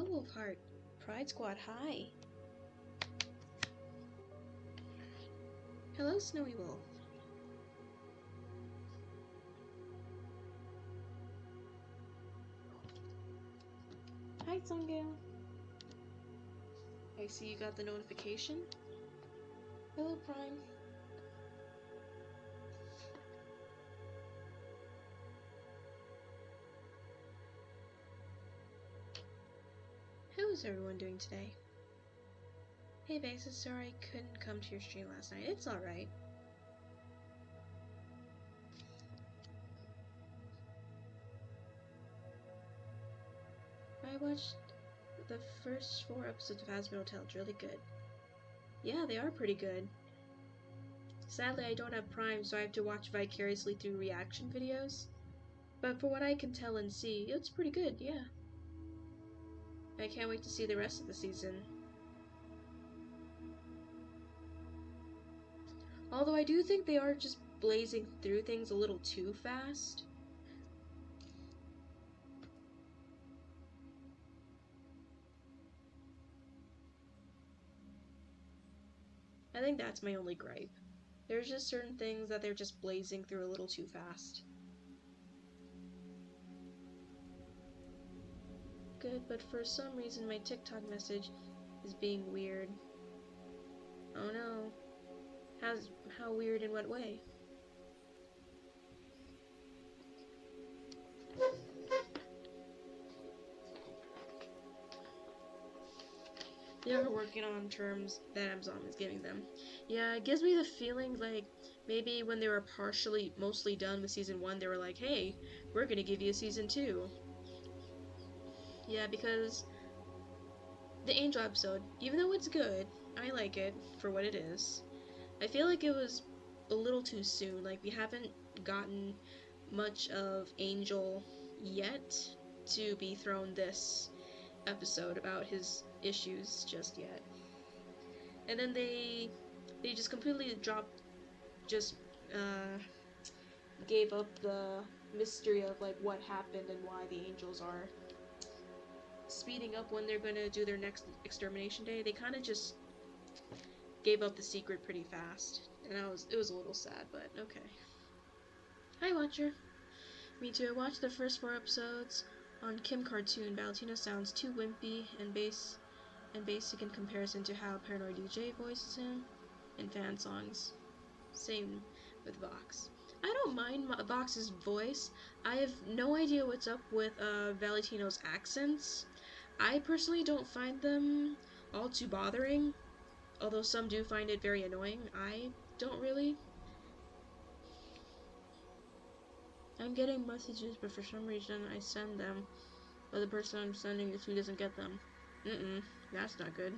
Wolfheart. Pride Squad, hi. Hello, Snowy Wolf. Hi, Sungale. I see you got the notification. Hello, Prime. How's everyone doing today? Hey, Basis, sorry I couldn't come to your stream last night. It's alright. I watched the first 4 episodes of Hazbin Hotel. It's really good. Yeah, they are pretty good. Sadly, I don't have Prime, so I have to watch vicariously through reaction videos. But for what I can tell and see, it's pretty good, yeah. I can't wait to see the rest of the season. Although I do think they are just blazing through things a little too fast. I think that's my only gripe. There's just certain things that they're just blazing through a little too fast. Good, but for some reason my TikTok message is being weird. Oh no. How weird in what way? They are working on terms that Amazon is giving them. Yeah, it gives me the feeling like maybe when they were mostly done with season 1, they were like, hey, we're gonna give you a season 2. Yeah, because the Angel episode, even though it's good, I like it for what it is. I feel like it was a little too soon. Like, we haven't gotten much of Angel yet to be thrown this episode about his issues just yet. And then they just completely gave up the mystery of like what happened and why the angels are speeding up when they're gonna do their next extermination day. They kind of just gave up the secret pretty fast, and it was a little sad, but okay. Hi, Watcher. Me too. I watched the first 4 episodes on Kim Cartoon. Valentina sounds too wimpy and basic in comparison to how Paranoid DJ voices him in fan songs. Same with Vox. I don't mind Vox's voice. I have no idea what's up with Valentino's accents. I personally don't find them all too bothering, although some do find it very annoying. I don't really. I'm getting messages, but for some reason I send them, but the person I'm sending it to doesn't get them. That's not good.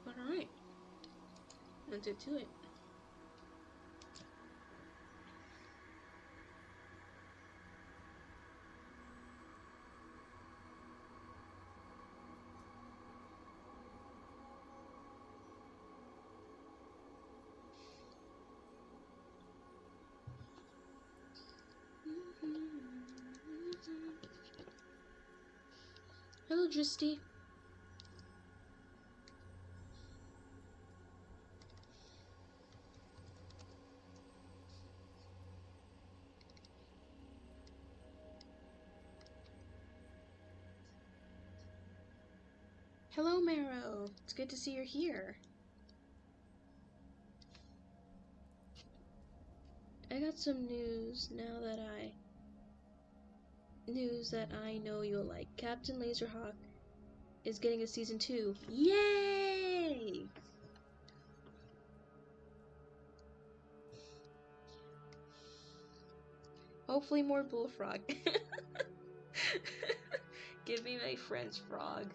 But alright, let's get to it. Hello, Dristy. Hello, Marrow. It's good to see you're here. I got some news that I know you'll like. Captain Laserhawk is getting a season 2. Yay! Hopefully more Bullfrog. Give me my French frog.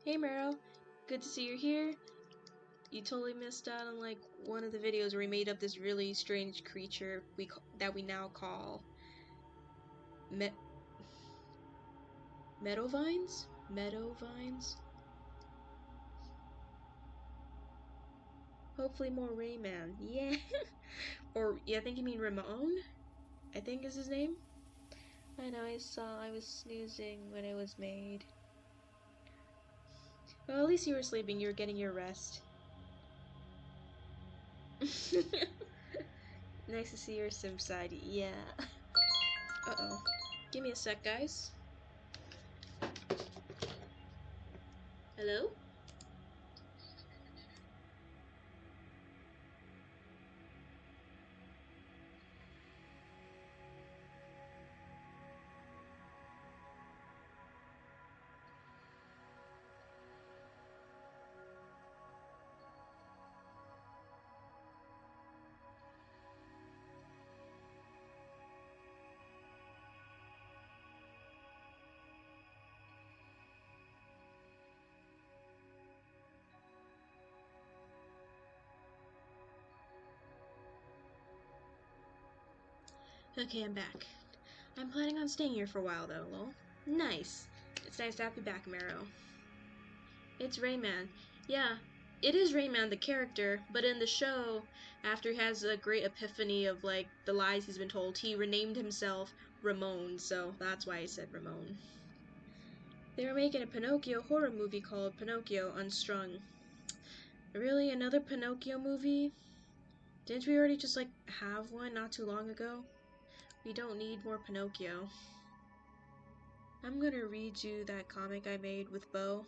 Hey Meryl, good to see you're here. You totally missed out on like one of the videos where we made up this really strange creature that we now call Me Meadowvines? Meadowvines? Hopefully more Rayman. Yeah. Or, yeah, I think you mean Ramon? I think is his name. I know, I was snoozing when it was made. Well, at least you were sleeping. You were getting your rest. Nice to see your sim side. Yeah. Uh-oh. Give me a sec, guys. Hello? Okay, I'm back. I'm planning on staying here for a while, though, lol. Nice. It's nice to have you back, Marrow. It's Rayman. Yeah, it is Rayman, the character, but in the show, after he has a great epiphany of, like, the lies he's been told, he renamed himself Ramon, so that's why I said Ramon. They were making a Pinocchio horror movie called Pinocchio Unstrung. Really? Another Pinocchio movie? Didn't we already just, like, have one not too long ago? We don't need more Pinocchio. I'm gonna read you that comic I made with Bo,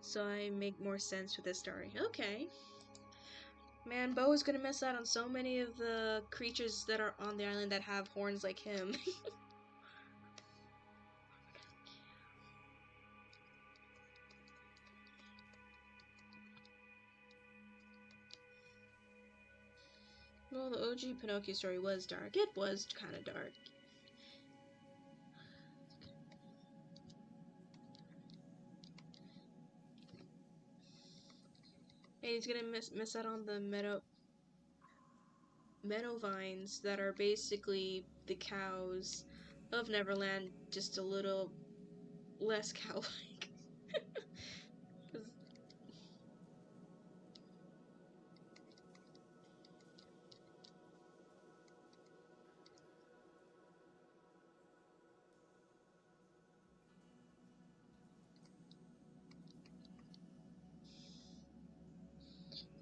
so I make more sense with this story. Okay. Man, Bo is gonna miss out on so many of the creatures that are on the island that have horns like him. Well, the OG Pinocchio story was dark. It was kind of dark. And he's gonna miss out on the meadow vines that are basically the cows of Neverland, just a little less cow-like.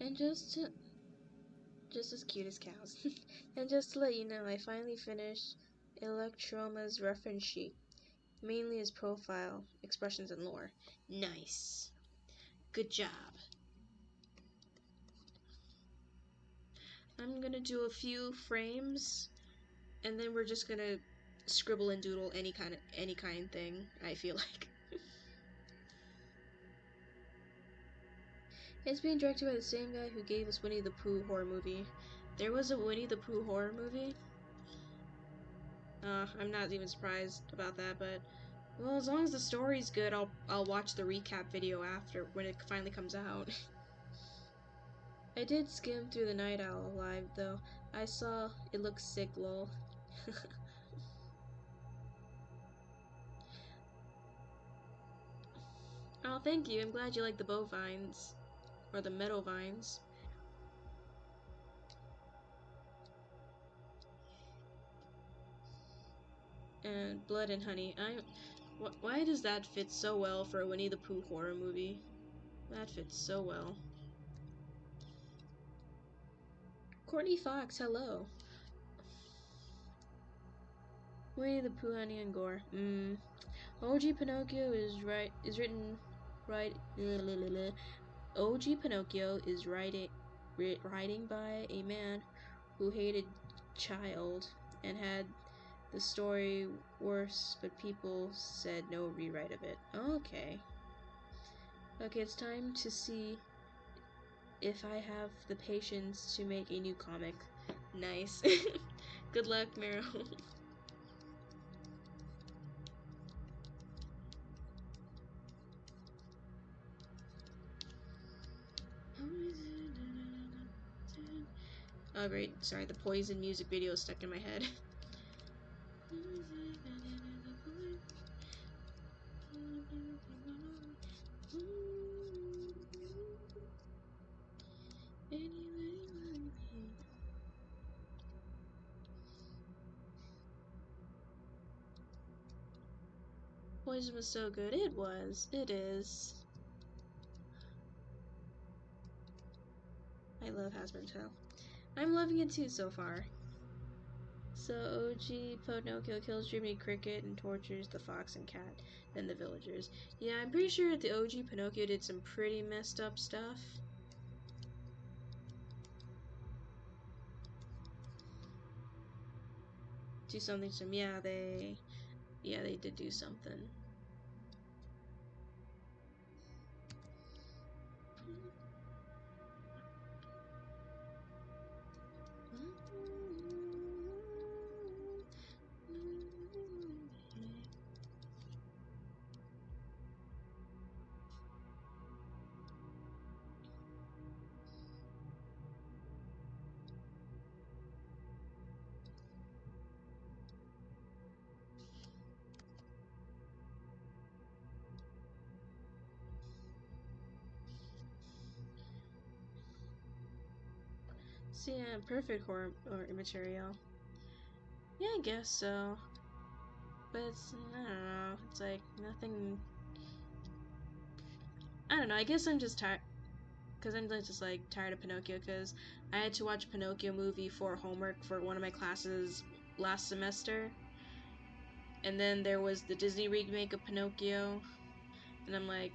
And just as cute as cows. And just to let you know, I finally finished Electroma's reference sheet, mainly his profile, expressions, and lore. Nice. Good job. I'm gonna do a few frames, and then we're just gonna scribble and doodle any kind thing, I feel like. It's being directed by the same guy who gave us Winnie the Pooh horror movie. There was a Winnie the Pooh horror movie? I'm not even surprised about that, but well, as long as the story's good, I'll watch the recap video after when it finally comes out. I did skim through the Night Owl live though. I saw it looks sick, lol. Oh, thank you. I'm glad you like the bovines or the meadow vines. And Blood and Honey. Why does that fit so well for a Winnie the Pooh horror movie? That fits so well. Courtney Fox, hello. Winnie the Pooh, Honey and Gore. OG Pinocchio is written right. OG Pinocchio is writing by a man who hated child and had the story worse, but people said no rewrite of it. Okay. Okay, it's time to see if I have the patience to make a new comic. Nice. Good luck, Meryl. Oh great, sorry, the Poison music video is stuck in my head. Poison was so good. It was. It is. I love Hasbro's Tale. I'm loving it too so far. So OG Pinocchio kills Jiminy Cricket and tortures the fox and cat, then the villagers. Yeah, I'm pretty sure the OG Pinocchio did some pretty messed up stuff. Do something to him. Yeah, they did do something. So yeah, perfect horror material. Yeah, I guess so. But it's, I don't know, it's like nothing. I don't know, I guess I'm just tired. Because I'm just like tired of Pinocchio, because I had to watch a Pinocchio movie for homework for one of my classes last semester. And then there was the Disney remake of Pinocchio. And I'm like,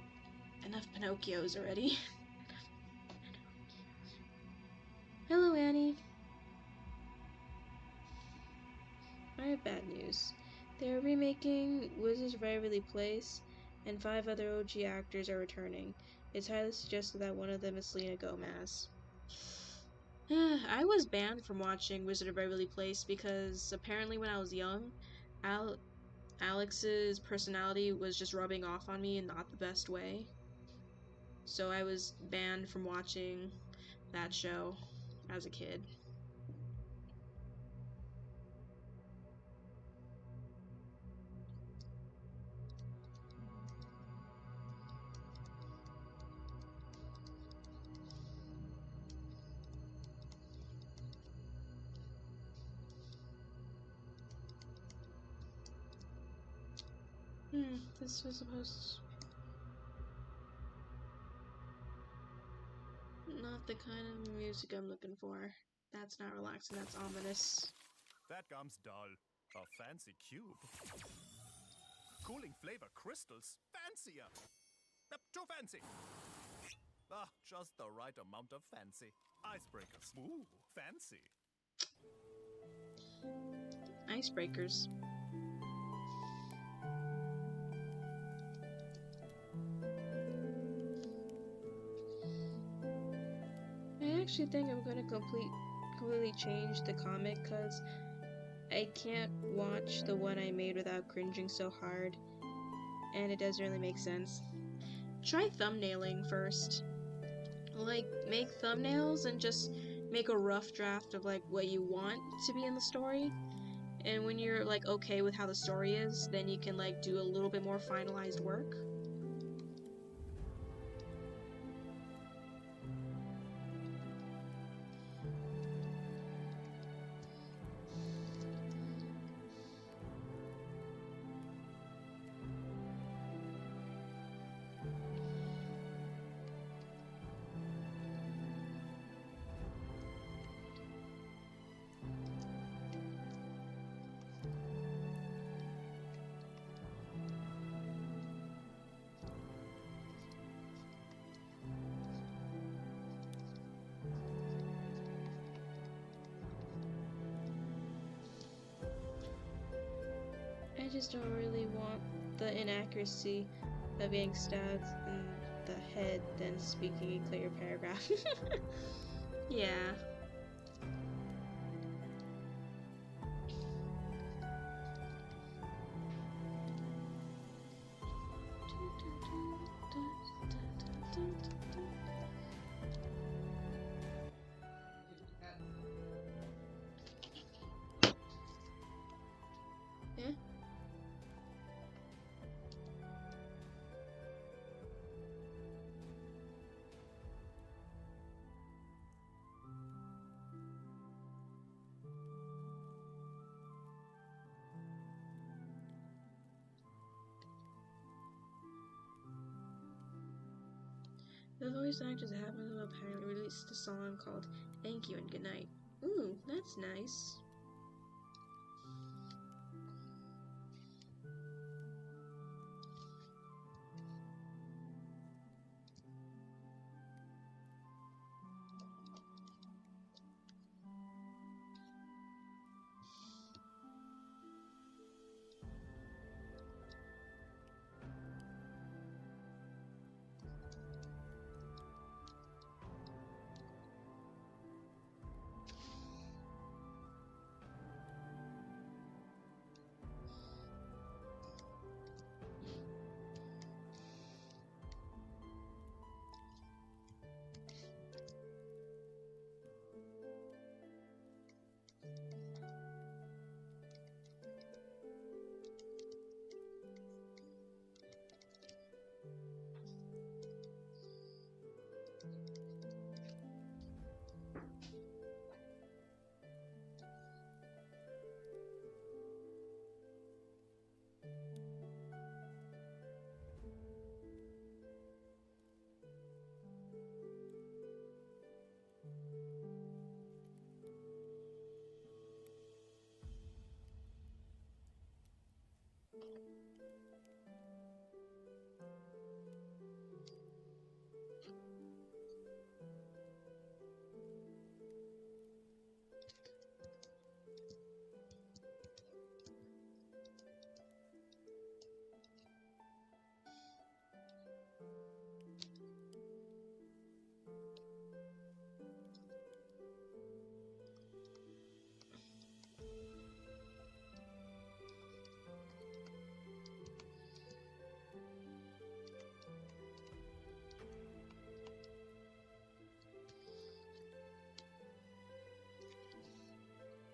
enough Pinocchios already. Hello, Annie. I have bad news. They are remaking Wizards of Waverly Place, and 5 other OG actors are returning. It's highly suggested that one of them is Selena Gomez. I was banned from watching Wizard of Waverly Place because apparently when I was young, Alex's personality was just rubbing off on me in not the best way. So I was banned from watching that show as a kid. This was supposed to... Not the kind of music I'm looking for. That's not relaxing, that's ominous. That gum's dull. A fancy cube. Cooling flavor crystals. Fancier. Too fancy. Ah, just the right amount of fancy. Icebreakers. Ooh, fancy. Icebreakers. I actually think I'm gonna completely change the comic because I can't watch the one I made without cringing so hard, and it doesn't really make sense. Try thumbnailing first. Like, make thumbnails and just make a rough draft of like what you want to be in the story. And when you're like okay with how the story is, then you can like do a little bit more finalized work. I just don't really want the inaccuracy of getting stabbed in the head than speaking a clear paragraph. Yeah. Yeah. The voice actors happen to apparently released a song called Thank You and Goodnight. Ooh, that's nice.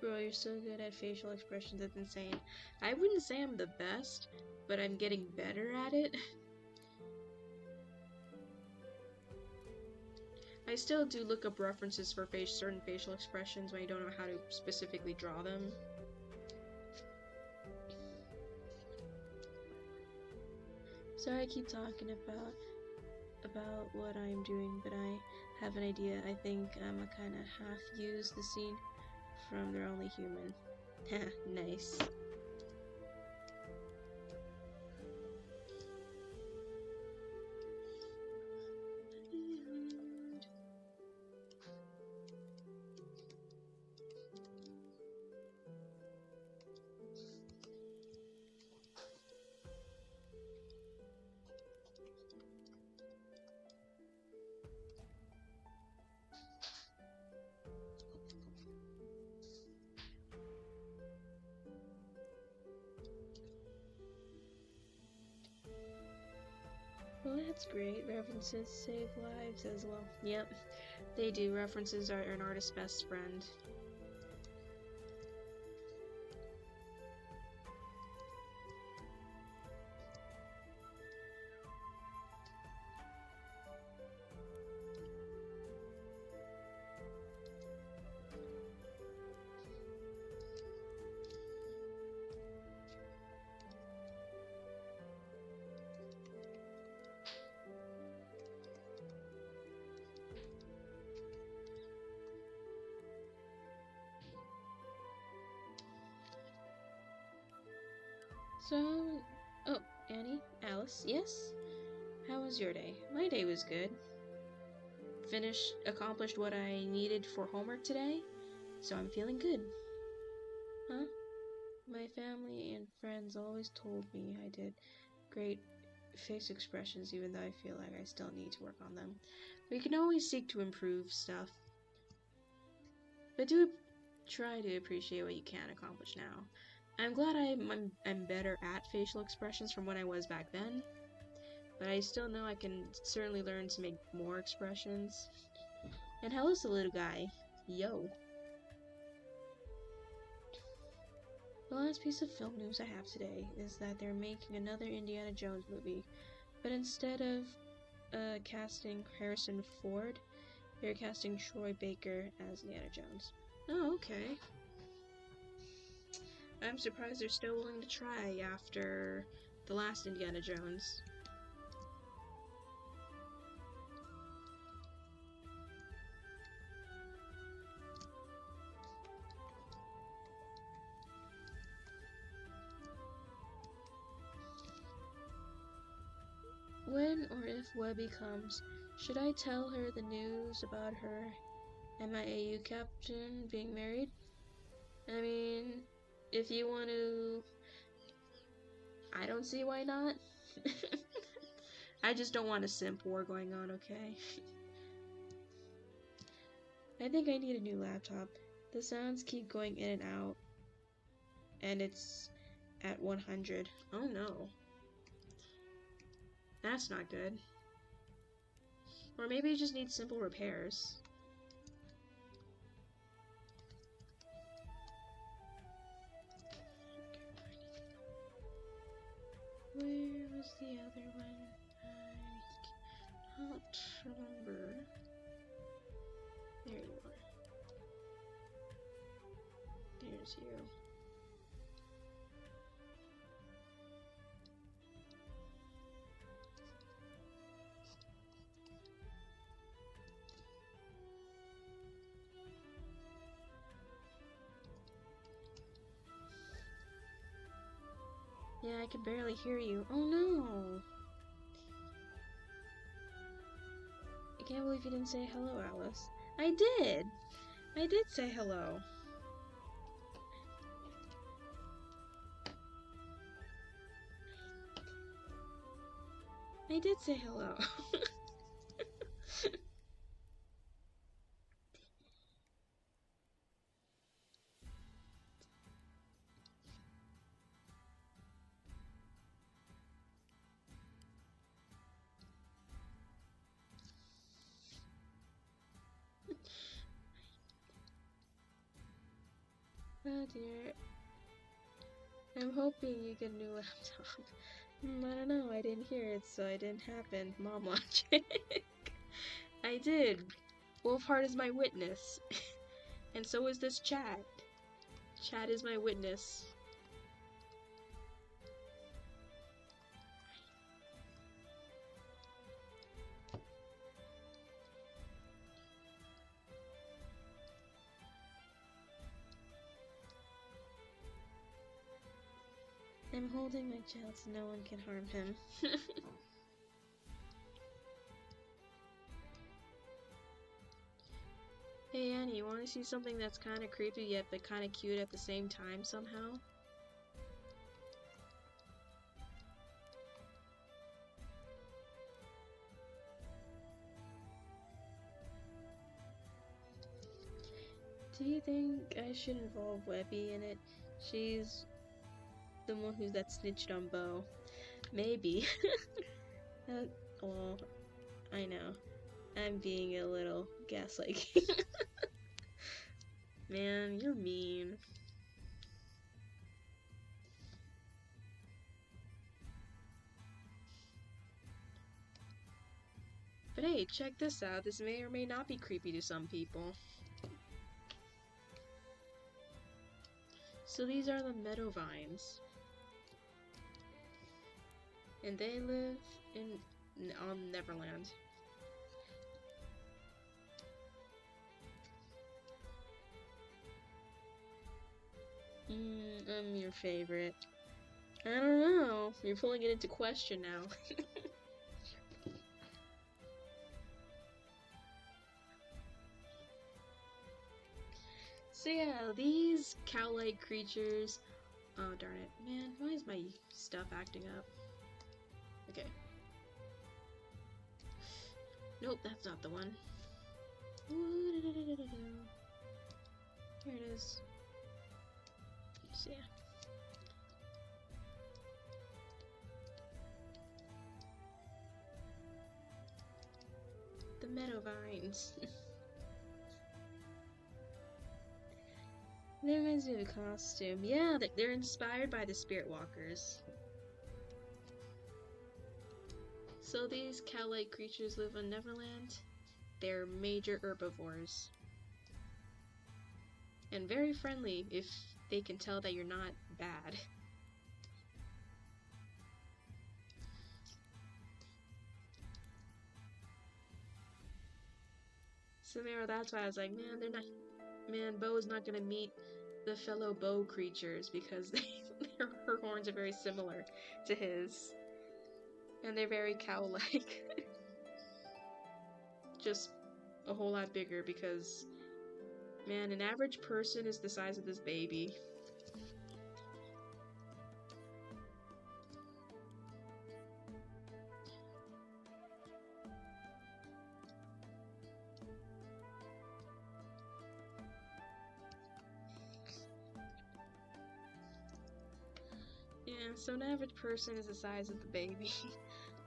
Bro, you're so good at facial expressions, it's insane. I wouldn't say I'm the best, but I'm getting better at it. I still do look up references for certain facial expressions when I don't know how to specifically draw them. Sorry I keep talking about what I'm doing, but I have an idea. I think I'm a kind of half-use the scene from They're Only Human. Nice. Well, that's great. References save lives as well. Yep, they do. References are an artist's best friend. So, oh, Annie, Alice, yes? How was your day? My day was good. Accomplished what I needed for homework today, so I'm feeling good. Huh? My family and friends always told me I did great face expressions, even though I feel like I still need to work on them. We can always seek to improve stuff, but do try to appreciate what you can accomplish now. I'm glad I'm better at facial expressions from when I was back then, but I still know I can certainly learn to make more expressions. And hello to the little guy. Yo. The last piece of film news I have today is that they're making another Indiana Jones movie, but instead of casting Harrison Ford, they're casting Troy Baker as Indiana Jones. Oh, okay. I'm surprised they're still willing to try after the last Indiana Jones. When or if Webby comes, should I tell her the news about her MIAU captain being married? I mean, if you want to... I don't see why not. I just don't want a simp war going on, okay? I think I need a new laptop. The sounds keep going in and out. And it's at 100. Oh no. That's not good. Or maybe it just needs simple repairs. Where was the other one? I can't remember. There you are. There's you. Yeah, I can barely hear you. Oh no! I can't believe you didn't say hello, Alice. I did! I did say hello. I did say hello. Oh dear. I'm hoping you get a new laptop. I don't know, I didn't hear it, so it didn't happen. Mom logic. I did. Wolfheart is my witness. And so is this chat. Chat is my witness. I'm holding my child so no one can harm him. Hey Annie, you wanna see something that's kinda creepy yet but kinda cute at the same time somehow? Do you think I should involve Webby in it? She's the one that snitched on Bo. Maybe. Well, I know. I'm being a little gaslighting. Man, you're mean. But hey, check this out. This may or may not be creepy to some people. So these are the Meadowvines. And they live on Neverland. I'm your favorite. I don't know. You're pulling it into question now. So yeah, these cow-like creatures... Oh darn it. Man, why is my stuff acting up? Okay. Nope, that's not the one. Here it is. So yeah. The Meadowvines. That reminds me of a costume. Yeah, they're inspired by the Spirit Walkers. So these cow-like creatures live on Neverland. They're major herbivores. And very friendly if they can tell that you're not bad. Samara, that's why I was like, man, they're not... Man, Bo is not gonna meet the fellow Bo creatures because her horns are very similar to his. And they're very cow-like. Just a whole lot bigger because, man, an average person is the size of this baby. Yeah, so an average person is the size of the baby.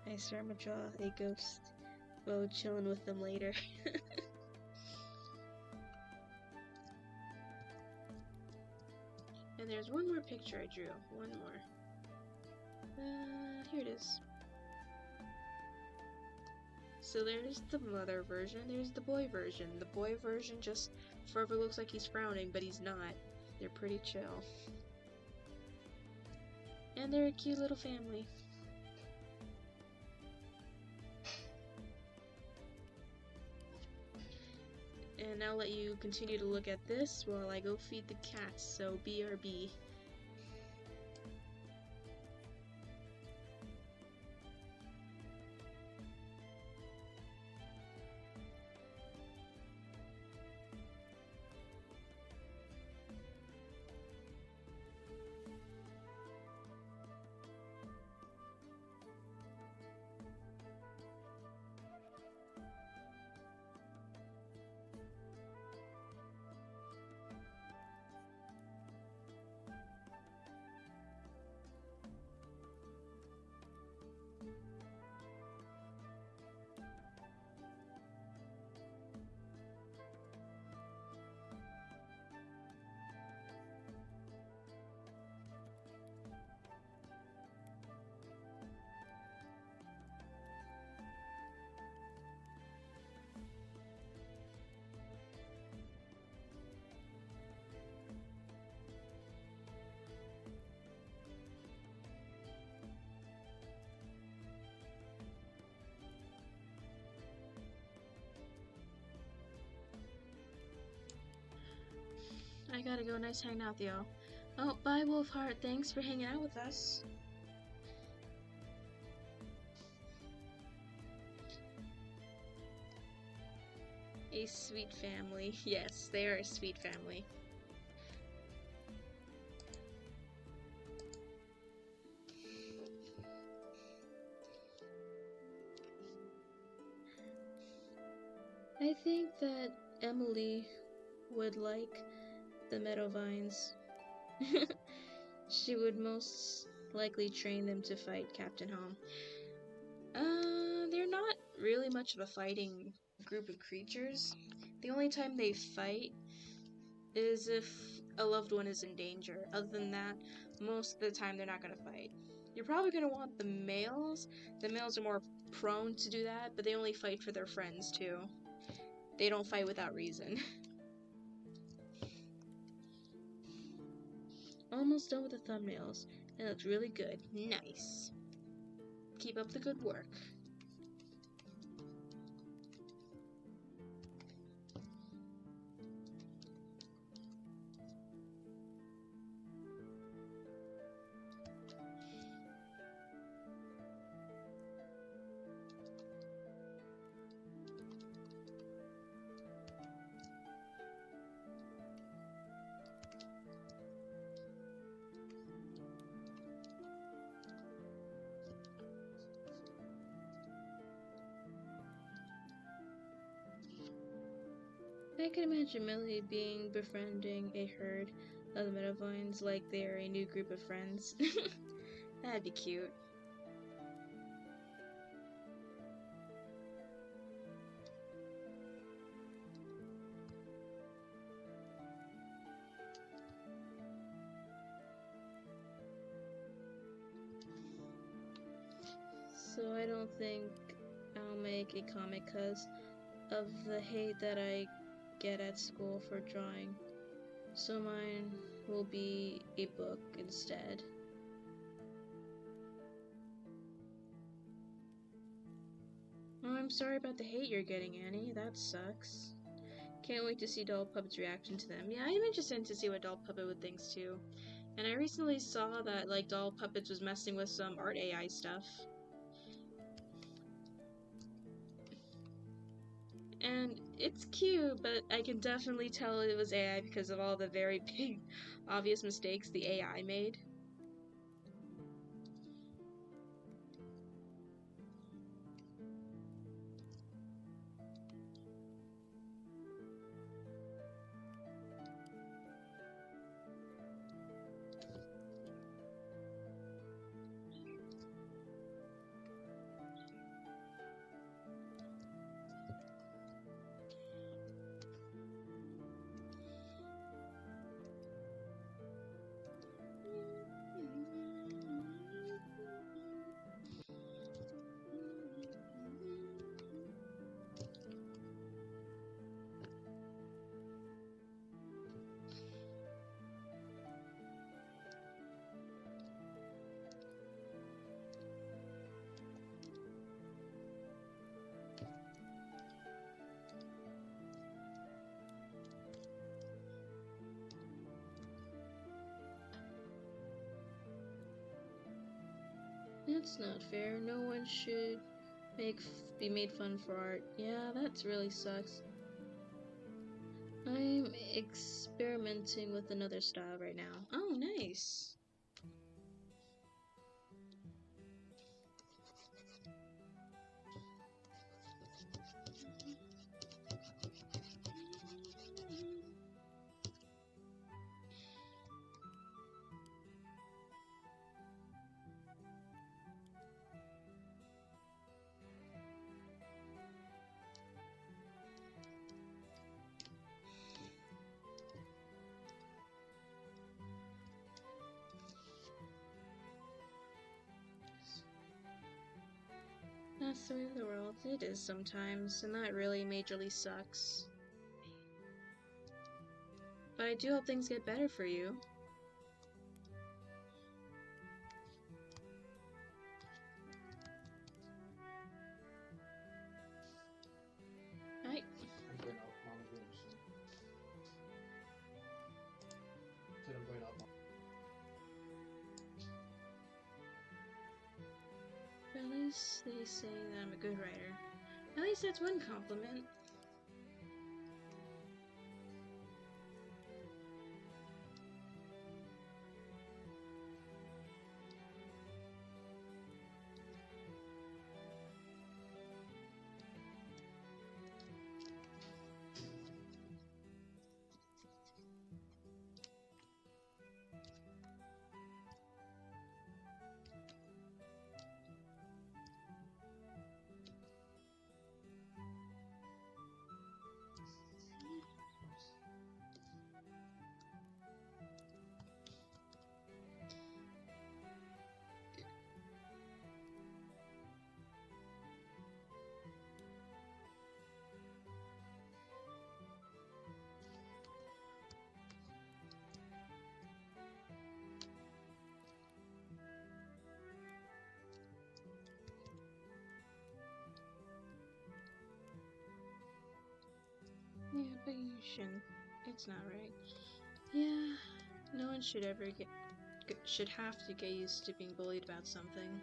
I swear I'm gonna draw a ghost while chilling with them later. And there's one more picture I drew. One more. Here it is. So there's the mother version, there's the boy version. The boy version just forever looks like he's frowning, but he's not. They're pretty chill. And they're a cute little family. And I'll let you continue to look at this while I go feed the cats, so BRB. I gotta go. Nice hanging out with y'all. Oh, bye, Wolfheart. Thanks for hanging out with us. A sweet family. Yes, they are a sweet family. I think that Emily would like the Meadowvines. She would most likely train them to fight Captain Home. They're not really much of a fighting group of creatures. The only time they fight is if a loved one is in danger. Other than that, most of the time they're not gonna fight. You're probably gonna want the males. The males are more prone to do that, but they only fight for their friends too. They don't fight without reason. Almost done with the thumbnails. It looks really good. Nice. Keep up the good work. I can imagine Millie befriending a herd of the Meadowvines like they're a new group of friends. That'd be cute. So I don't think I'll make a comic because of the hate that I get at school for drawing. So mine will be a book instead. Oh, I'm sorry about the hate you're getting, Annie. That sucks. Can't wait to see Doll Puppet's reaction to them. Yeah, I'm interested to see what Doll Puppet would think too. And I recently saw that, like, Doll Puppets was messing with some art AI stuff. And it's cute, but I can definitely tell it was AI because of all the very big, obvious mistakes the AI made. That's not fair. No one should be made fun for art. Yeah, that really sucks. I'm experimenting with another style right now. Oh, nice. That's the way of the world. It is sometimes, and that really majorly sucks. But I do hope things get better for you. Right? I'm going out Mama Room soon. Said I'm going out Mama. At least they say that I'm a good writer. At least that's one compliment. Yeah, but you shouldn't. It's not right. Yeah, no one should ever should have to get used to being bullied about something.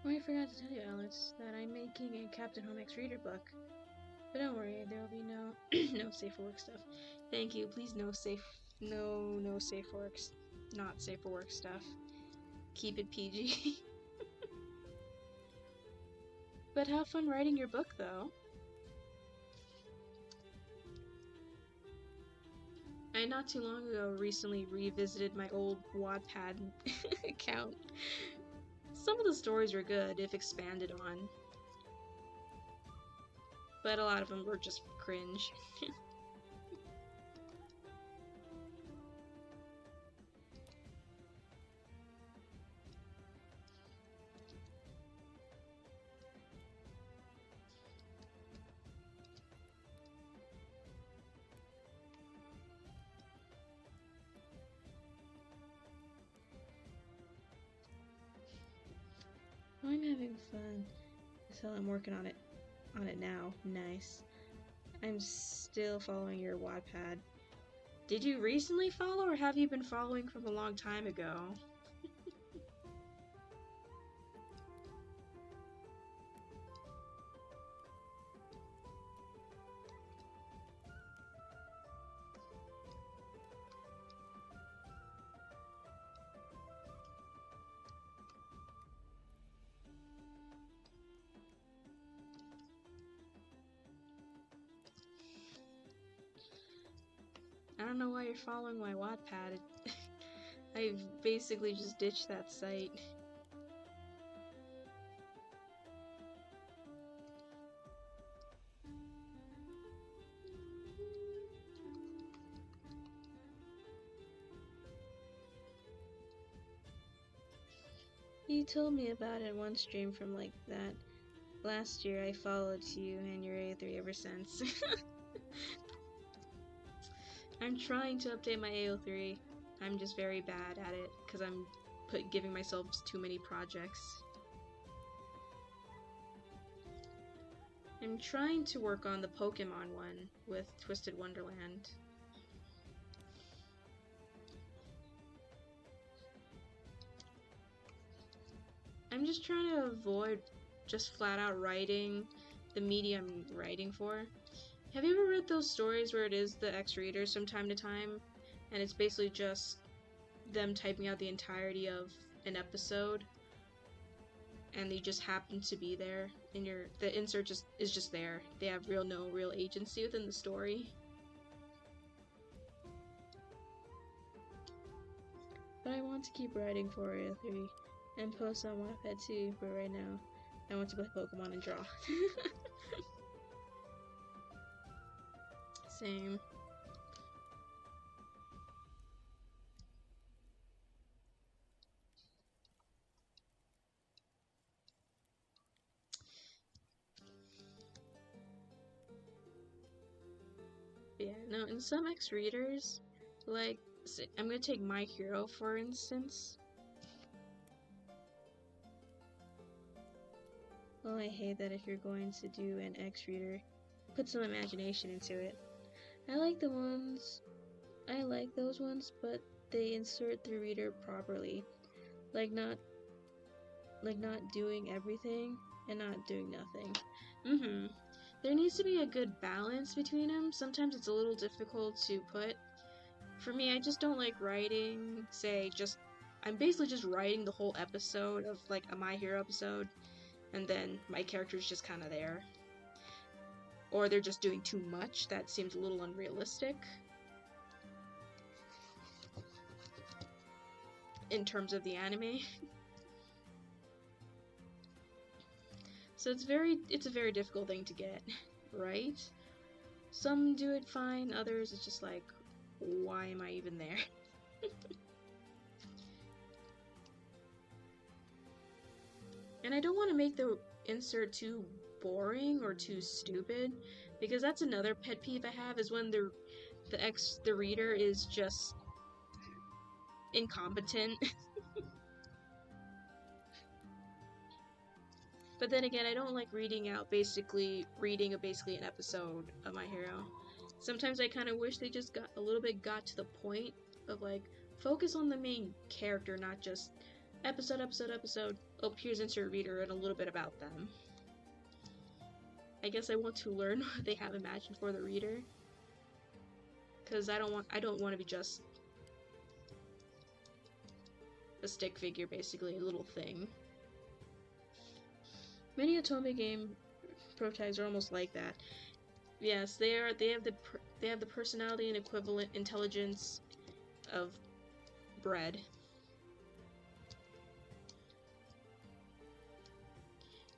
Oh, I forgot to tell you, Alex, that I'm making a Captain Home X Reader book. But don't worry, there will be no no safe for work stuff. Thank you. Please no safe for work, not safe for work stuff. Keep it PG. But have fun writing your book, though. not too long ago recently revisited my old Wattpad account. Some of the stories were good if expanded on, but a lot of them were just cringe. I'm having fun. So I'm working on it now. Nice. I'm still following your Wattpad. Did you recently follow, or have you been following from a long time ago? I don't know why you're following my Wattpad. I've basically just ditched that site. You told me about it one stream from like that. Last year I followed you and your AO3 ever since. I'm trying to update my AO3. I'm just very bad at it because I'm giving myself too many projects. I'm trying to work on the Pokemon one with Twisted Wonderland. I'm just trying to avoid just flat out writing the media I'm writing for. Have you ever read those stories where it is the X-readers from time to time, and it's basically just them typing out the entirety of an episode, and they just happen to be there, and the insert is just there. They have no real agency within the story. But I want to keep writing for AO3 and post on Wattpad too, but right now I want to play Pokemon and draw. Same. Yeah, no, in some X-readers, like, I'm gonna take My Hero for instance. Well, I hate that if you're going to do an X-reader, put some imagination into it. I like those ones, but they insert the reader properly. Like not doing everything and not doing nothing. There needs to be a good balance between them. Sometimes it's a little difficult to put. For me, I just don't like writing, I'm basically just writing the whole episode of like a My Hero episode, and then my character's just kind of there. Or they're just doing too much. That seems a little unrealistic in terms of the anime. So it's a very difficult thing to get right. Some do it fine, others it's just like, why am I even there? And I don't want to make the insert too boring or too stupid, because that's another pet peeve I have, is when the reader is just incompetent. But then again, I don't like reading basically an episode of My Hero. Sometimes I kind of wish they just got to the point of like, focus on the main character, not just episode. Oh, here's insert reader and a little bit about them. I guess I want to learn what they have imagined for the reader, because I don't want to be just a stick figure, basically a little thing. Many Otome game protags are almost like that. Yes, they are. They have the personality and equivalent intelligence of bread.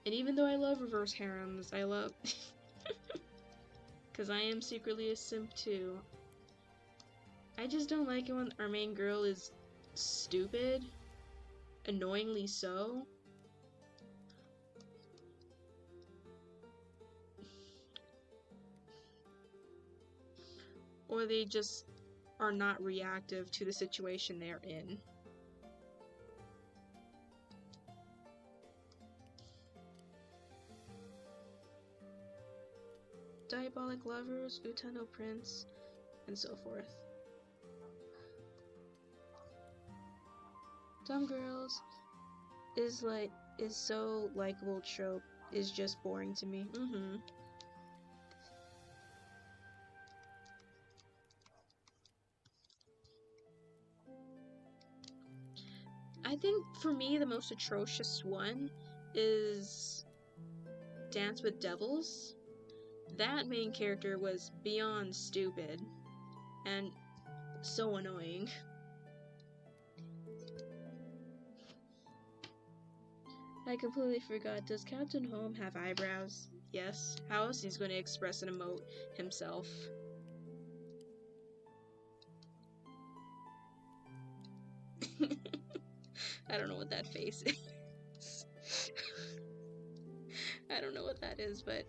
And even though I love reverse harems, I love because I am secretly a simp too. I just don't like it when our main girl is stupid, annoyingly so. Or they just are not reactive to the situation they're in. Diabolic lovers, Utano prince, and so forth. Dumb girls is so likable trope is just boring to me. I think for me the most atrocious one is Dance with Devils. That main character was beyond stupid and so annoying. I completely forgot. Does Captain Home have eyebrows? Yes. How else he's going to express and emote himself? I don't know what that face is. I don't know what that is, but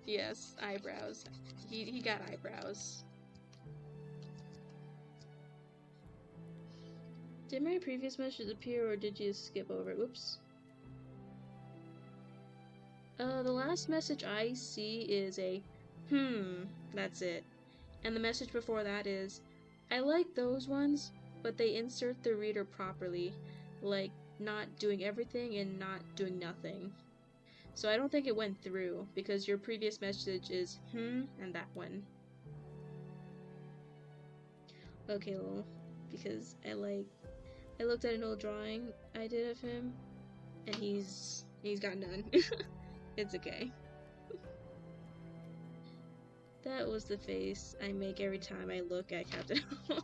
yes, eyebrows. He got eyebrows. Did my previous message appear or did you skip over it? Whoops. The last message I see is a that's it. And the message before that is, I like those ones, but they insert the reader properly, like not doing everything and not doing nothing. So I don't think it went through, because your previous message is and that one. Okay, lol. Because I looked at an old drawing I did of him, and he's got none. It's okay. That was the face I make every time I look at Captain Home.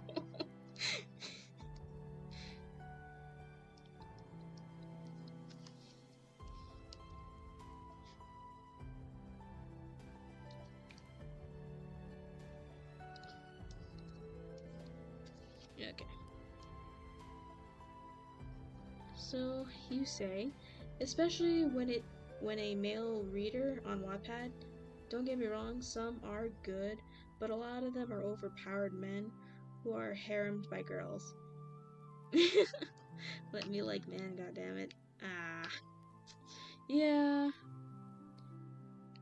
Okay. So you say, especially when a male reader on Wattpad, don't get me wrong, some are good, but a lot of them are overpowered men who are haremed by girls. Let me like man, goddammit. Ah. Yeah.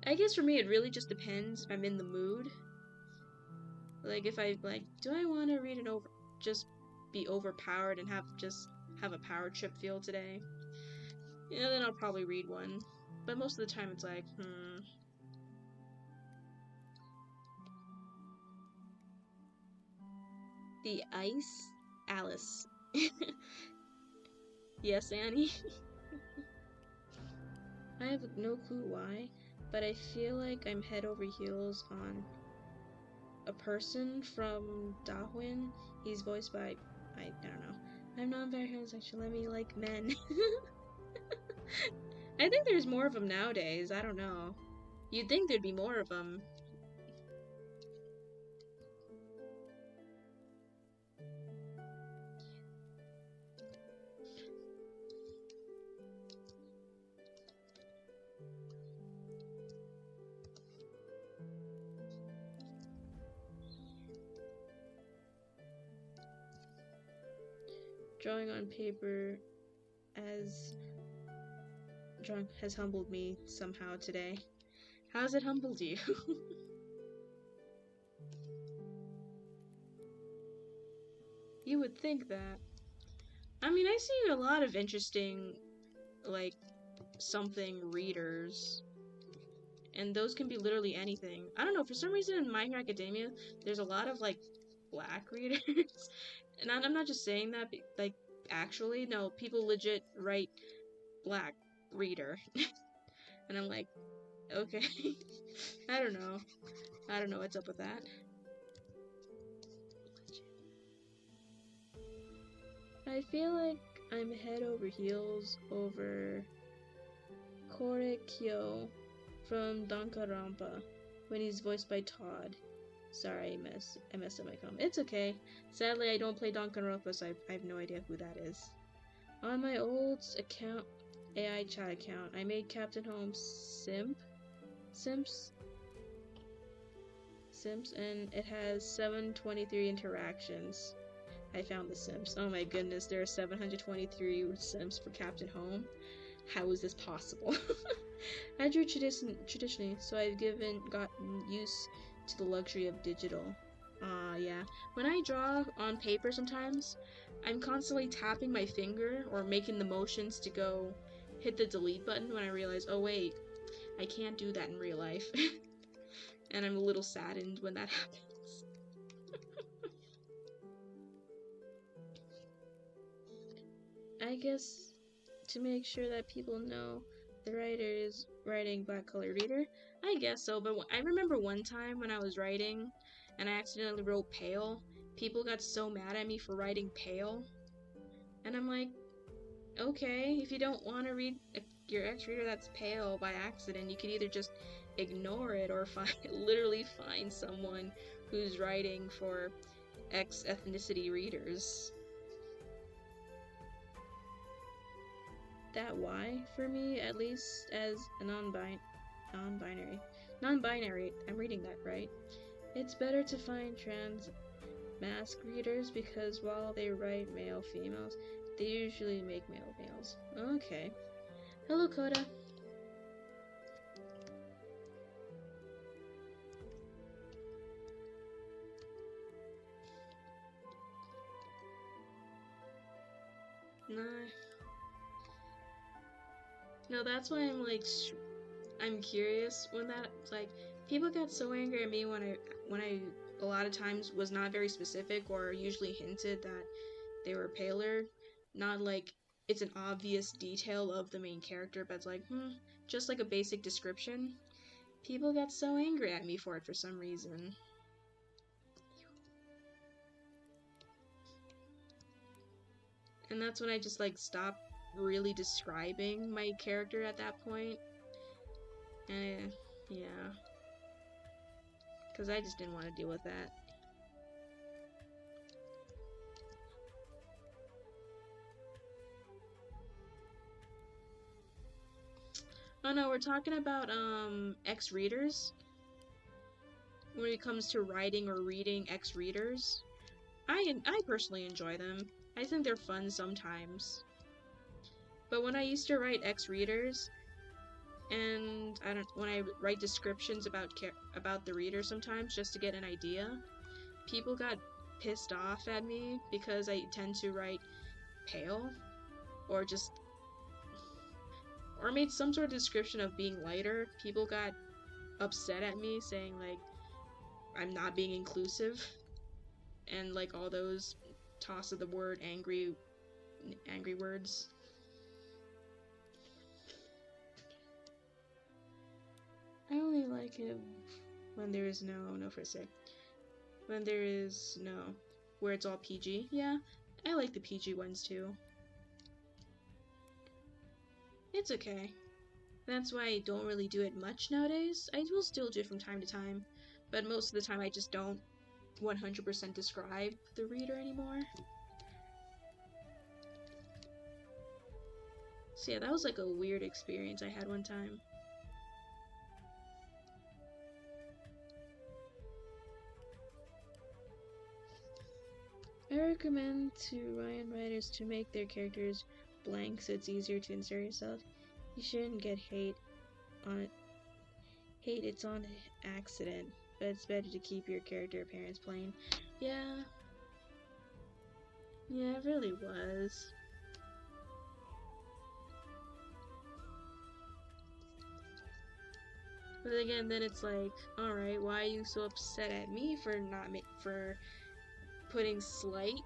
I guess for me it really just depends if I'm in the mood. Like if I do I want to read an just be overpowered and have a power trip feel today? Yeah, then I'll probably read one. But most of the time it's like, The Ice Alice. Yes, Annie. I have no clue why, but I feel like I'm head over heels on a person from Dahwin. He's voiced by, I don't know. I'm not very homosexual, let me like men. I think there's more of them nowadays, I don't know. You'd think there'd be more of them. Drawing on paper has humbled me somehow today. How's it humbled you? You would think that. I mean, I see a lot of interesting, like, something readers. And those can be literally anything. I don't know, for some reason in My Hero Academia, there's a lot of, like, black readers. And I'm not just saying that, like, actually, no, people legit write black reader. And I'm like, okay. I don't know. I don't know what's up with that. I feel like I'm head over heels over Korekyo from Danganronpa when he's voiced by Todd. Sorry, I messed up my comment. It's okay. Sadly, I don't play Danganronpa, so I have no idea who that is. On my old account, AI chat account, I made Captain Holmes Simps, and it has 723 interactions. I found the Simps. Oh my goodness, there are 723 Simps for Captain Holmes. How is this possible? I drew traditionally, so I've gotten used to the luxury of digital. Yeah. When I draw on paper sometimes, I'm constantly tapping my finger or making the motions to go hit the delete button when I realize, oh wait, I can't do that in real life. And I'm a little saddened when that happens. I guess to make sure that people know the writer is writing Black Color Reader. I guess so, but I remember one time when I was writing and I accidentally wrote pale. People got so mad at me for writing pale. And I'm like, okay, if you don't want to read your ex reader that's pale by accident, you can either just ignore it or literally find someone who's writing for X ethnicity readers. That why, for me, at least as a non-binary, I'm reading that right. It's better to find trans mask readers because while they write male females, they usually make male males. Okay. Hello, Coda. Nah. No, that's why I'm like, I'm curious when that, like, people got so angry at me when I a lot of times was not very specific or usually hinted that they were paler. Not like it's an obvious detail of the main character, but it's like, just like a basic description. People got so angry at me for it for some reason. And that's when I just like stopped really describing my character at that point. And yeah. Because I just didn't want to deal with that. Oh no, we're talking about X readers. When it comes to writing or reading X readers, I personally enjoy them. I think they're fun sometimes. But when I used to write X readers, and when I write descriptions about the reader sometimes just to get an idea, people got pissed off at me because I tend to write pale or made some sort of description of being lighter. People got upset at me saying like I'm not being inclusive and like all those toss of the word angry words. I only like it when there is no for a sec. When there is no, where it's all PG. Yeah, I like the PG ones too. It's okay. That's why I don't really do it much nowadays. I will still do it from time to time, but most of the time I just don't 100% describe the reader anymore. So yeah, that was like a weird experience I had one time. I recommend to Ryan writers to make their characters blank so it's easier to insert yourself. You shouldn't get hate it's on accident, but it's better to keep your character appearance plain. Yeah, it really was. But again, then it's like, alright, why are you so upset at me for for putting slight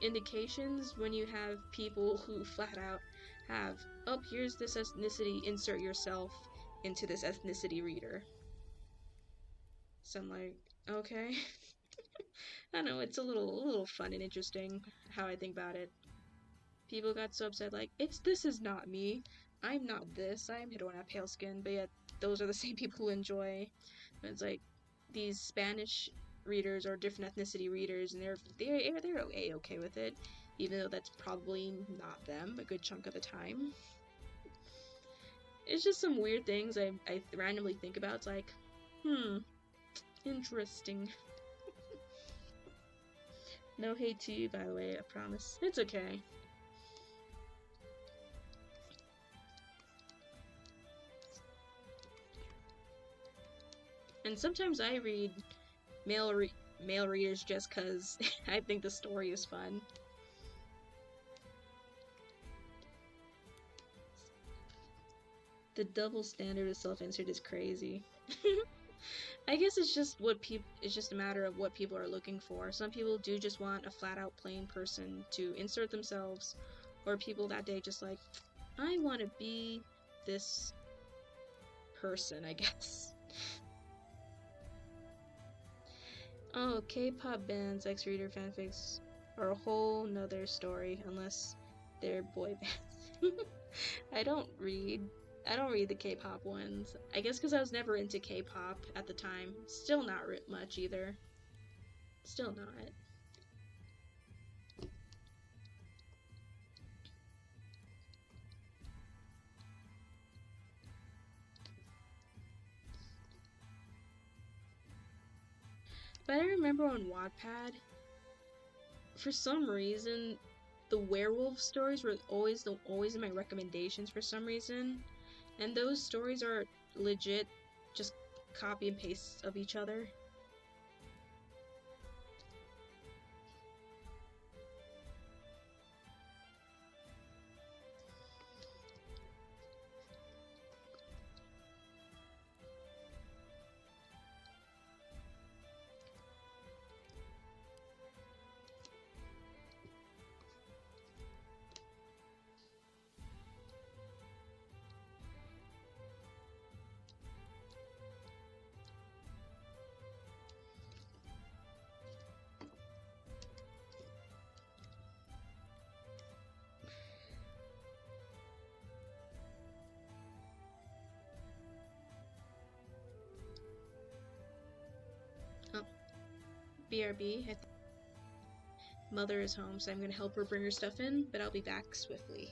indications when you have people who flat out have oh, here's this ethnicity, insert yourself into this ethnicity reader. So I'm like, okay. I don't know, it's a little fun and interesting how I think about it. People got so upset, like, this is not me. I'm not this. I don't have pale skin, but yet those are the same people who enjoy. And it's like these Spanish readers or different ethnicity readers, and they're okay with it, even though that's probably not them a good chunk of the time. It's just some weird things I randomly think about. It's like, interesting. No hate to you, by the way, I promise. It's okay. And sometimes I read male readers just because I think the story is fun. The double standard of self-insert is crazy. I guess it's just it's just a matter of what people are looking for. Some people do just want a flat-out plain person to insert themselves, or people that day just like, I want to be this person, I guess. Oh, K-pop bands, X-Reader fanfics are a whole nother story, unless they're boy bands. I don't read the K-pop ones. I guess because I was never into K-pop at the time. Still not much either. Still not. But I remember on Wattpad, for some reason, the werewolf stories were always in my recommendations for some reason. And those stories are legit just copy and paste of each other. Oh, BRB, Mother is home, so I'm gonna help her bring her stuff in, but I'll be back swiftly.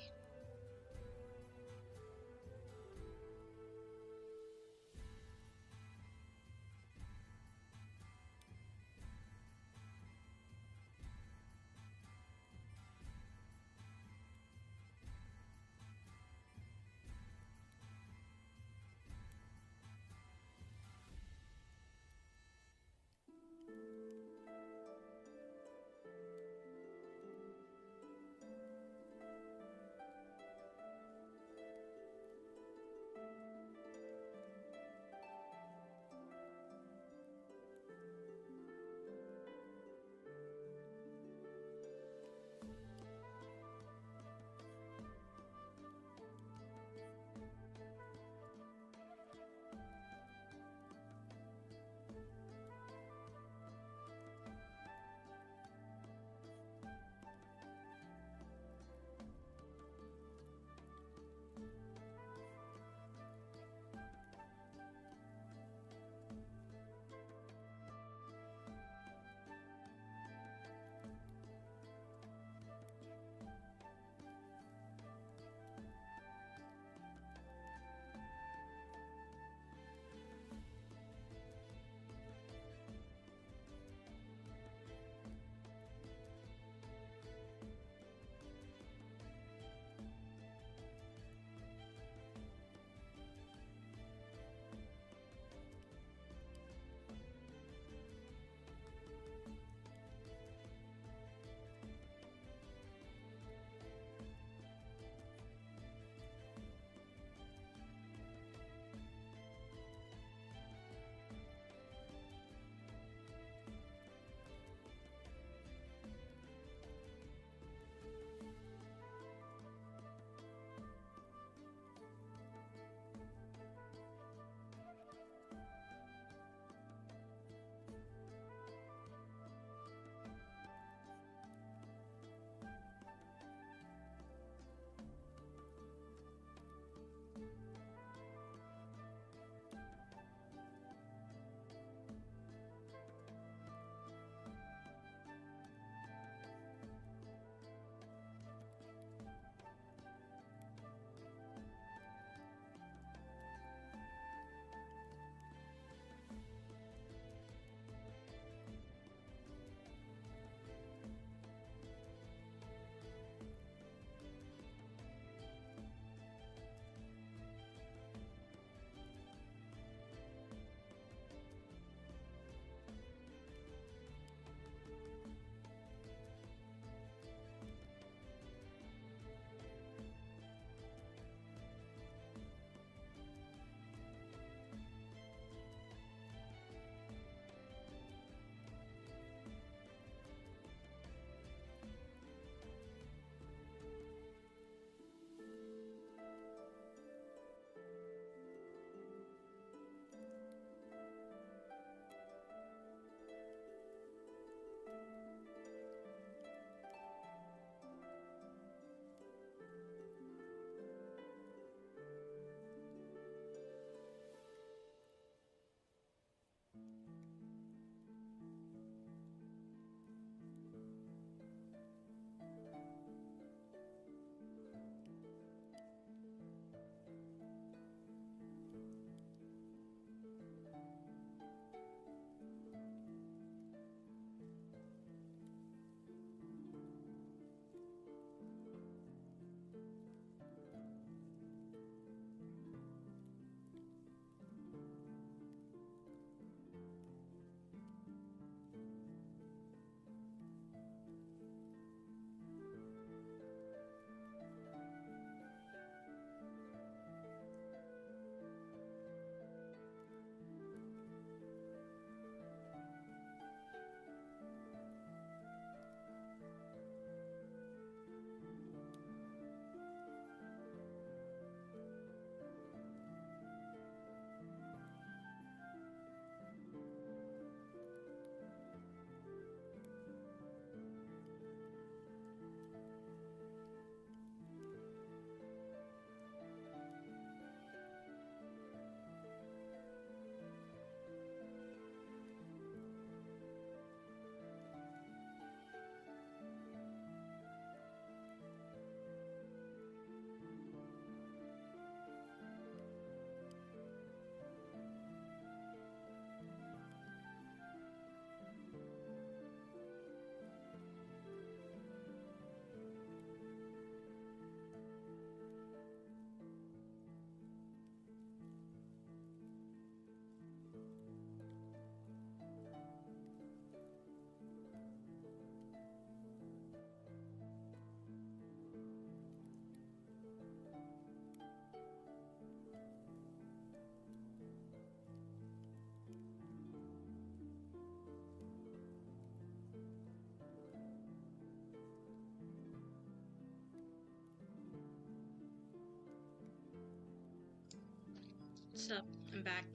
What's up? I'm back.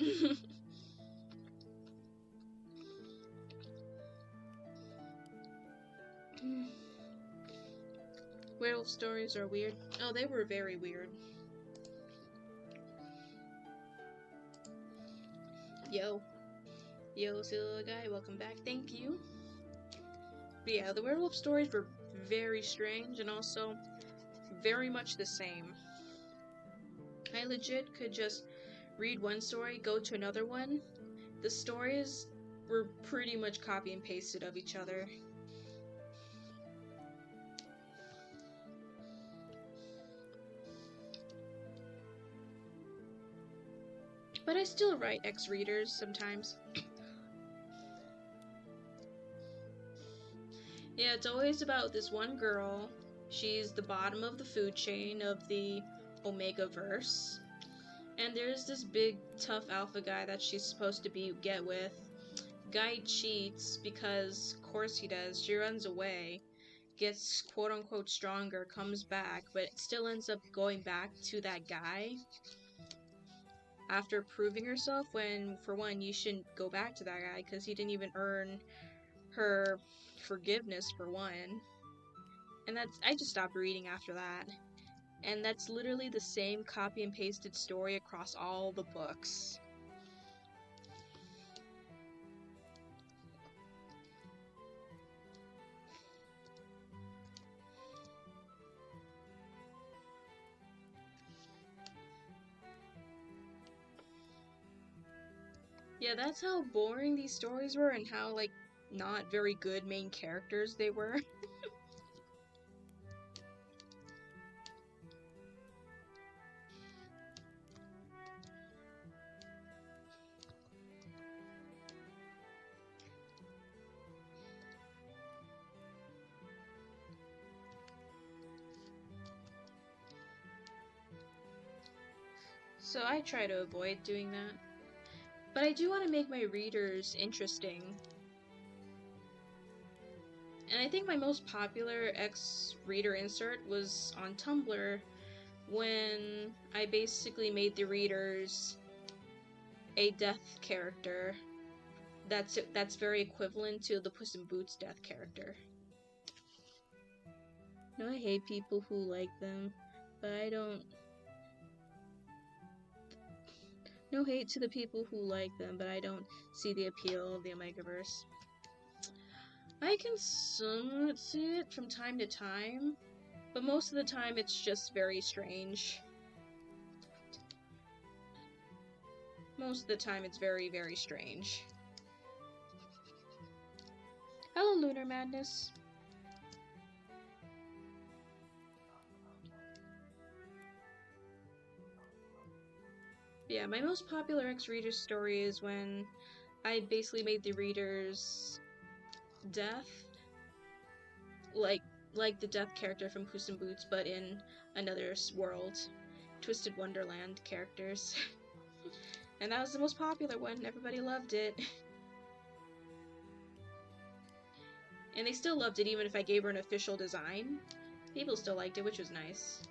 Werewolf stories are weird. Oh, they were very weird. Yo. Yo, Silly Guy, welcome back. Thank you. But yeah, the werewolf stories were very strange and also very much the same. I legit could just read one story, go to another one. The stories were pretty much copy and pasted of each other. But I still write ex-readers sometimes. Yeah, it's always about this one girl. She's the bottom of the food chain of the Omega-verse. And there's this big, tough alpha guy that she's supposed to get with. Guy cheats because, of course he does. She runs away, gets quote-unquote stronger, comes back, but still ends up going back to that guy. After proving herself, when, for one, you shouldn't go back to that guy because he didn't even earn her forgiveness, for one. And I just stopped reading after that. And that's literally the same copy and pasted story across all the books. Yeah, that's how boring these stories were and how, like, not very good main characters they were. So I try to avoid doing that. But I do want to make my readers interesting. And I think my most popular ex-reader insert was on Tumblr when I basically made the readers a death character that's very equivalent to the Puss in Boots death character. No, I hate people who like them, but I don't. No hate to the people who like them, but I don't see the appeal of the Omegaverse. I can somewhat see it from time to time, but most of the time it's just very strange. Most of the time it's very, very strange. Hello, Lunar Madness. Yeah, my most popular ex-reader story is when I basically made the readers death, like the death character from Puss in Boots, but in another world. Twisted Wonderland characters. And that was the most popular one, everybody loved it. And they still loved it even if I gave her an official design. People still liked it, which was nice.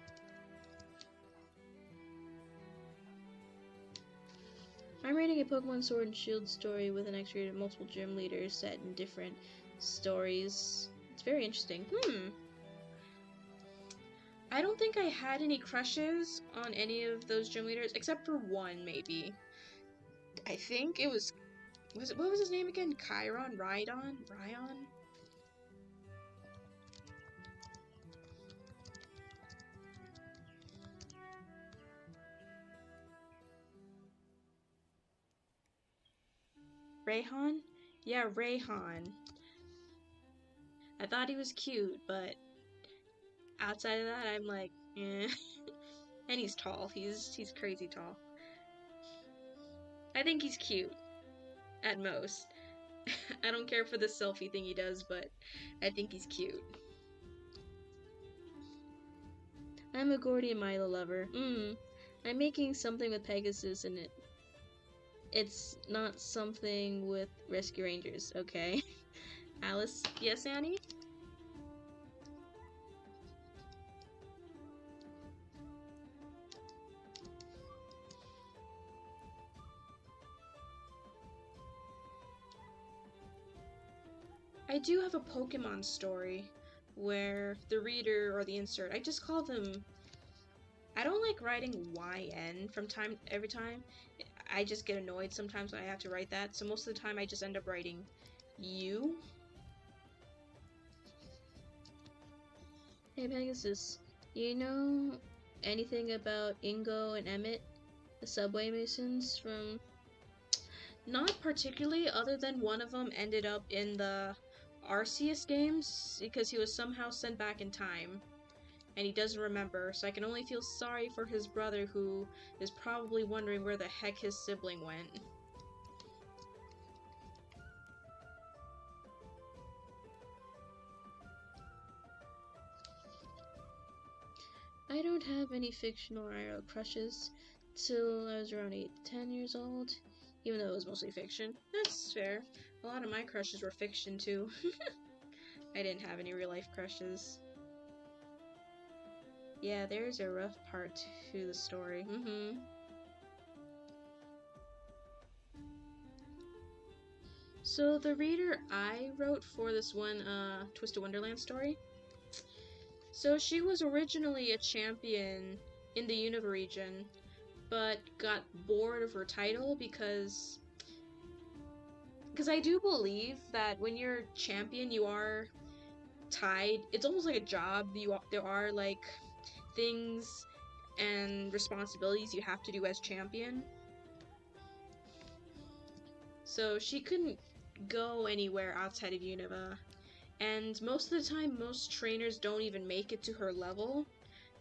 I'm reading a Pokemon Sword and Shield story with an ex-reader of multiple gym leaders set in different stories. It's very interesting. I don't think I had any crushes on any of those gym leaders, except for one, maybe. I think it was what was his name again? Chiron? Rhydon? Ryan? Rayhan? Yeah, Rayhan. I thought he was cute, but outside of that, I'm like, eh. And he's tall. He's crazy tall. I think he's cute. At most. I don't care for the selfie thing he does, but I think he's cute. I'm a Gordy Milo lover. I'm making something with Pegasus in it. It's not something with Rescue Rangers, okay? Alice, yes, Annie? I do have a Pokemon story where the reader or the insert, I just call them, I don't like writing YN from every time. I just get annoyed sometimes when I have to write that, so most of the time I just end up writing you. Hey Pegasus, you know anything about Ingo and Emmett, the subway masons from... Not particularly, other than one of them ended up in the Arceus games because he was somehow sent back in time. And he doesn't remember, so I can only feel sorry for his brother who is probably wondering where the heck his sibling went. I don't have any fictional or IRL crushes till I was around 8 to 10 years old, even though it was mostly fiction. That's fair. A lot of my crushes were fiction too. I didn't have any real life crushes. Yeah, there's a rough part to the story. So the reader I wrote for this one Twisted Wonderland story, so she was originally a champion in the Unova region, but got bored of her title because I do believe that when you're champion, you are tied. It's almost like a job. There are like things and responsibilities you have to do as champion. So she couldn't go anywhere outside of Unova. And most of the time, most trainers don't even make it to her level.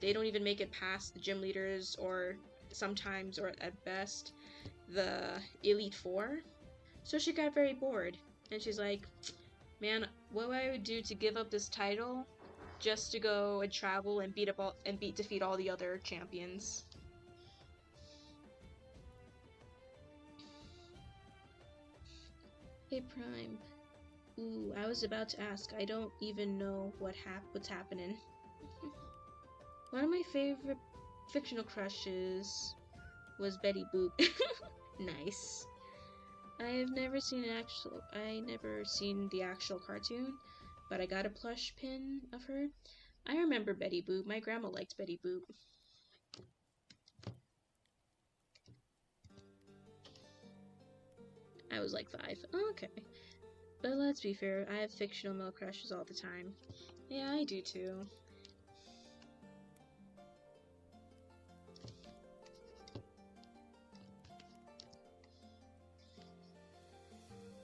They don't even make it past the gym leaders, or sometimes, or at best, the Elite Four. So she got very bored. And she's like, man, what would I do to give up this title just to go and travel and defeat all the other champions? Hey Prime. Ooh, I was about to ask. I don't even know what's happening. One of my favorite fictional crushes was Betty Boop. Nice. I never seen the actual cartoon, but I got a plush pin of her. I remember Betty Boop. My grandma liked Betty Boop. I was like 5. Oh, okay. But let's be fair, I have fictional male crushes all the time. Yeah, I do too.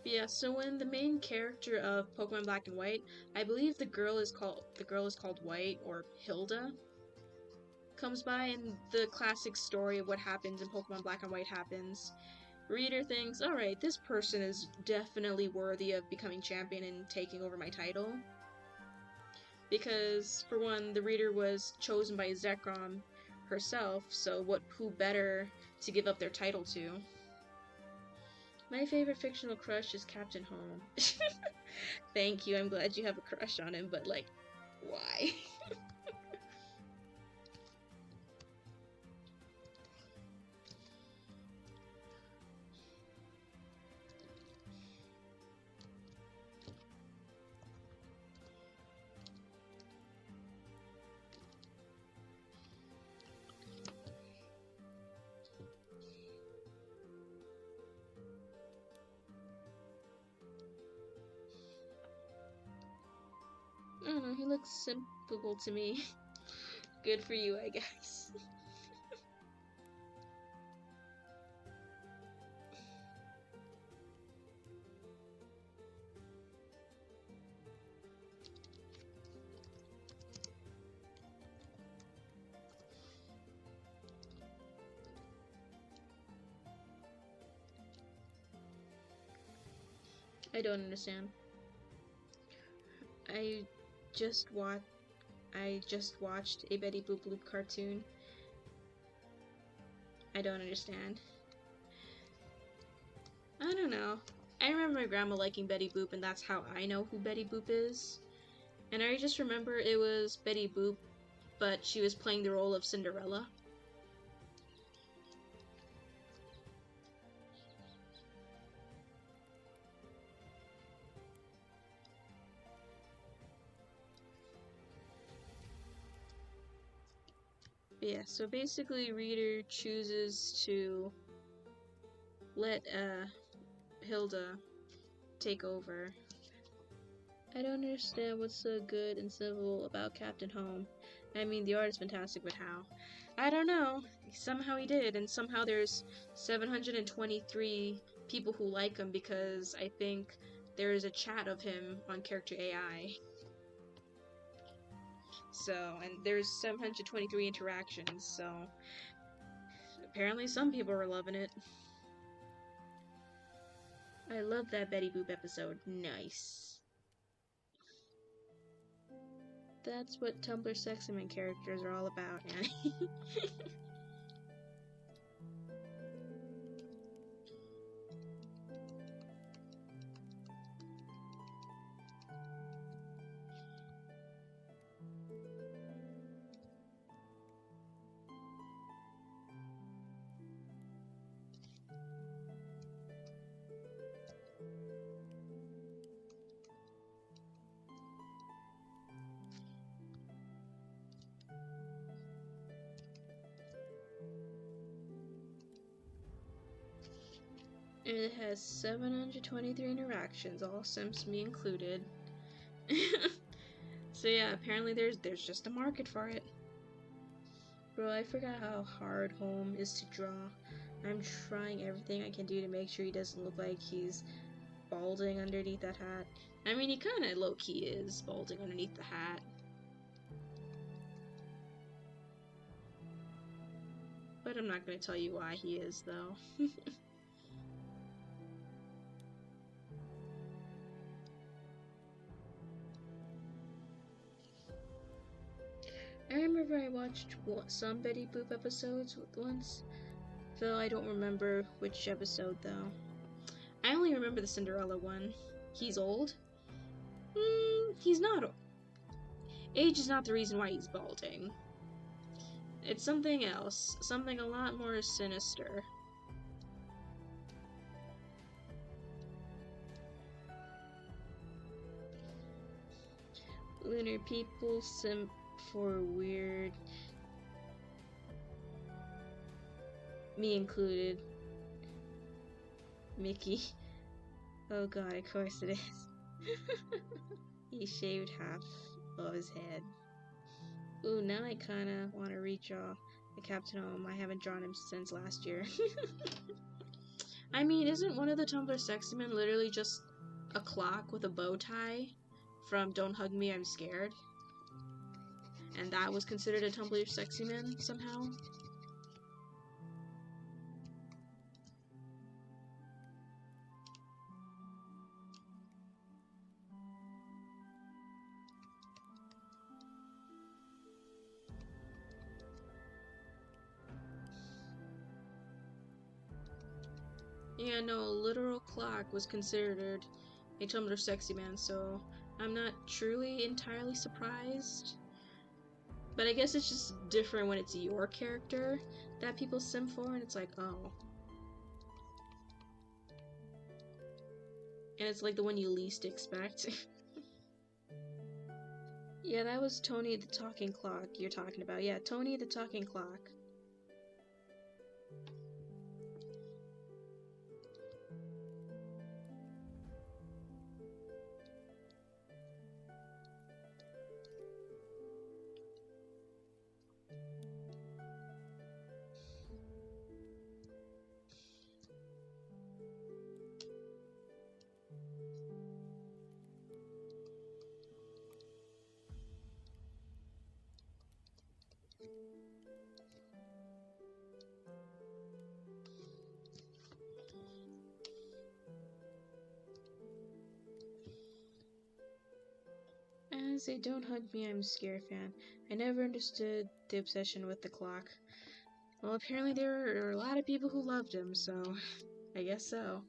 Yeah, so when the main character of Pokemon Black and White, I believe the girl is called White, or Hilda, comes by, and the classic story of what happens in Pokemon Black and White happens. Reader thinks, alright, this person is definitely worthy of becoming champion and taking over my title. Because, for one, the reader was chosen by Zekrom herself, so who better to give up their title to? My favorite fictional crush is Captain Home. Thank you, I'm glad you have a crush on him, but like, why? I don't know, he looks simple to me. Good for you, I guess. I don't understand. I just watched a Betty Boop Loop cartoon. I don't understand. I don't know. I remember my grandma liking Betty Boop, and that's how I know who Betty Boop is. And I just remember it was Betty Boop, but she was playing the role of Cinderella. But yeah, so basically Reader chooses to let Hilda take over. I don't understand what's so good and simple about Captain Home. I mean, the art is fantastic, but how? I don't know. Somehow he did, and somehow there's 723 people who like him because I think there is a chat of him on Character AI. So, and there's 723 interactions, so apparently some people are loving it. I love that Betty Boop episode. Nice. That's what Tumblr Sexyman characters are all about, Annie. And it has 723 interactions, all Sims me included. So yeah, apparently there's just a market for it. Bro, I forgot how hard Home is to draw. I'm trying everything I can do to make sure he doesn't look like he's balding underneath that hat. I mean, he kinda low-key is balding underneath the hat. But I'm not gonna tell you why he is, though. I remember I watched some Betty Boop episodes once, though I don't remember which episode, though. I only remember the Cinderella one. He's old? He's not old. Age is not the reason why he's balding. It's something else. Something a lot more sinister. Lunar people simp for weird. Me included. Mickey. Oh god, of course it is. He shaved half of his head. Ooh, now I kinda want to redraw the Captain Home. I haven't drawn him since last year. I mean, isn't one of the Tumblr Sexymen literally just a clock with a bow tie from Don't Hug Me, I'm Scared? And that was considered a Tumblr Sexyman somehow? Yeah, no, a literal clock was considered a Tumblr Sexyman, so I'm not truly entirely surprised. But I guess it's just different when it's your character that people sim for, and it's like, oh. And it's like the one you least expect. Yeah, that was Tony the Talking Clock you're talking about. Yeah, Tony the Talking Clock. As a Don't Hug Me, I'm Scared fan, I never understood the obsession with the clock. Well, apparently there are a lot of people who loved him, so I guess so.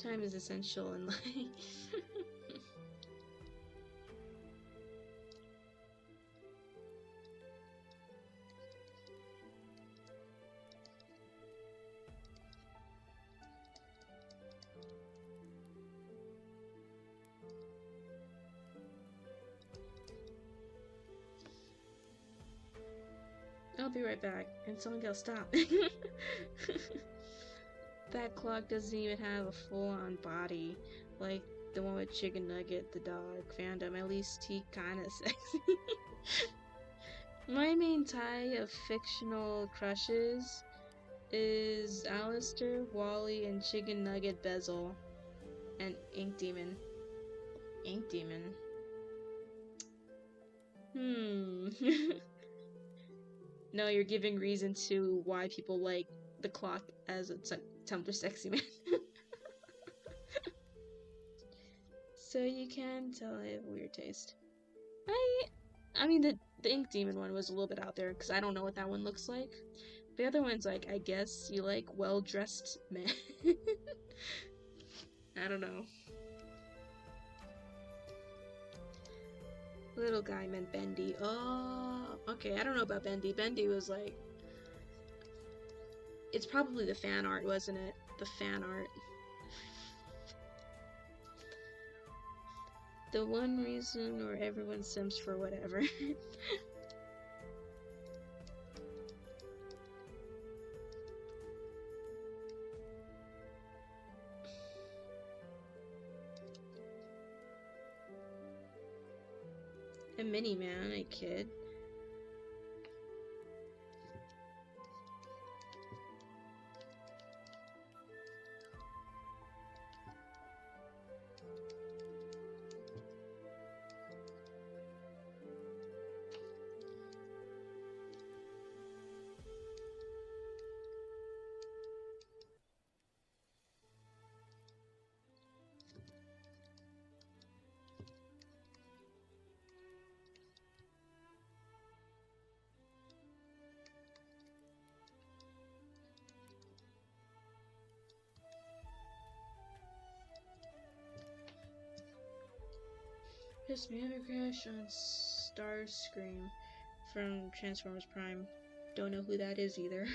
Time is essential in life. I'll be right back. And someone gotta stop. That clock doesn't even have a full-on body like the one with Chicken Nugget, the dog fandom. At least he kinda sexy. My main tie of fictional crushes is Alistair, Wally, and Chicken Nugget Bezel, and Ink Demon. Ink Demon. No, you're giving reason to why people like the clock as a Tumblr sexy man. So you can tell I have weird taste. I mean the Ink Demon one was a little bit out there because I don't know what that one looks like. The other one's like, I guess you like well-dressed men. I don't know. Little guy meant Bendy. Oh, okay. I don't know about Bendy. Bendy was like, it's probably the fan art, wasn't it? The fan art. The one reason where everyone sims for whatever. A mini-man, I kid. Just me have a crush on Starscream from Transformers Prime. Don't know who that is either.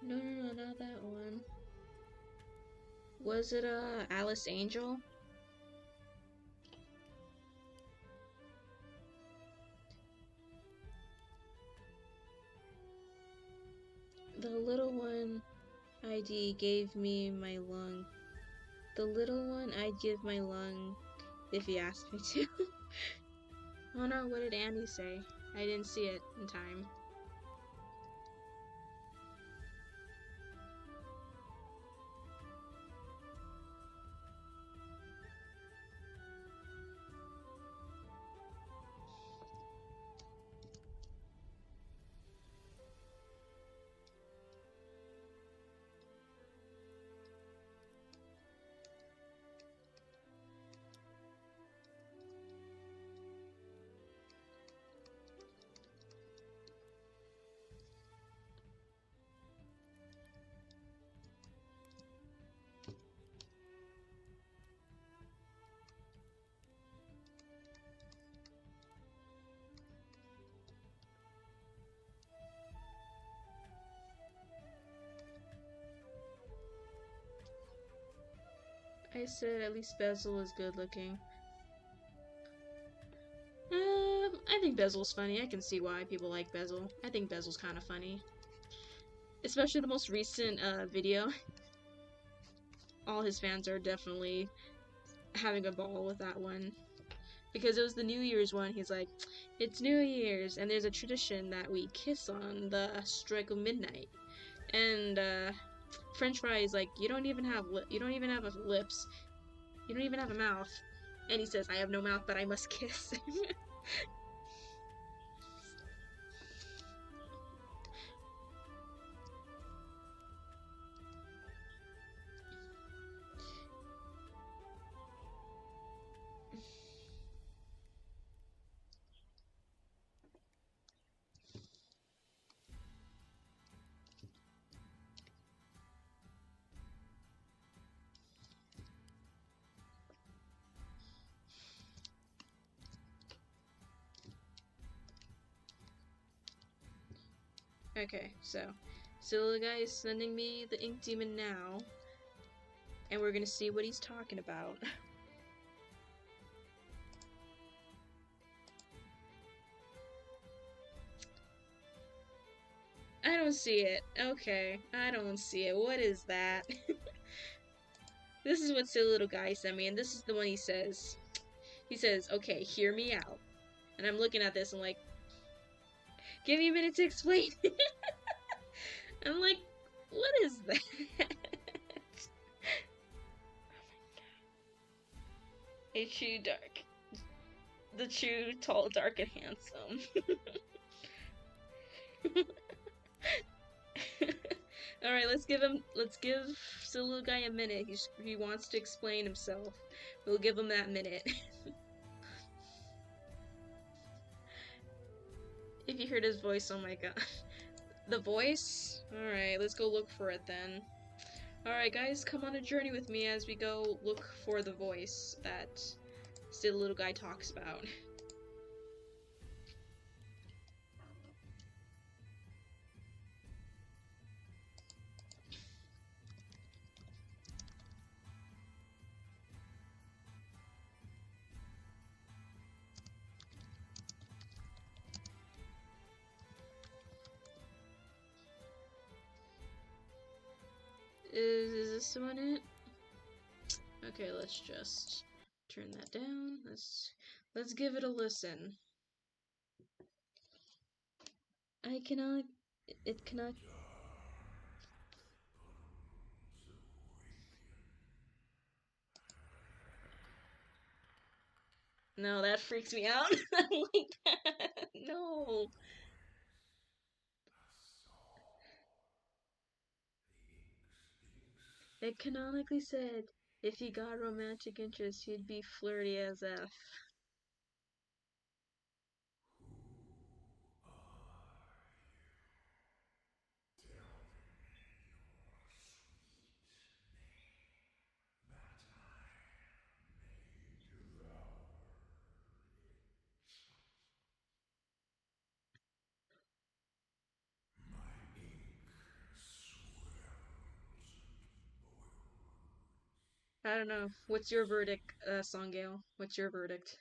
No, not that one. Was it Alice Angel? The little one ID gave me my lung. The little one I'd give my lung if he asked me to. Oh no, what did Andy say? I didn't see it in time. I said at least Bezel is good looking. I think Bezel's funny. I can see why people like Bezel. I think Bezel's kind of funny. Especially the most recent video. All his fans are definitely having a ball with that one. Because it was the New Year's one. He's like, it's New Year's, and there's a tradition that we kiss on the strike of midnight. And French Fry is like, you don't even have lips. You don't even have a mouth. And he says, I have no mouth, but I must kiss. Okay, so the guy is sending me the Ink Demon now, and we're gonna see what he's talking about. I don't see it. Okay, I don't see it. What is that? This is what silly little guy sent me, and this is the one he says. He says, okay, hear me out. And I'm looking at this and like, give me a minute to explain. I'm like, what is that? A true dark. The true, tall, dark, and handsome. Alright, let's give silly little guy a minute. He wants to explain himself. We'll give him that minute. If you heard his voice, oh my god. The voice? Alright, let's go look for it then. Alright guys, come on a journey with me as we go look for the voice that silly little guy talks about. Is this one it? Okay, let's just turn that down. Let's give it a listen. It cannot. No, that freaks me out. I don't like that. No. It canonically said if he got romantic interest, he'd be flirty as F. I don't know. What's your verdict, Songale? What's your verdict?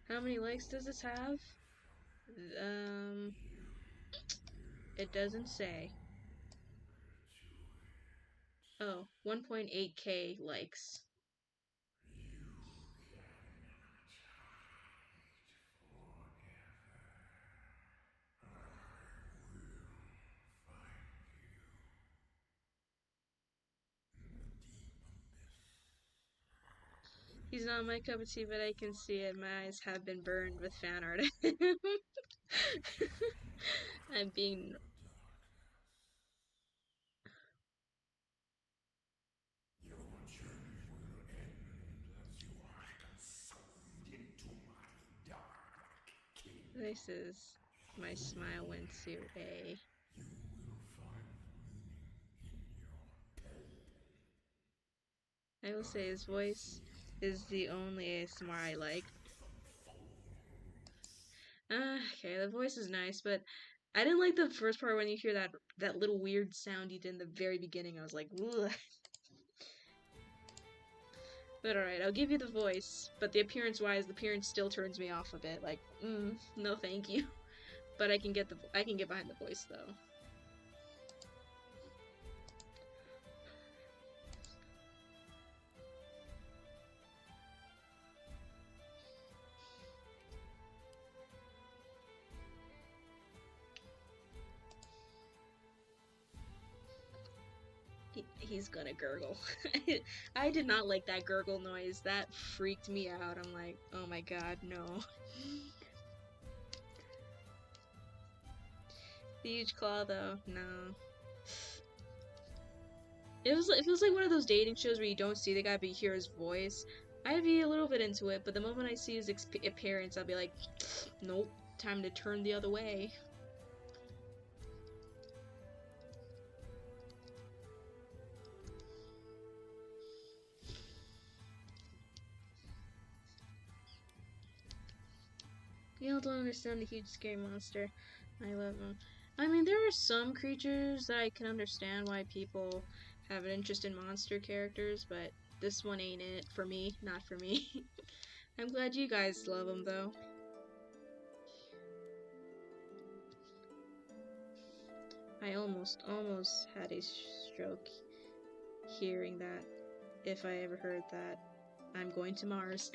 How many likes does this have? It doesn't say. Oh, 1.8k likes. He's not my cup of tea, but I can see it. My eyes have been burned with fan art. I'm being. This is my smile went to A. I will say his voice is the only ASMR I like. Okay, the voice is nice, but I didn't like the first part when you hear that little weird sound he did in the very beginning. I was like, ugh. But alright, I'll give you the voice, but the appearance-wise, the appearance still turns me off a bit. Like, no thank you. But I can get behind the voice though. He's gonna gurgle. I did not like that gurgle noise. That freaked me out. I'm like, oh my god, no. The huge claw, though, no. It feels like one of those dating shows where you don't see the guy but you hear his voice. I'd be a little bit into it, but the moment I see his appearance, I'll be like, nope, time to turn the other way. Y'all don't understand the huge scary monster. I love him. I mean, there are some creatures that I can understand why people have an interest in monster characters, but this one ain't it for me. Not for me. I'm glad you guys love them though. I almost had a stroke hearing that. If I ever heard that, I'm going to Mars.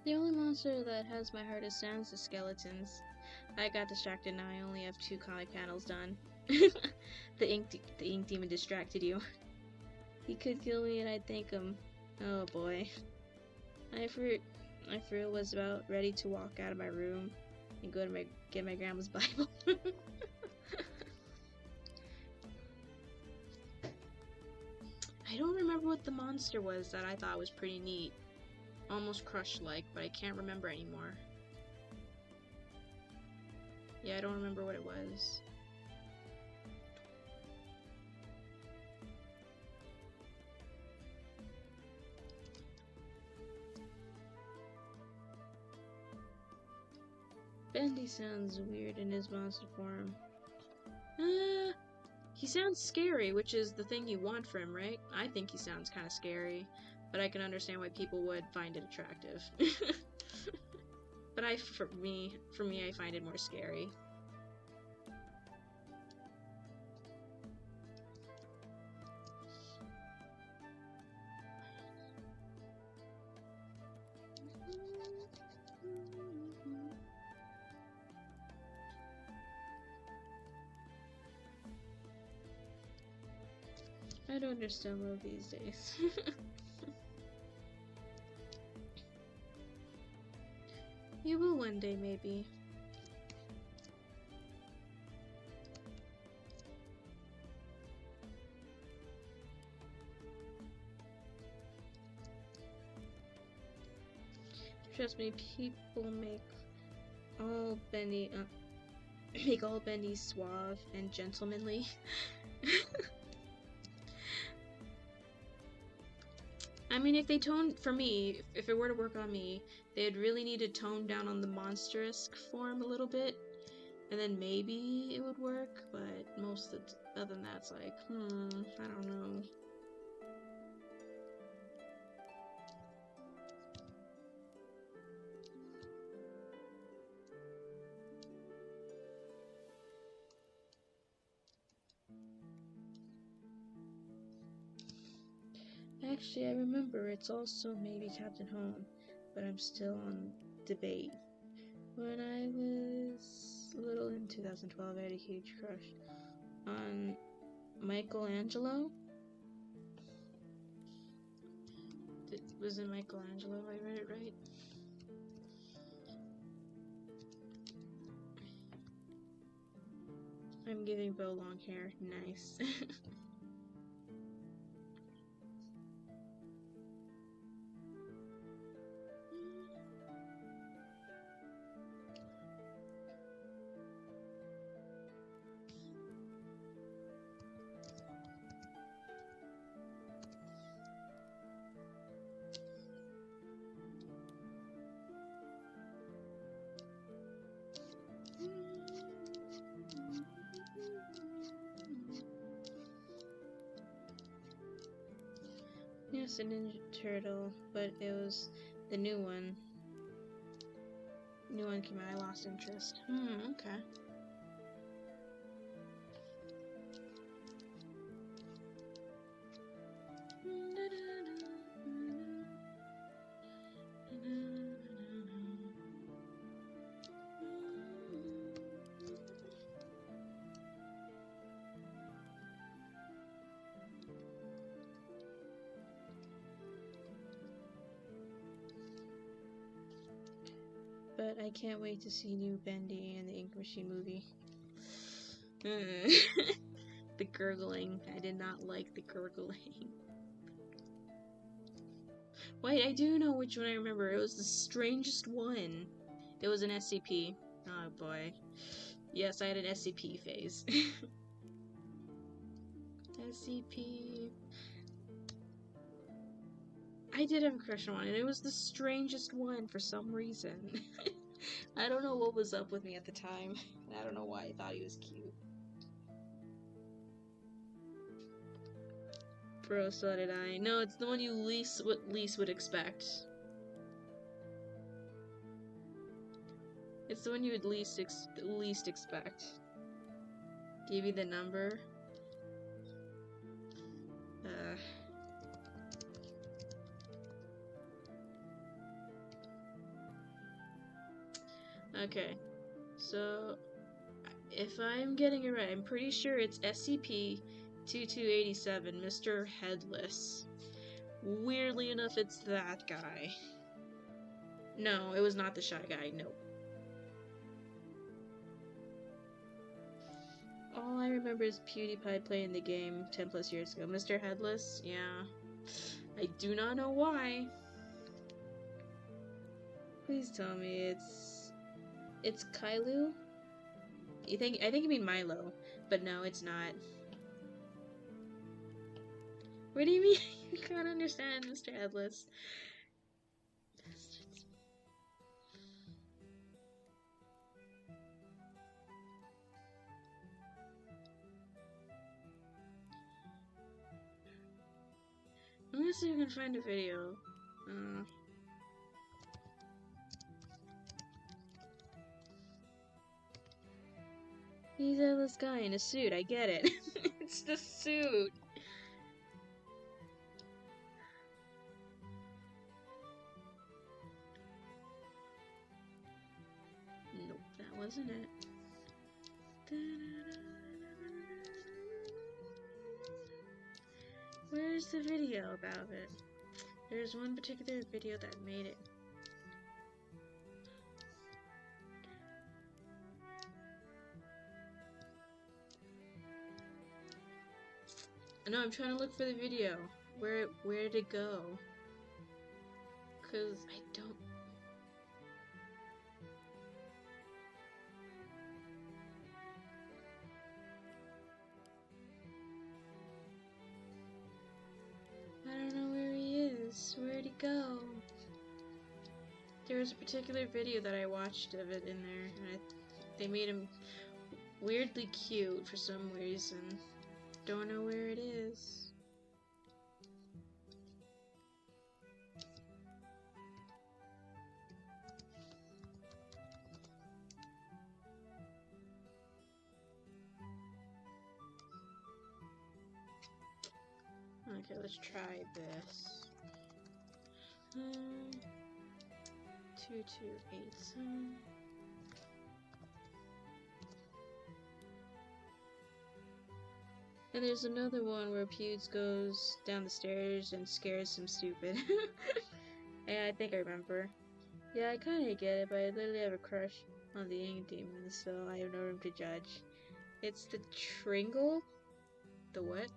The only monster that has my heart is sounds is skeletons. I got distracted now. I only have 2 comic panels done. The ink demon distracted you. He could kill me and I'd thank him. Oh boy. I for real was about ready to walk out of my room and go to get my grandma's Bible. I don't remember what the monster was that I thought was pretty neat. Almost Crush-like, but I can't remember anymore. Yeah, I don't remember what it was. Bendy sounds weird in his monster form. He sounds scary, which is the thing you want from him, right? I think he sounds kind of scary. But I can understand why people would find it attractive. But for me, I find it more scary. I don't understand love these days. You will one day, maybe. Trust me, people make all bendy suave and gentlemanly. I mean, if it were to work on me, they'd really need to tone down on the monstrous form a little bit, and then maybe it would work, but other than that, it's like, I don't know. Actually, I remember it's also maybe Captain Home, but I'm still on debate. When I was little in 2012, I had a huge crush on Michelangelo. Was it Michelangelo if I read it right? I'm giving Bo long hair. Nice. Yes, a Ninja Turtle, but it was the new one. New one came out, I lost interest. Okay. But but I can't wait to see new Bendy in the Ink Machine movie. The gurgling. I did not like the gurgling. Wait, I do know which one I remember. It was the strangest one. It was an SCP. Oh boy. Yes, I had an SCP phase. SCP. I did have a crush on one, and it was the strangest one for some reason. I don't know what was up with me at the time. I don't know why I thought he was cute. Bro, so did I. No, it's the one you least would expect. It's the one you would least expect. Give you the number. Okay, so if I'm getting it right, I'm pretty sure it's SCP-2287, Mr. Headless. Weirdly enough, it's that guy. No, it was not the shy guy, nope. All I remember is PewDiePie playing the game 10 plus years ago. Mr. Headless, yeah. I do not know why. Please tell me it's Kailu? I think you mean Milo, but no, it's not. What do you mean? You can't understand, Mr. Headless. I'm gonna see if I can find a video. He's a headless guy in a suit, I get it. It's the suit. Nope, that wasn't it. Where's the video about it? There's one particular video that made it. No, I'm trying to look for the video. Where did it go? 'Cause I don't. I don't know where he is. Where'd he go? There was a particular video that I watched of it in there, and they made him weirdly cute for some reason. Don't know where it is. Okay, let's try this. 2287. And there's another one where Pewds goes down the stairs and scares some stupid. Yeah, I think I remember. Yeah, I kinda get it, but I literally have a crush on the Ink Demon, so I have no room to judge. It's the Tringle? The what?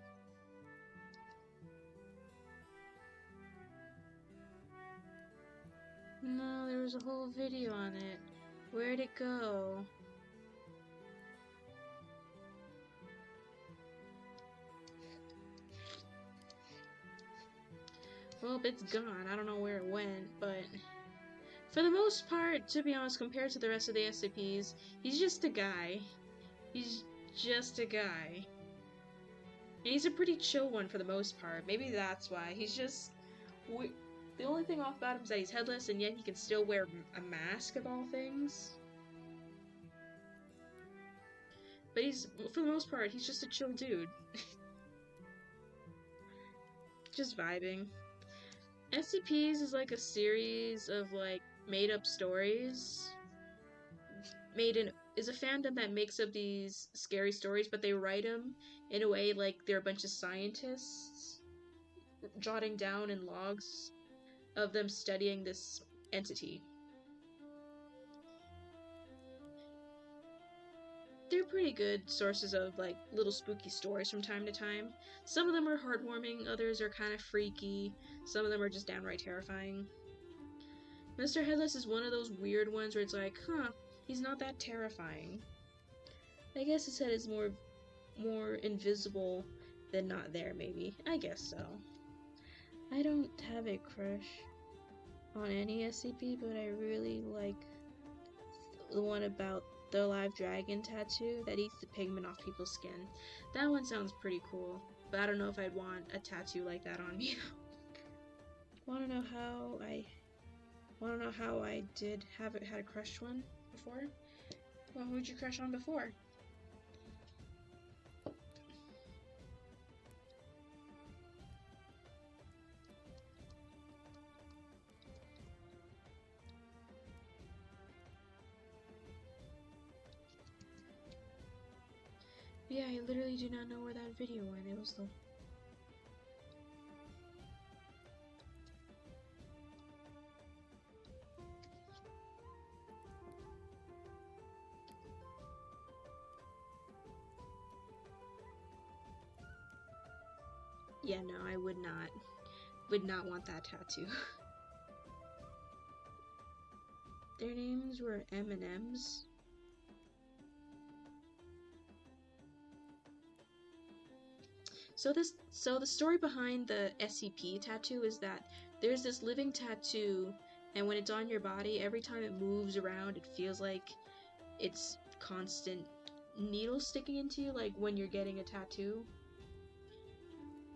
No, there was a whole video on it. Where'd it go? Well, it's gone. I don't know where it went, but for the most part, to be honest, compared to the rest of the SCPs, he's just a guy. He's just a guy. And he's a pretty chill one for the most part. Maybe that's why. He's just... The only thing off about him is that he's headless, and yet he can still wear a mask of all things. But he's, for the most part, he's just a chill dude. Just vibing. SCPs is like a series of like made-up stories. Is a fandom that makes up these scary stories, but they write them in a way like they're a bunch of scientists jotting down in logs of them studying this entity. they're pretty good sources of like little spooky stories from time to time. Some of them are heartwarming, others are kind of freaky, some of them are just downright terrifying. Mr. Headless is one of those weird ones where it's like, huh, he's not that terrifying. I guess his head is more invisible than not there, maybe. I guess so. I don't have a crush on any SCP, but I really like the one about the live dragon tattoo that eats the pigment off people's skin. That one sounds pretty cool, but I don't know if I'd want a tattoo like that on me. Wanna know how I did had a crush one before? Well, who'd you crush on before? Yeah, I literally do not know where that video went. It was the... Yeah, no, I would not want that tattoo. Their names were M&Ms. So the story behind the SCP tattoo is that there's this living tattoo, and when it's on your body, every time it moves around, it feels like it's constant needles sticking into you, like when you're getting a tattoo.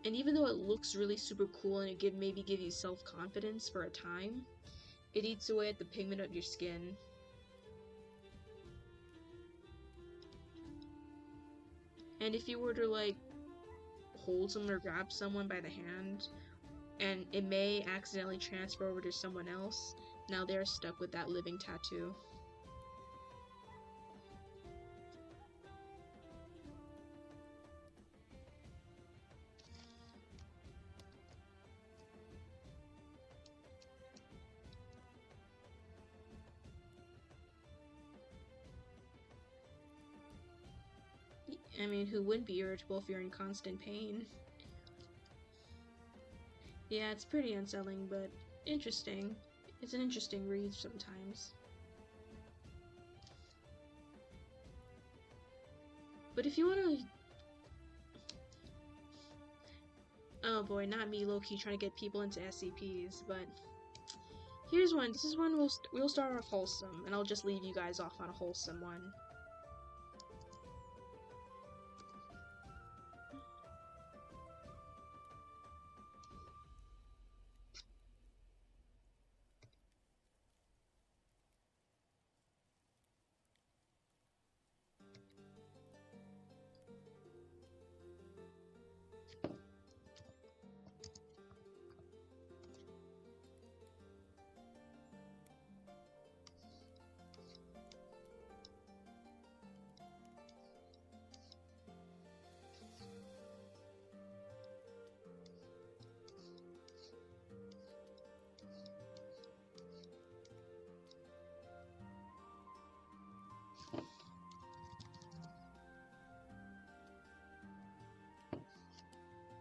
And even though it looks really super cool and it maybe give you self-confidence for a time, it eats away at the pigment of your skin. And if you were to like hold someone or grab someone by the hand, and it may accidentally transfer over to someone else, now they're stuck with that living tattoo. I mean, who wouldn't be irritable if you're in constant pain? Yeah, it's pretty unsettling, but interesting. It's an interesting read sometimes. But if you want to... Oh boy, not me low-key trying to get people into SCPs, but... Here's one. This is one we'll start off wholesome, and I'll just leave you guys off on a wholesome one.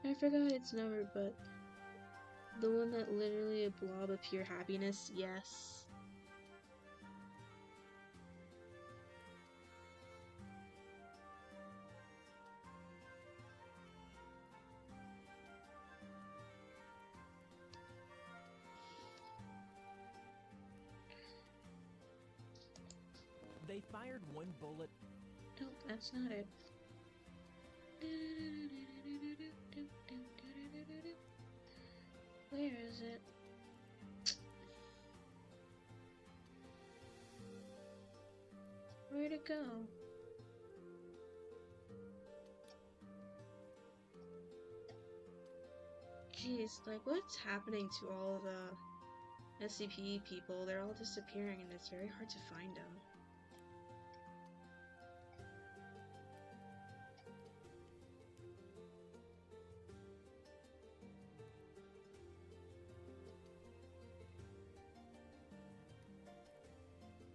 I forgot its number, but the one that literally a blob of pure happiness, yes. They fired one bullet. Nope, that's not it. Where is it? Where'd it go? Jeez, like what's happening to all the SCP people? They're all disappearing and it's very hard to find them.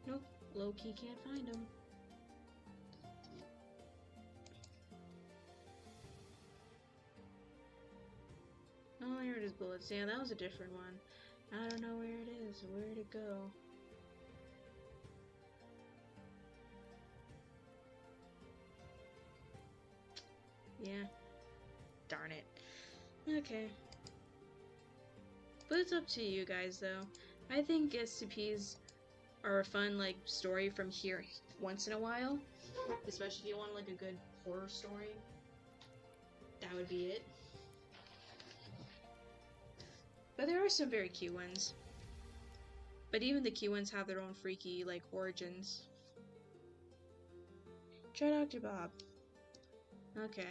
Nope, low-key can't find them. Christmas bullets. Yeah, that was a different one. I don't know where it is. Where'd it go? Yeah. Darn it. Okay. But it's up to you guys, though. I think SCPs are a fun, like, story from here once in a while. Especially if you want, like, a good horror story. That would be it. But there are some very cute ones. But even the cute ones have their own freaky, like, origins. Try Dr. Bob. Okay.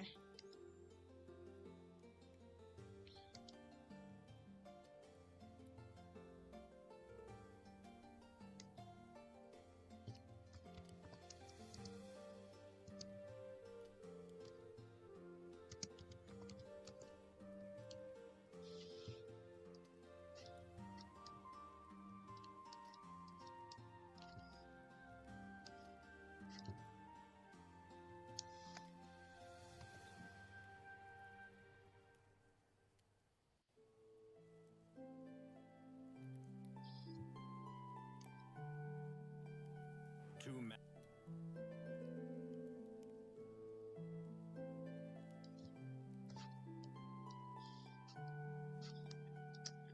Two men.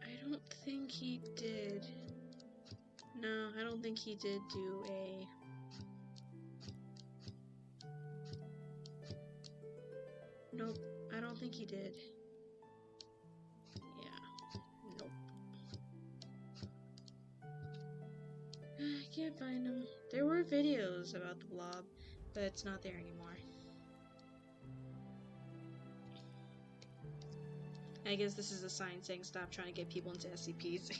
I don't think he did. No, I don't think he did do a... Nope, I don't think he did. Yeah, nope. I can't find him. There were videos about the blob, but it's not there anymore. I guess this is a sign saying stop trying to get people into SCPs.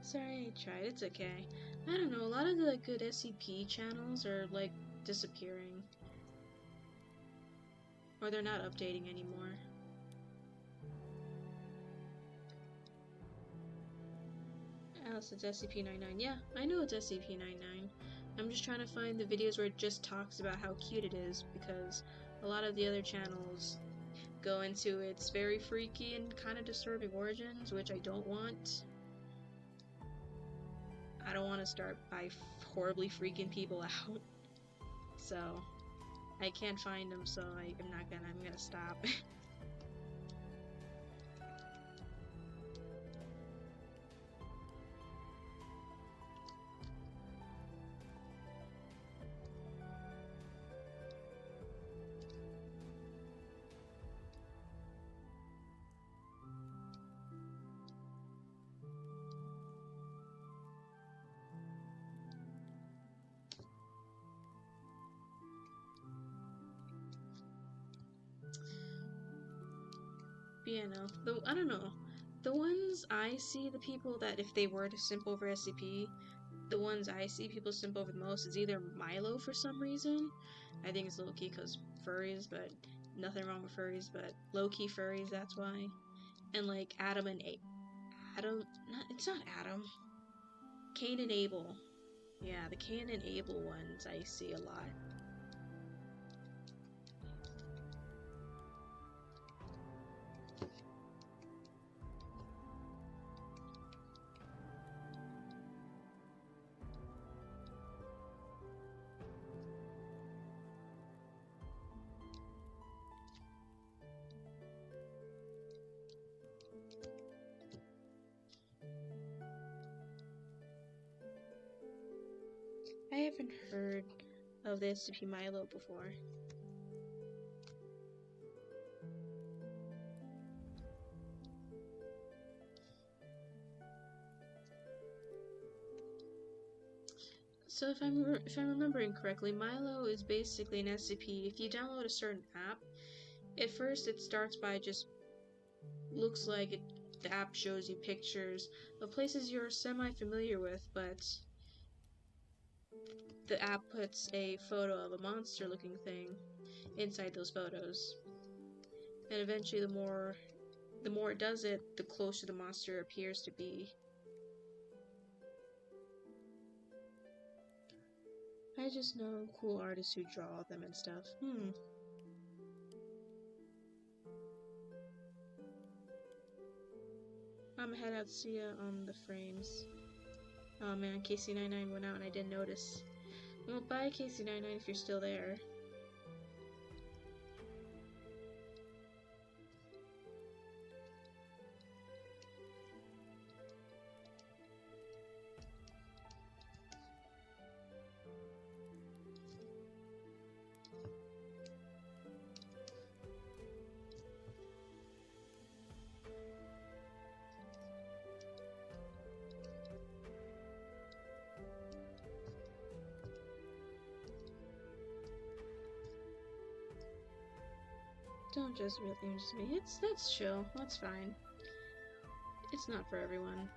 Sorry, I tried. It's okay. I don't know. A lot of the good SCP channels are like disappearing, or they're not updating anymore. Alice, it's SCP-99. Yeah, I know it's SCP-99. I'm just trying to find the videos where it just talks about how cute it is, because a lot of the other channels go into its very freaky and kind of disturbing origins, which I don't want. I don't want to start by horribly freaking people out. So, I can't find them, so I'm gonna stop. I don't know. The ones I see, the people that if they were to simp over SCP, the ones I see people simp over the most is either Milo for some reason. I think it's low-key because furries, but nothing wrong with furries, but low-key furries, that's why. And like Adam and it's not Adam. Cain and Abel. Yeah, the Cain and Abel ones I see a lot. I haven't heard of the SCP Milo before. So if I'm remembering correctly, Milo is basically an SCP. If you download a certain app, at first it starts by just looks like the app shows you pictures of places you're semi-familiar with, but the app puts a photo of a monster-looking thing inside those photos. And eventually the more the more it does it, the closer the monster appears to be. I just know cool artists who draw them and stuff. I'm gonna head out to see ya on the frames. Oh man, KC99 went out and I didn't notice. Well, bye KC99 if you're still there. Don't just really just me. That's chill. That's fine. It's not for everyone.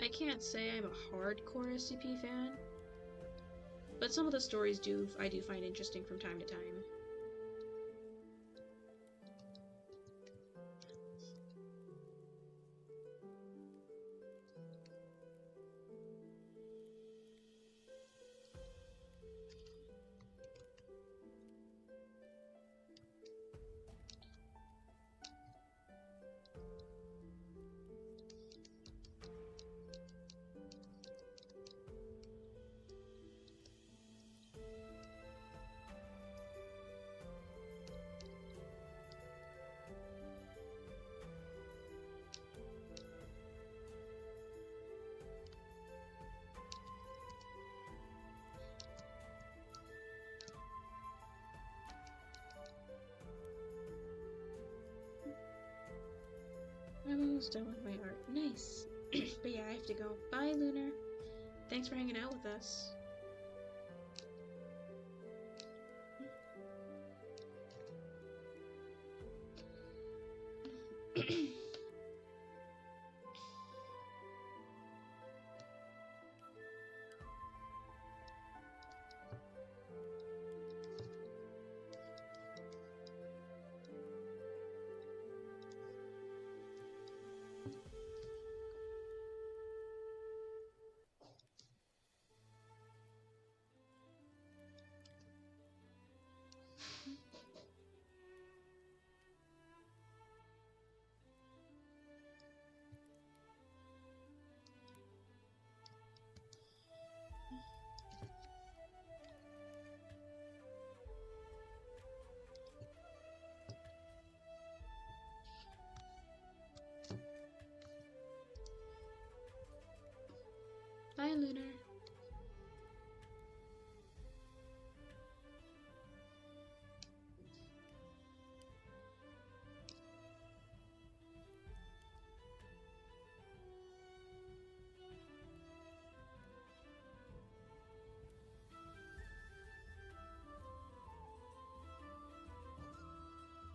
I can't say I'm a hardcore SCP fan, but some of the stories I do find interesting from time to time. I'm almost done with my art. Nice. But yeah, I have to go. Bye, Lunar. Thanks for hanging out with us. Bye, Lunar.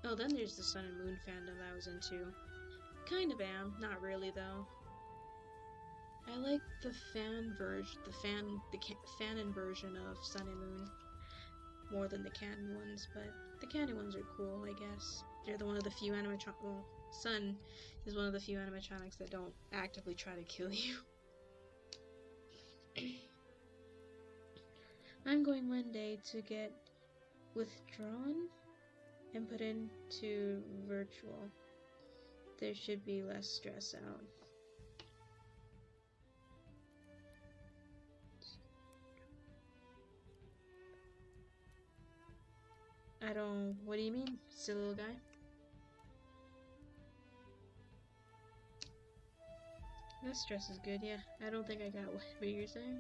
Oh, then there's the Sun and Moon fandom that I was into. Kind of am, not really though. I like the fan version, the fanon version of Sun and Moon more than the canon ones, but the canon ones are cool, I guess. They're one of the few animatronics. Well, Sun is one of the few animatronics that don't actively try to kill you. I'm going Monday to get withdrawn and put into virtual. There should be less stress out. What do you mean, silly little guy? Less stress is good, yeah. I don't think I got what you're saying.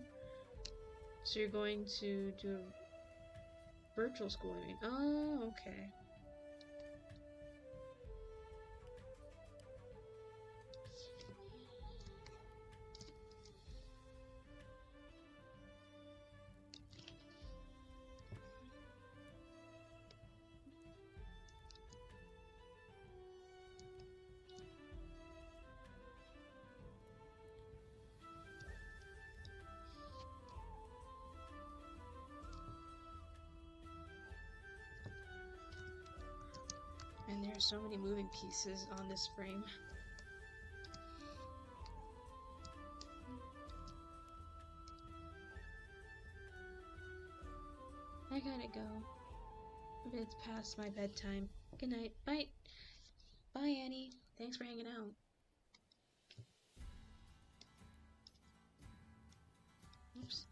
So you're going to do a virtual school, I mean. Oh, okay. There's so many moving pieces on this frame. I gotta go. It's past my bedtime. Good night. Bye. Bye, Annie. Thanks for hanging out. Oops.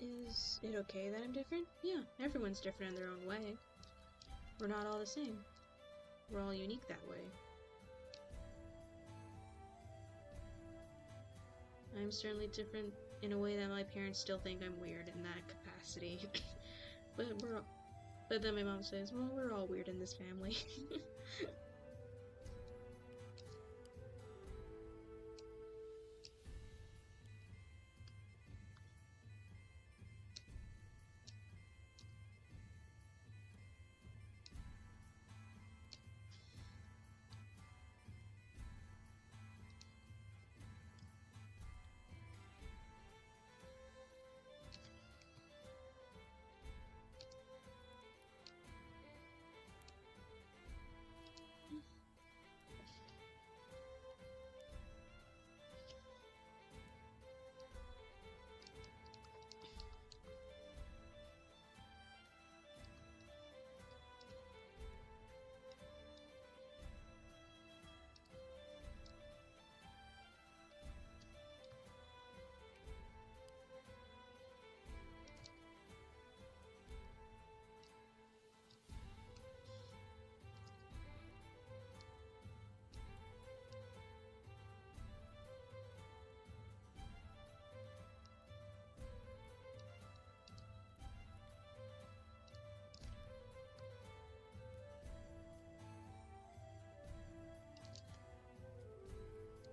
Is it okay that I'm different? Yeah, everyone's different in their own way. We're not all the same. We're all unique that way. I'm certainly different in a way that my parents still think I'm weird in that capacity. But then my mom says, well, we're all weird in this family.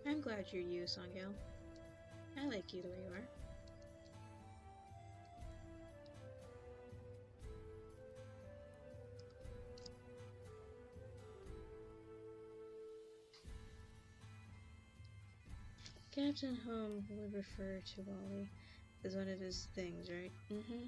I'm glad you're you, Songil. I like you the way you are. Captain Home would refer to Wally as one of his things, right? Mm-hmm.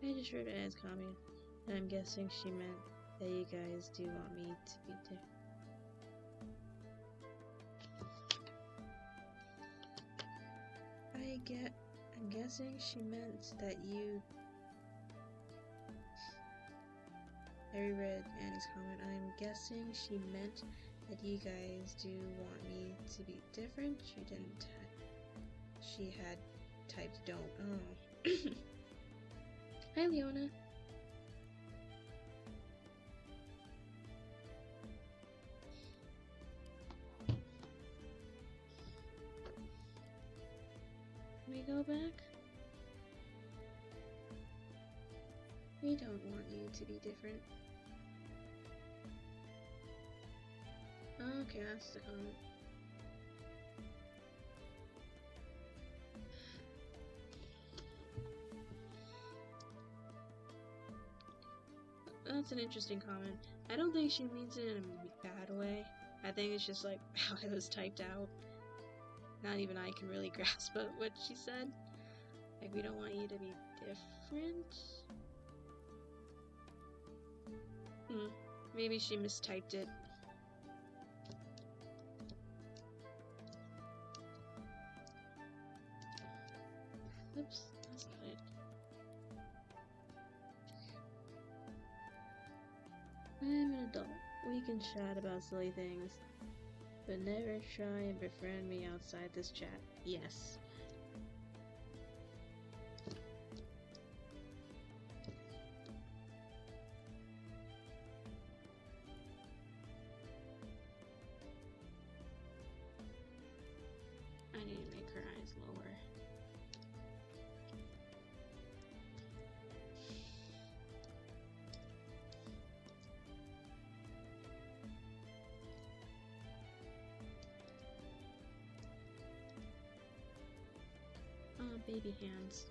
I just read Anne's comment, and I'm guessing she meant that you guys do want me to be there. I'm guessing she meant that you... I reread Annie's comment. I'm guessing she meant that you guys do want me to be different. She didn't. She had typed don't. Oh. Hi, Leona. Can we go back? We don't want you to be different. Okay, that's the comment. That's an interesting comment. I don't think she means it in a bad way. I think it's just like how it was typed out. Not even I can really grasp what she said. Like, we don't want you to be different? Maybe she mistyped it. Oops, that's not it. I'm an adult. We can chat about silly things, but never try and befriend me outside this chat. Yes. I need to make her eyes lower. Oh, baby hands.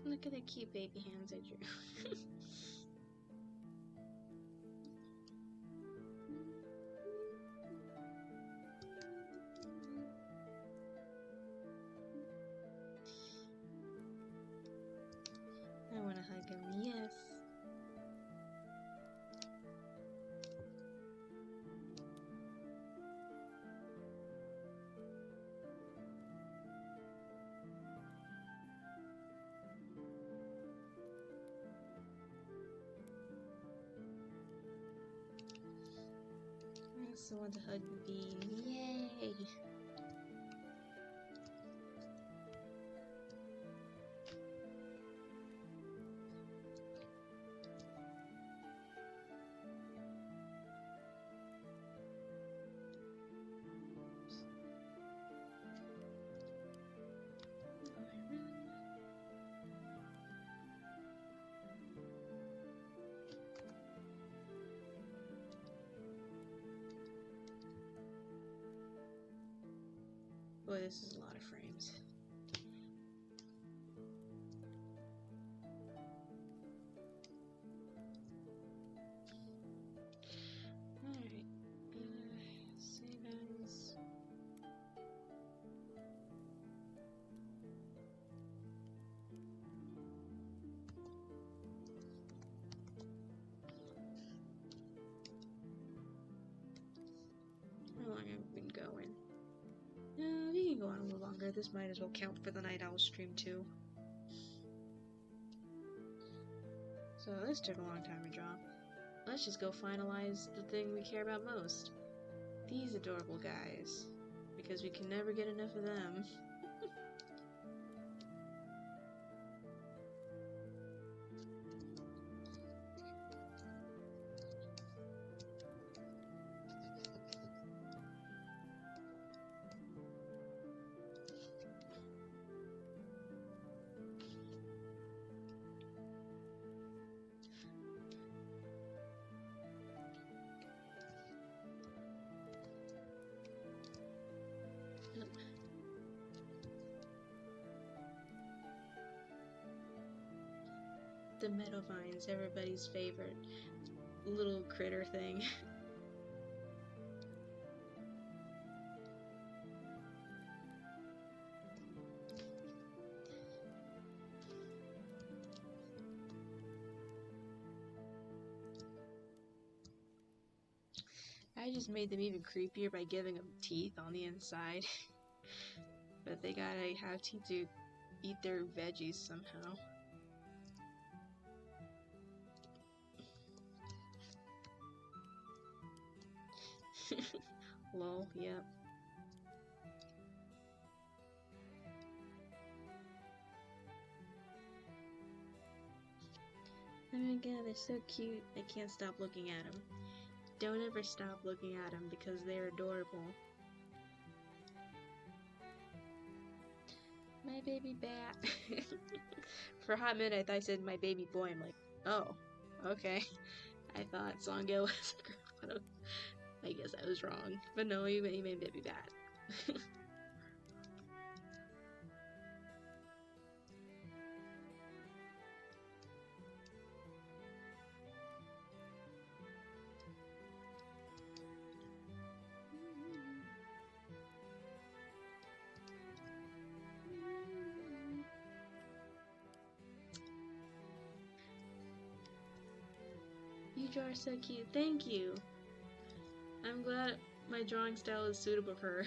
Look at the cute baby hands I drew. I want to hug him, yes. I also want to hug the bean, yay! Boy, this is a lot of frames. Alright, save as. How long have we been going? We can go on a little longer. This might as well count for the Night Owl stream too. So this took a long time to drop. Let's just go finalize the thing we care about most. These adorable guys. Because we can never get enough of them. The Meadowvines, everybody's favorite little critter thing. I just made them even creepier by giving them teeth on the inside. But they gotta have teeth to eat their veggies somehow. Lol, yep. Oh my god, they're so cute. I can't stop looking at them. Don't ever stop looking at them because they're adorable. My baby bat. For a hot minute, I thought I said my baby boy. I'm like, oh, okay. I thought Songil was a girl, but I guess I was wrong. But no, you made baby bat. You draw so cute. Thank you. I'm glad my drawing style is suitable for her.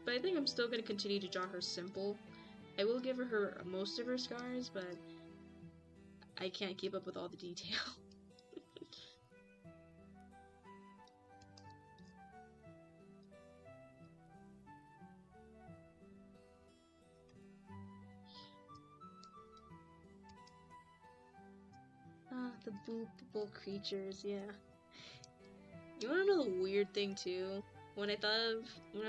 But I think I'm still going to continue to draw her simple. I will give her most of her scars, but I can't keep up with all the detail. Ah, the boopable creatures, yeah. You wanna know the weird thing too? When I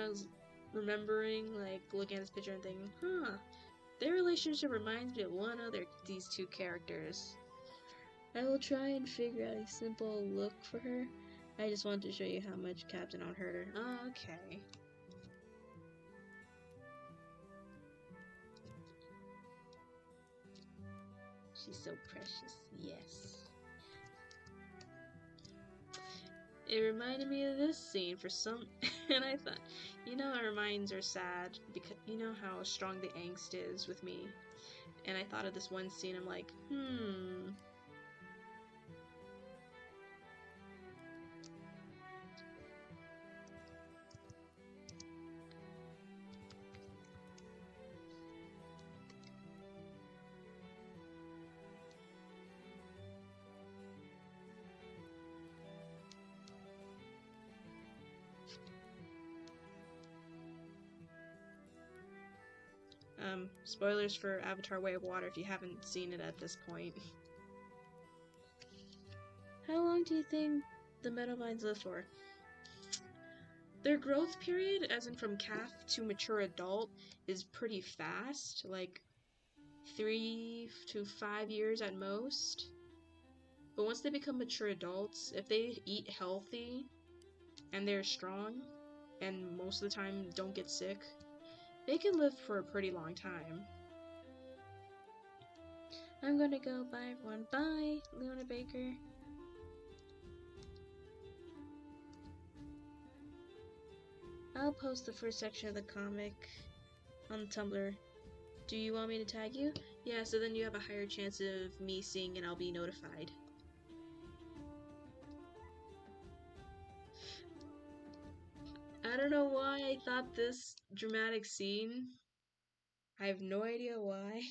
was remembering, like, looking at this picture and thinking, huh, their relationship reminds me of one other these two characters. I will try and figure out a simple look for her. I just wanted to show you how much Captain On hurt her. Oh, okay. She's so precious, yes. It reminded me of this scene for some, and I thought, you know, our minds are sad because you know how strong the angst is with me. And I thought of this one scene, I'm like, spoilers for Avatar Way of Water if you haven't seen it at this point. How long do you think the Meadowvines live for? Their growth period, as in from calf to mature adult, is pretty fast, like 3 to 5 years at most. But once they become mature adults, if they eat healthy and they're strong, and most of the time don't get sick, they can live for a pretty long time. I'm gonna go. Bye, everyone. Bye, Leona Baker. I'll post the first section of the comic on Tumblr. Do you want me to tag you? Yeah, so then you have a higher chance of me seeing and I'll be notified. I don't know why I thought this dramatic scene. I have no idea why.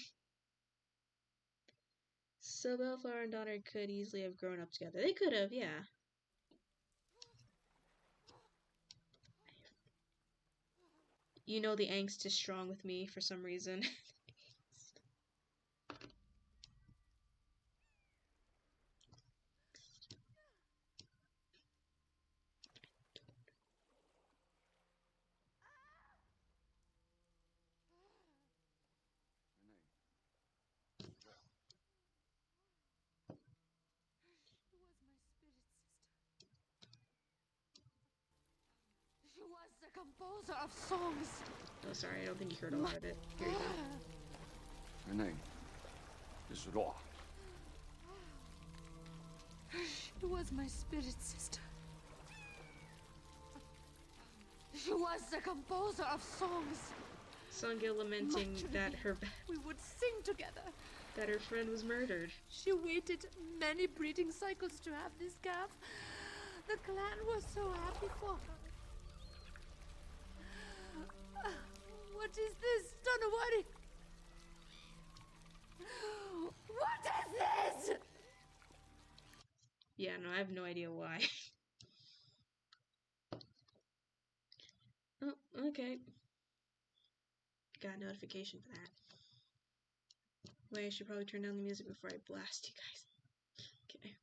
So Bellflower and Donner could easily have grown up together. They could have, yeah. You know the angst is strong with me for some reason. She was the composer of songs. Oh, sorry, I don't think you heard a lot of it. Here you go. Renee, this is Raw. She was my spirit sister. She was the composer of songs. Songil lamenting that we would sing together. That her friend was murdered. She waited many breeding cycles to have this calf. The clan was so happy for her. What is this, Dunawari? What is this? Yeah, no, I have no idea why. Oh, okay. Got a notification for that. Wait, I should probably turn down the music before I blast you guys. Okay.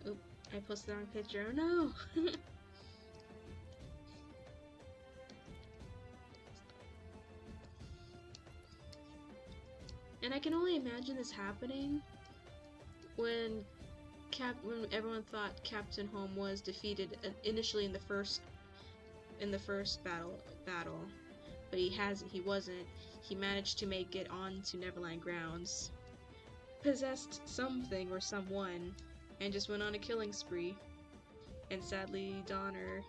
Oop, I posted the wrong picture. Oh no! And I can only imagine this happening when everyone thought Captain Home was defeated initially in the first battle, but he wasn't. He managed to make it onto Neverland grounds, possessed something or someone, and just went on a killing spree. And sadly, Donner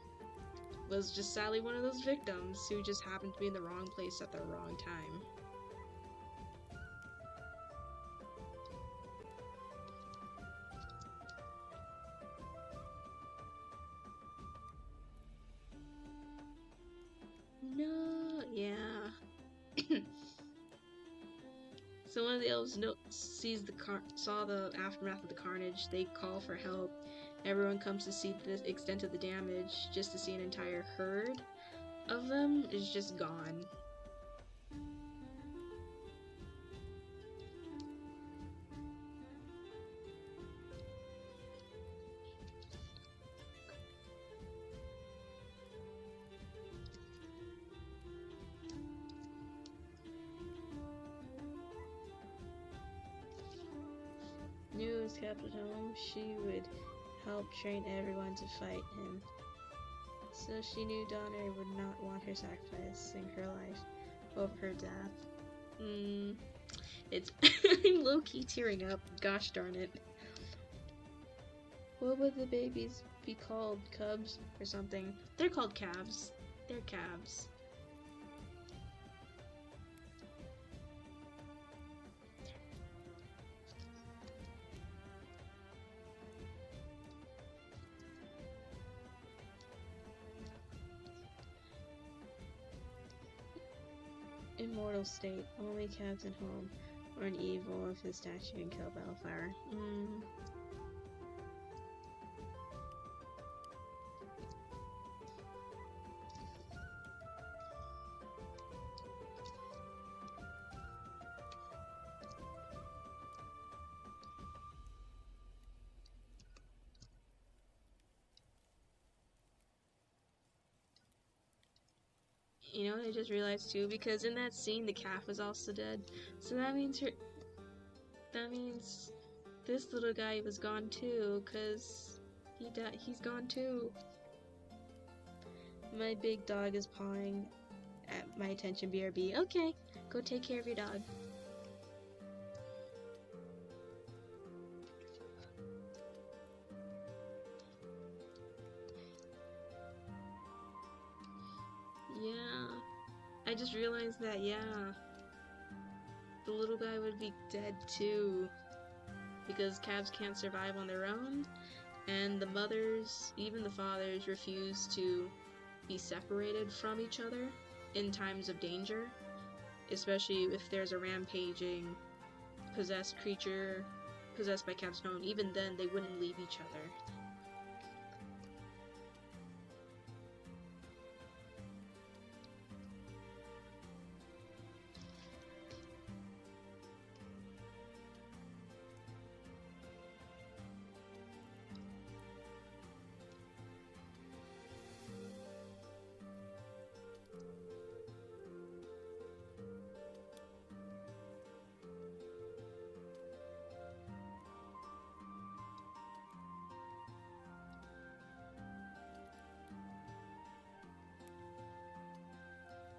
was just sadly one of those victims who just happened to be in the wrong place at the wrong time. No, yeah. So one of the elves saw the aftermath of the carnage. They call for help. Everyone comes to see the extent of the damage, just to see an entire herd of them is just gone. News Captain Home, she would help train everyone to fight him. So she knew Donner would not want her sacrificing her life over her death. It's I'm low-key tearing up. Gosh darn it. What would the babies be called? Cubs or something? They're called calves. They're calves. Immortal state. Only Captain Home or an evil of his statue can kill Bellflower. You know what I just realized too? Because in that scene, the calf was also dead. So that means this little guy was gone too, cause he's gone too. My big dog is pawing at my attention, BRB. Okay, go take care of your dog. Yeah, I just realized that, yeah, the little guy would be dead too, because calves can't survive on their own, and the mothers, even the fathers, refuse to be separated from each other in times of danger, especially if there's a rampaging, possessed creature possessed by Captain Home. Even then, they wouldn't leave each other.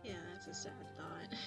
Yeah, that's a sad thought.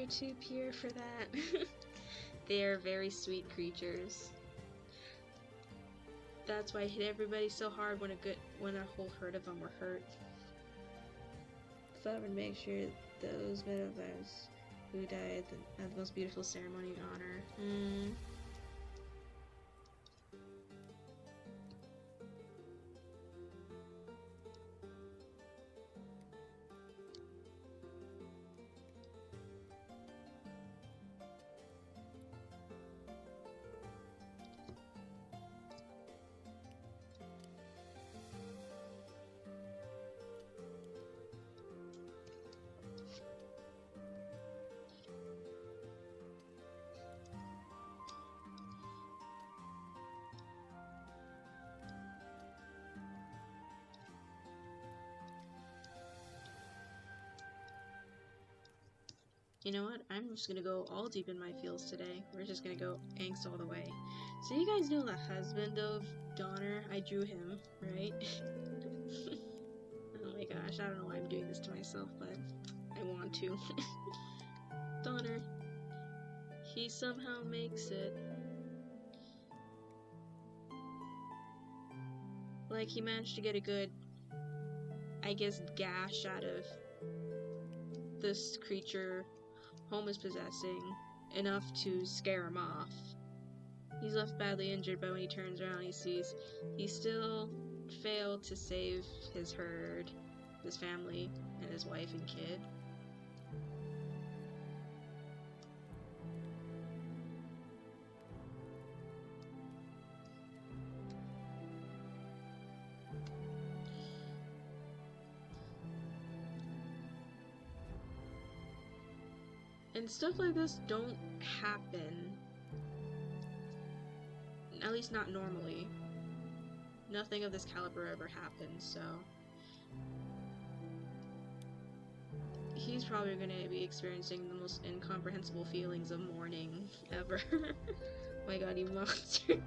They're too pure for that. They are very sweet creatures. That's why I hit everybody so hard when a whole herd of them were hurt. So I would make sure those meadows who died had the most beautiful ceremony of honor. You know what? I'm just gonna go all deep in my feels today. We're just gonna go angst all the way. So you guys know the husband of Donner? I drew him, right? Oh my gosh, I don't know why I'm doing this to myself, but I want to. Donner. He somehow makes it. Like, he managed to get a good, I guess, gash out of this creature Home is possessing, enough to scare him off. He's left badly injured, but when he turns around, he sees he still failed to save his herd, his family, and his wife and kid. And stuff like this don't happen. At least not normally. Nothing of this caliber ever happens, so... He's probably gonna be experiencing the most incomprehensible feelings of mourning ever. Oh my god, you monster.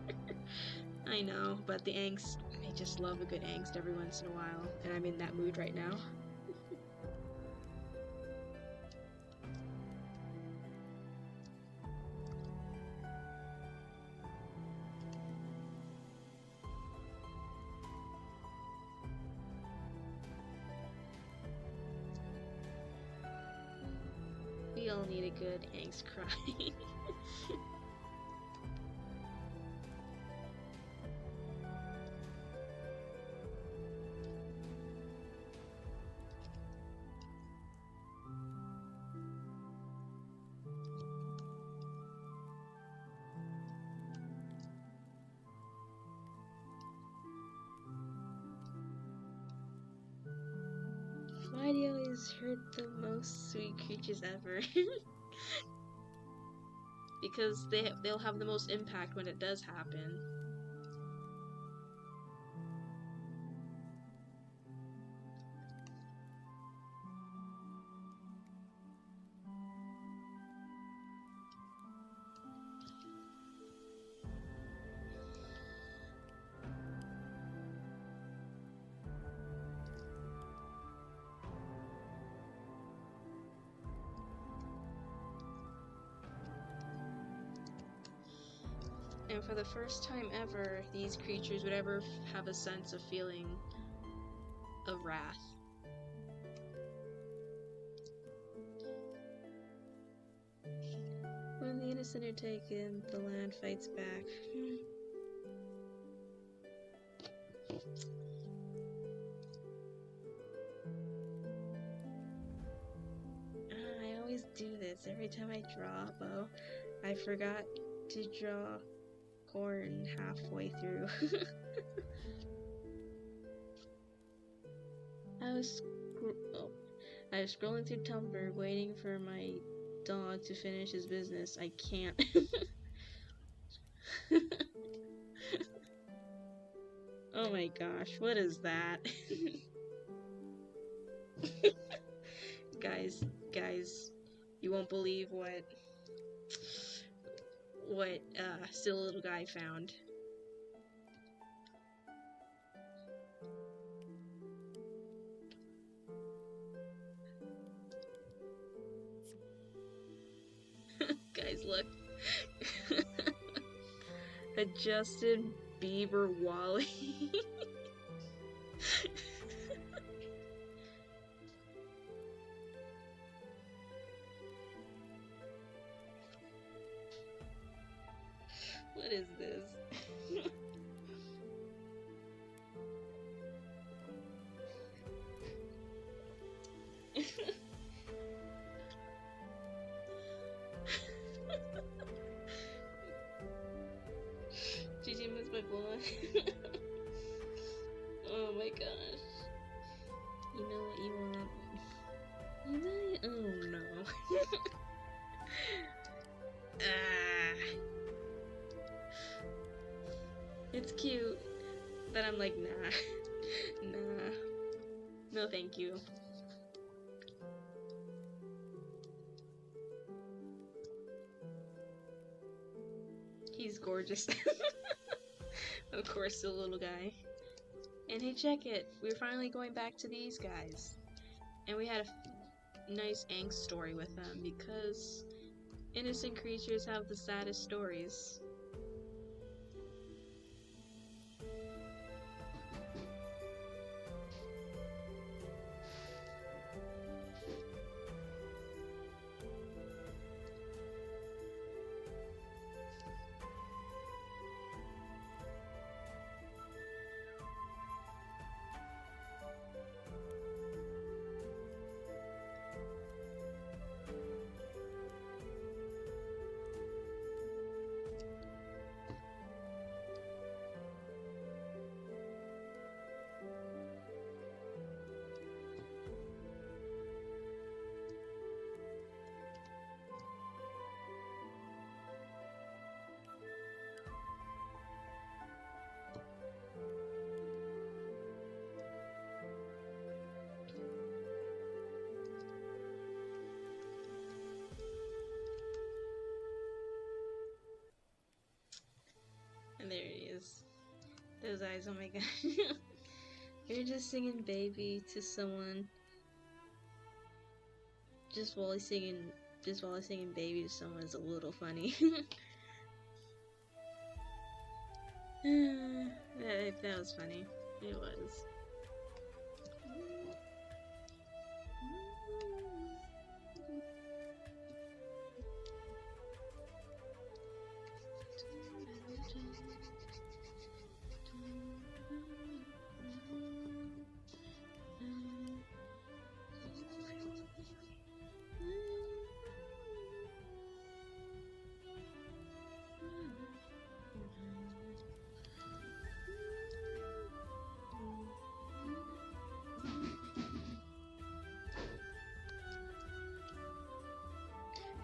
I know, but the angst, I just love a good angst every once in a while, and I'm in that mood right now. We all need a good angst cry. Why do you always hurt the most sweet creatures ever? Because they'll have the most impact when it does happen. And for the first time ever, these creatures would ever have a sense of feeling of wrath. When the innocent are taken, the land fights back. I always do this every time I draw a bow. I forgot to draw corn halfway through. I was scrolling through Tumblr waiting for my dog to finish his business. I can't. Oh my gosh, what is that? Guys, you won't believe what silly little guy found. look. A Justin Bieber Wally. What is this? Gigi missed my blood. Oh my gosh. You know what you want? You know oh no. Ah. It's cute, but I'm like, nah. Nah. No thank you. He's gorgeous. Of course, the little guy. And hey, check it. We're finally going back to these guys. And we had a nice angst story with them because innocent creatures have the saddest stories. And there he is. Those eyes, oh my god. You're just singing baby to someone. Just while he's singing baby to someone is a little funny. That was funny. It was.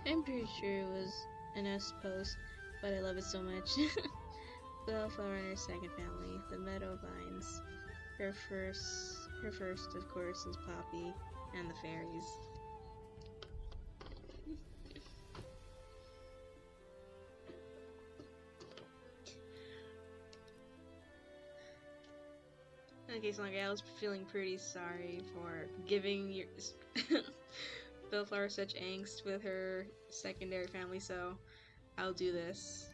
I'm pretty sure it was an S post, but I love it so much. Bellflower and her second family, the Meadow Vines. Her first, of course, is Poppy and the fairies. Okay, so like, I was feeling pretty sorry for giving your Bellflower such angst with her secondary family, so I'll do this.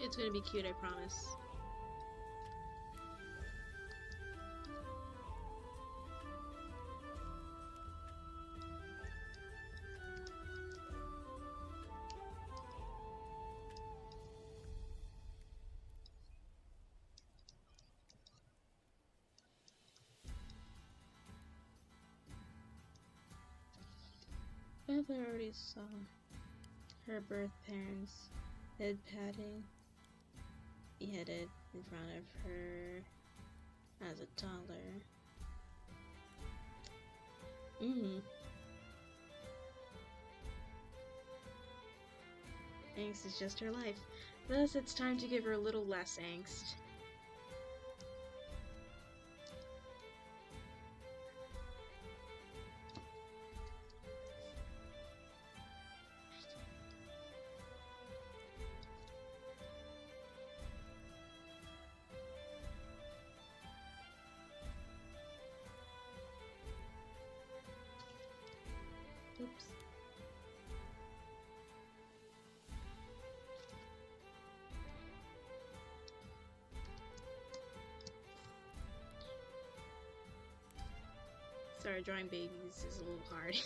It's gonna be cute, I promise. Mother already saw her birth parents head patting, beheaded in front of her as a toddler. Angst is just her life. Thus, it's time to give her a little less angst. Oops. Sorry, drawing babies is a little hard.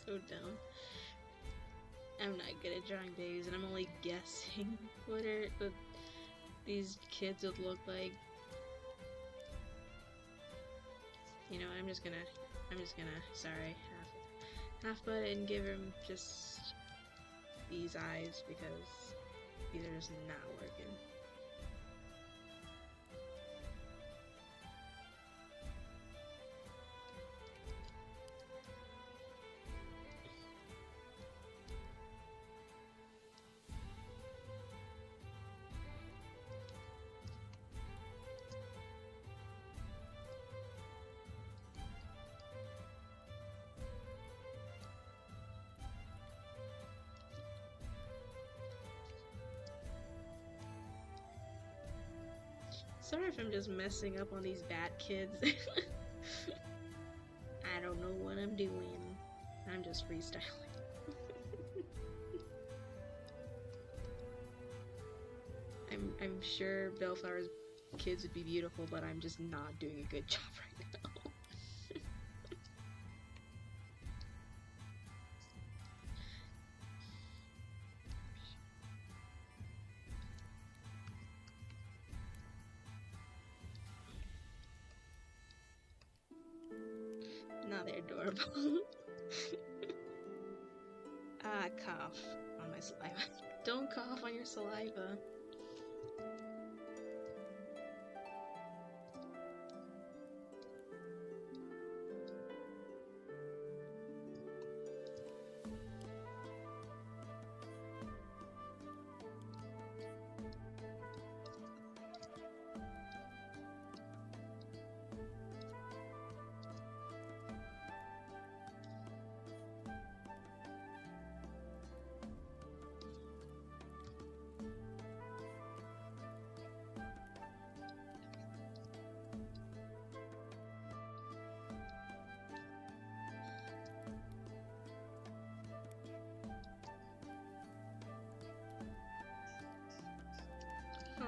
So dumb. I'm not good at drawing babies, and I'm only guessing what these kids would look like. You know, I'm just gonna, sorry, half butt it and give him just these eyes because these are just not working. Sorry if I'm just messing up on these bad kids. I don't know what I'm doing. I'm just freestyling. I'm sure Bellflower's kids would be beautiful, but I'm just not doing a good job right now. Now they're adorable. Ah, cough on my saliva. Don't cough on your saliva.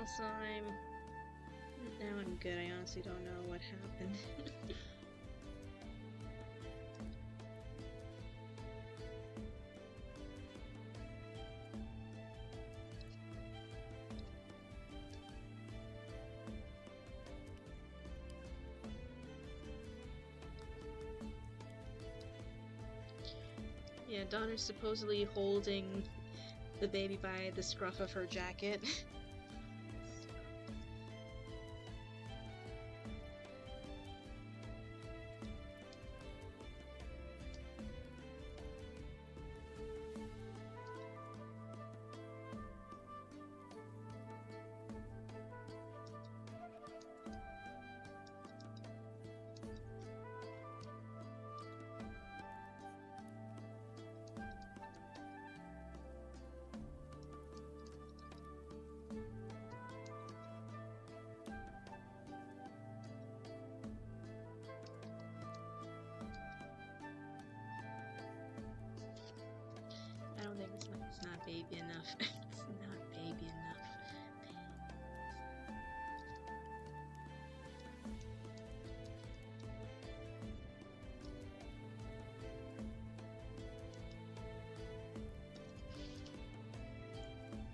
Also, now I'm good. I honestly don't know what happened. Yeah, daughter's supposedly holding the baby by the scruff of her jacket. It's not baby enough. It's not baby enough.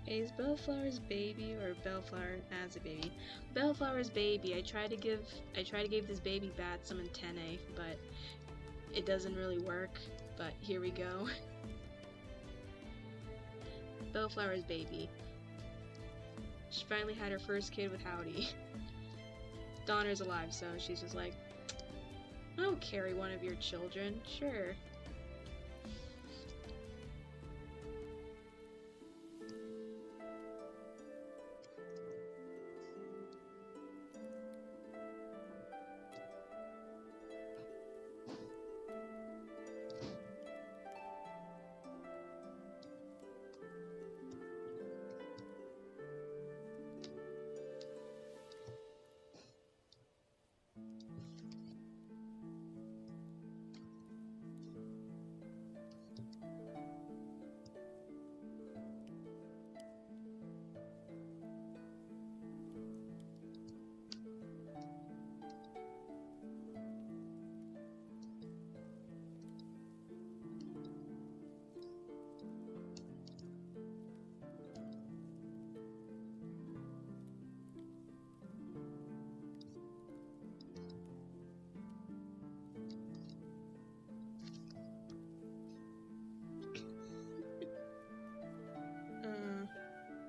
Is Bellflower's baby or Bellflower as a baby? Bellflower's baby. I try to give this baby bat some antennae, but it doesn't really work. But here we go. Bellflower's baby. She finally had her first kid with Howdy. Donner's alive, so she's just like, I'll carry one of your children, sure.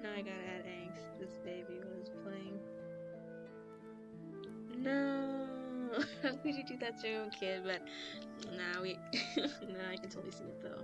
Now I gotta add angst. This baby was playing. No! How could you do that to your own kid? But now we. Now I can totally see it though.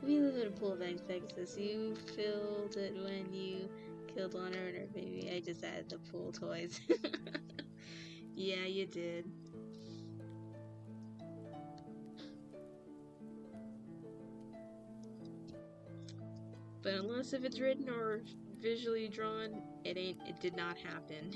We live in a pool bank, Pegasus. You filled it when you killed Lana and her baby. I just added the pool toys. Yeah, you did. But unless if it's written or visually drawn, it did not happen.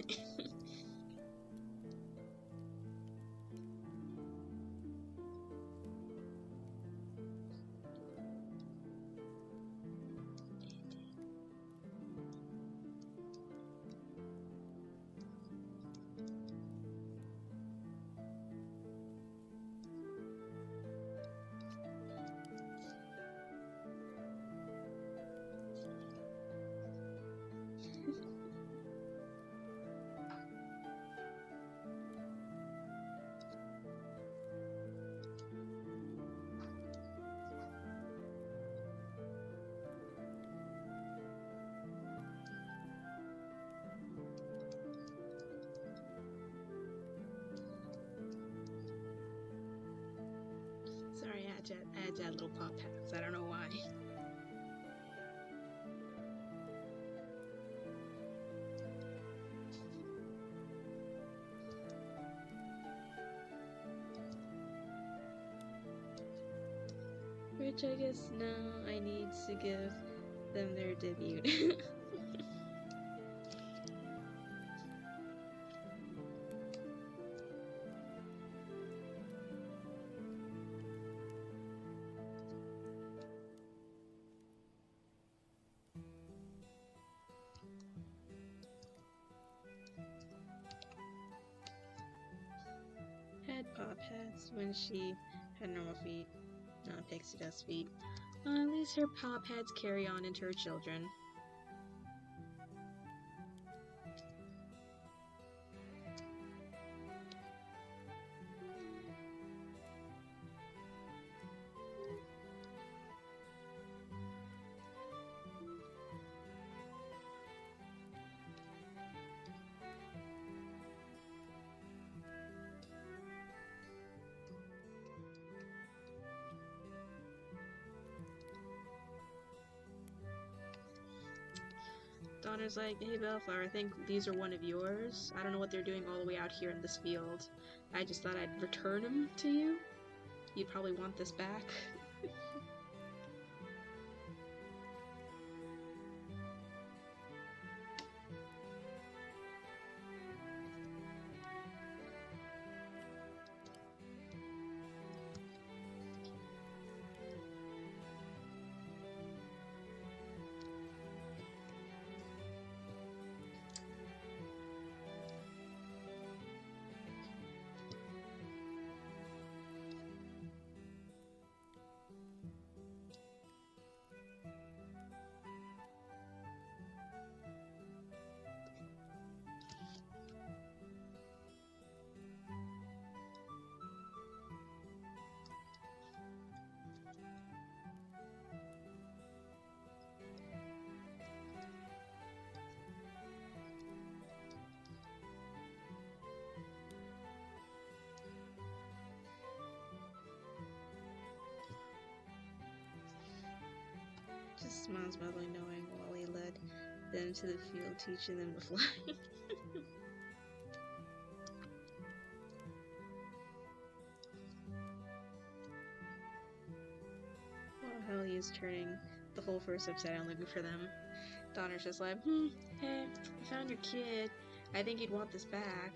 Sorry, I had to add little pop packs. I don't know why. Which I guess now I need to give them their debut. Had paw pads when she had normal feet, not pixie dust feet. At least her paw pads carry on into her children. Donner's like, hey Bellflower, I think these are one of yours. I don't know what they're doing all the way out here in this field. I just thought I'd return them to you. You'd probably want this back. Just smiles mildly, knowing Wally led them to the field, teaching them to fly. While Helly is turning the whole force upside down looking for them, Donner's just like, hey, I found your kid. I think he'd want this back.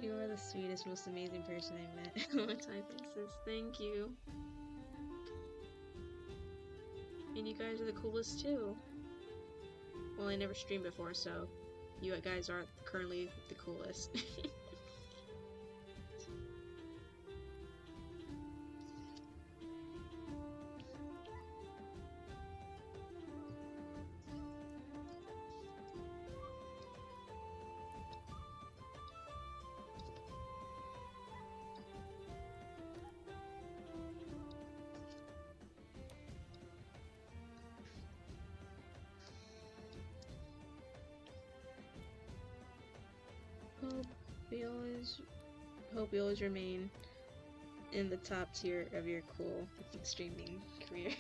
You are the sweetest, most amazing person I met. Oh, my time sis. Thank you. And you guys are the coolest too. Well, I never streamed before, so you guys aren't currently the coolest. Hope you always remain in the top tier of your cool streaming career.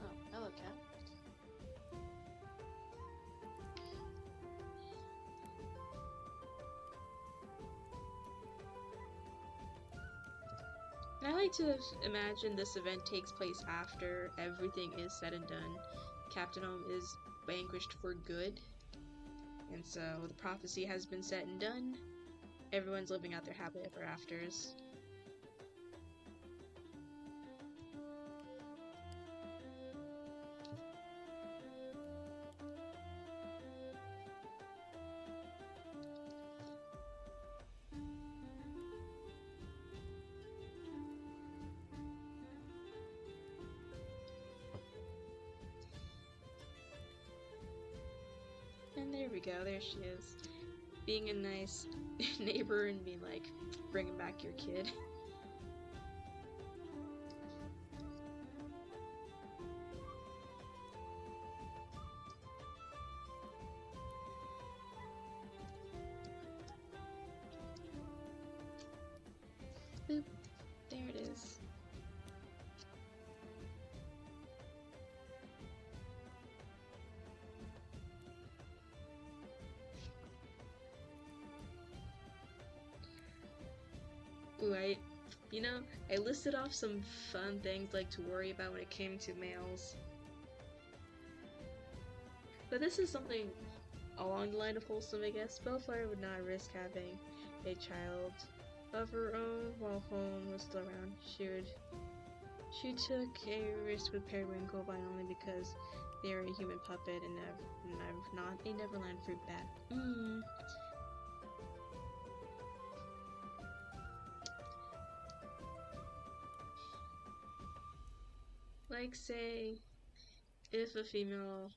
Oh, hello, cat. I like to imagine this event takes place after everything is said and done. Captain Ohm is vanquished for good, and so the prophecy has been said and done. Everyone's living out their happily ever afters. And there we go, there she is. Being a nice neighbor and being like, bringing back your kid. Boop. There it is. Ooh, you know, I listed off some fun things like to worry about when it came to males. But this is something along the line of wholesome, I guess. Bellflower would not risk having a child of her own while Home was still around. She took a risk with Periwinkle by only because they are a human puppet and not a Neverland fruit bat. Like, say, if a female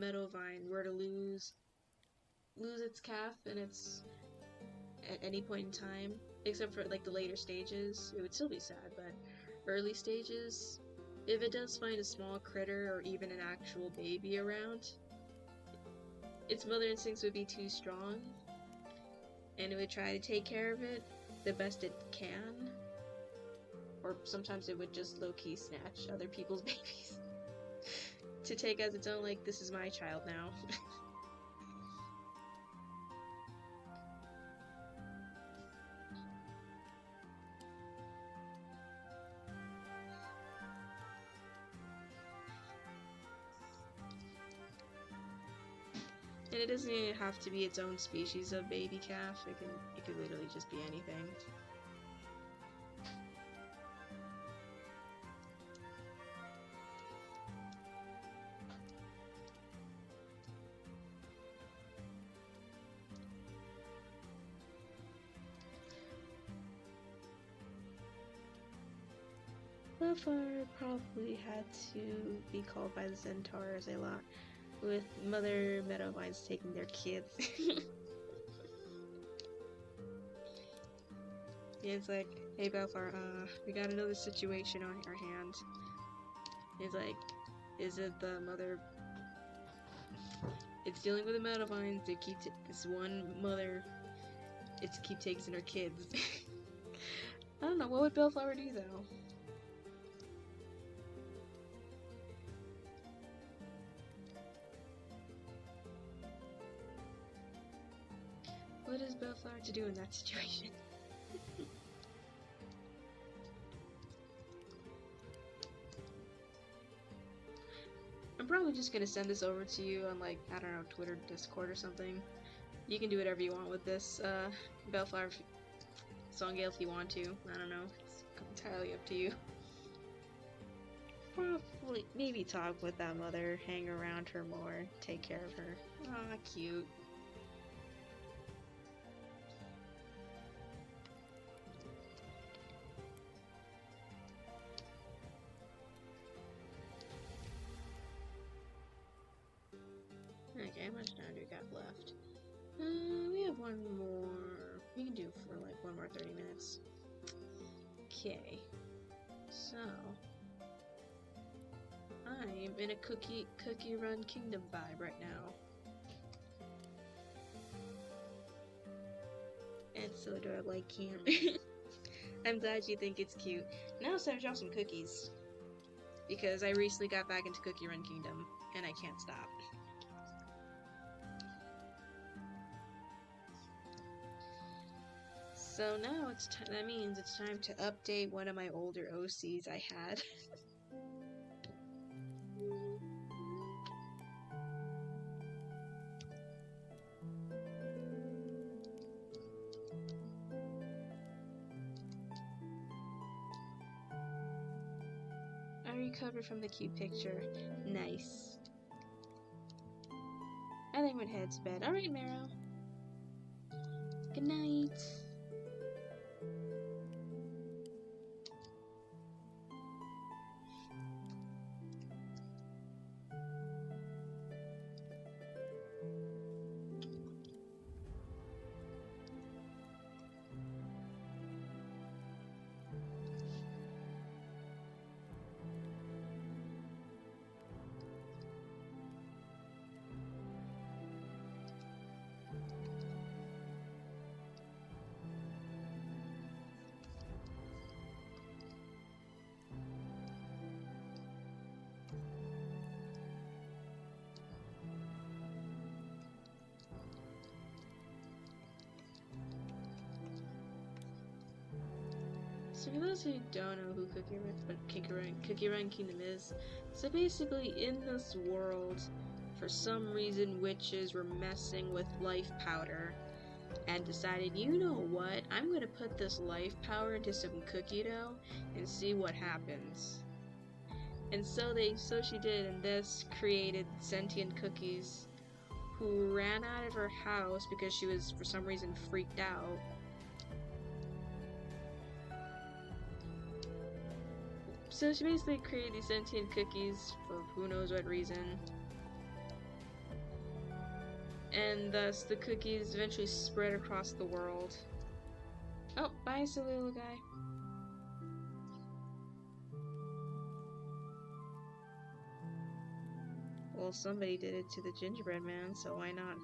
Meadowvine were to lose its calf and it's at any point in time, except for like the later stages, it would still be sad, but early stages, if it does find a small critter or even an actual baby around, its mother instincts would be too strong, and it would try to take care of it the best it can. Or sometimes it would just low-key snatch other people's babies to take as its own, like, this is my child now. And it doesn't even have to be its own species of baby calf. It could literally just be anything. Bellflower probably had to be called by the centaurs a lot, with Mother Meadowvines taking their kids. Yeah, it's like, hey Bellflower, we got another situation on our hand. It's like, is it the mother? It's dealing with the Meadowvines. They keep this one mother. It's keep taking her kids. I don't know, what would Bellflower do though? What is Bellflower to do in that situation? I'm probably just gonna send this over to you on, like, I don't know, Twitter, Discord or something. You can do whatever you want with this, Bellflower, Songale if you want to. I don't know, it's entirely up to you. Probably, maybe talk with that mother, hang around her more, take care of her. Aw, cute. Okay, how much time do we got left? We have one more. We can do for like one more 30 minutes. Okay. So I'm in a cookie run kingdom vibe right now. It's so adorable, I can't. I'm glad you think it's cute. Now it's time to drop some cookies. Because I recently got back into Cookie Run Kingdom, and I can't stop. So now that means it's time to update one of my older OCs I had. I recovered from the cute picture. Nice. I think I'm gonna head to bed. Alright, Marrow. Good night. So for those who don't know who Cookie Run Kingdom is, so basically in this world, for some reason witches were messing with life powder and decided, you know what, I'm gonna put this life powder into some cookie dough and see what happens. And so she did, and this created sentient cookies who ran out of her house because she was for some reason freaked out. So she basically created these sentient cookies for who knows what reason. And thus the cookies eventually spread across the world. Oh, bye, silly little guy. Well, somebody did it to the gingerbread man, so why not?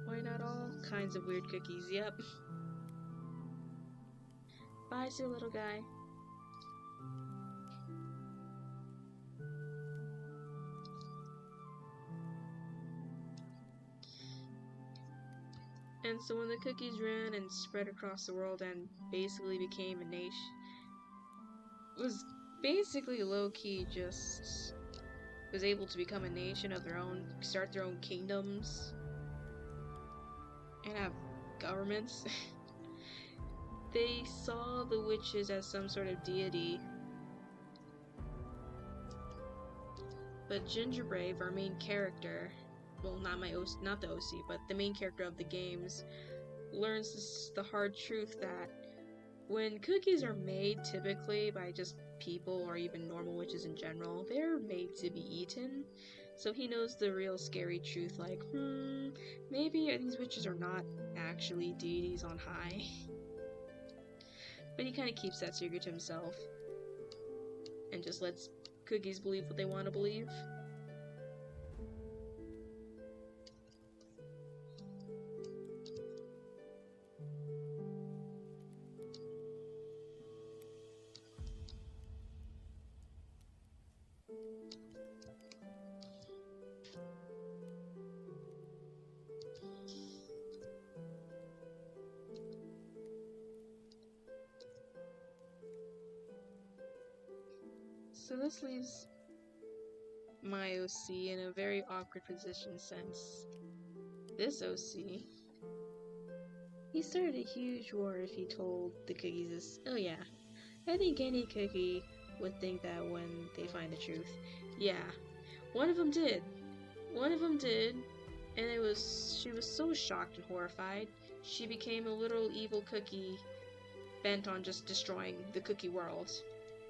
Why not all kinds of weird cookies? Yep. Bye, silly little guy. And so when the cookies ran and spread across the world and basically became a nation, was basically low-key just was able to become a nation of their own, start their own kingdoms, and have governments. They saw the witches as some sort of deity. But Gingerbrave, our main character, well, not the OC, but the main character of the games, learns the hard truth that when cookies are made typically by just people or even normal witches in general, they're made to be eaten. So he knows the real scary truth, like, maybe these witches are not actually deities on high. But he kind of keeps that secret to himself and just lets cookies believe what they want to believe. So this leaves my OC in a very awkward position since this OC, he started a huge war if he told the cookies this. Oh yeah, I think any cookie would think that when they find the truth. Yeah, one of them did. One of them did, and she was so shocked and horrified, she became a little evil cookie bent on just destroying the cookie world.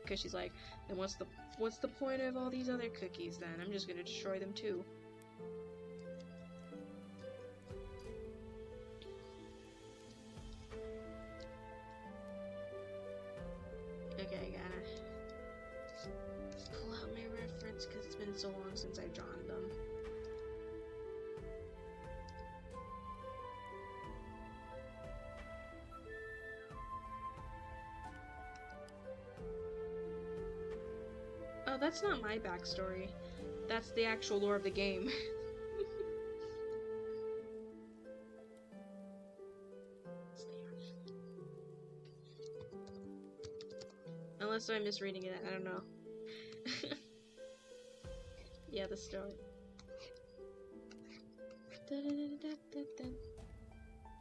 Because she's like, then what's the point of all these other cookies then? I'm just gonna destroy them too. Okay, I gotta pull out my reference because it's been so long since I've drawn them. Oh, that's not my backstory. That's the actual lore of the game. Unless I'm misreading it, I don't know. Yeah, the story.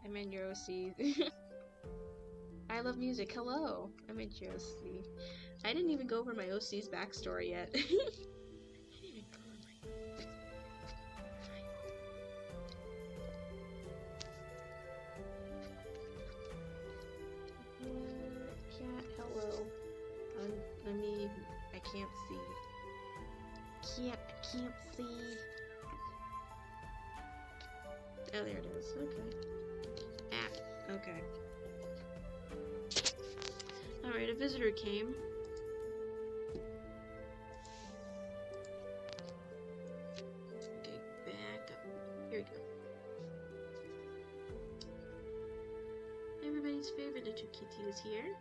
I'm in your OC. I love music. Hello. I'm in your OC. I didn't even go over my OC's backstory yet. Cat, hello. I can't see. I can't see. Oh, there it is. Okay. Okay. Alright, a visitor came. Okay, back up. Here we go. Everybody's favorite little kitty is here.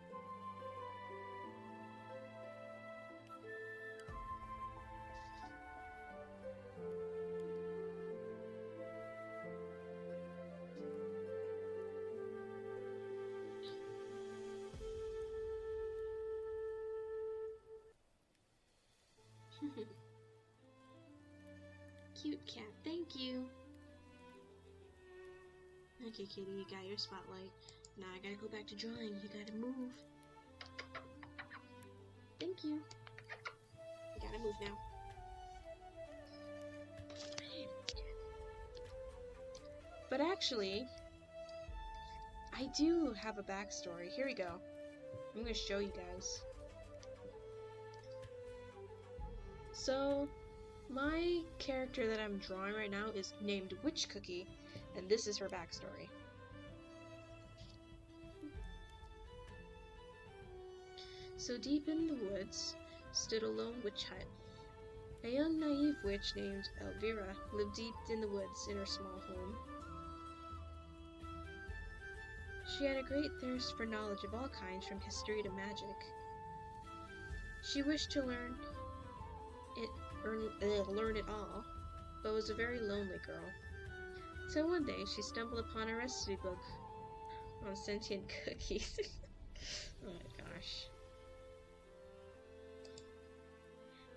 cat. Thank you. Okay, kitty, you got your spotlight. Now I gotta go back to drawing. You gotta move. Thank you. You gotta move now. But actually, I do have a backstory. Here we go. I'm gonna show you guys. So, my character that I'm drawing right now is named Witch Cookie, and this is her backstory. So deep in the woods stood a lone witch hut. A young naive witch named Elvira lived deep in the woods in her small home. She had a great thirst for knowledge of all kinds, from history to magic. She wished to learn it all, but was a very lonely girl. So one day she stumbled upon a recipe book on sentient cookies. Oh my gosh.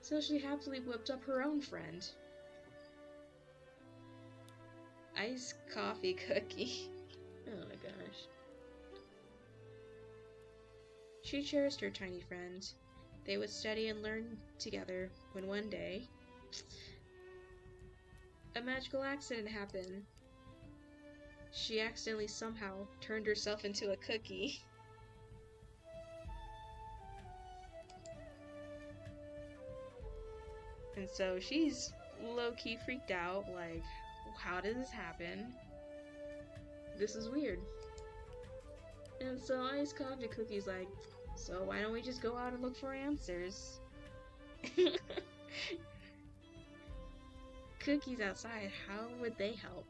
So she happily whipped up her own friend. Iced coffee cookie. Oh my gosh. She cherished her tiny friend. They would study and learn together when one day, a magical accident happened. She accidentally somehow turned herself into a cookie. And so she's low-key freaked out, like, how did this happen? This is weird. And so Iced Coffee Cookie's like, so why don't we just go out and look for answers? Cookies outside, how would they help?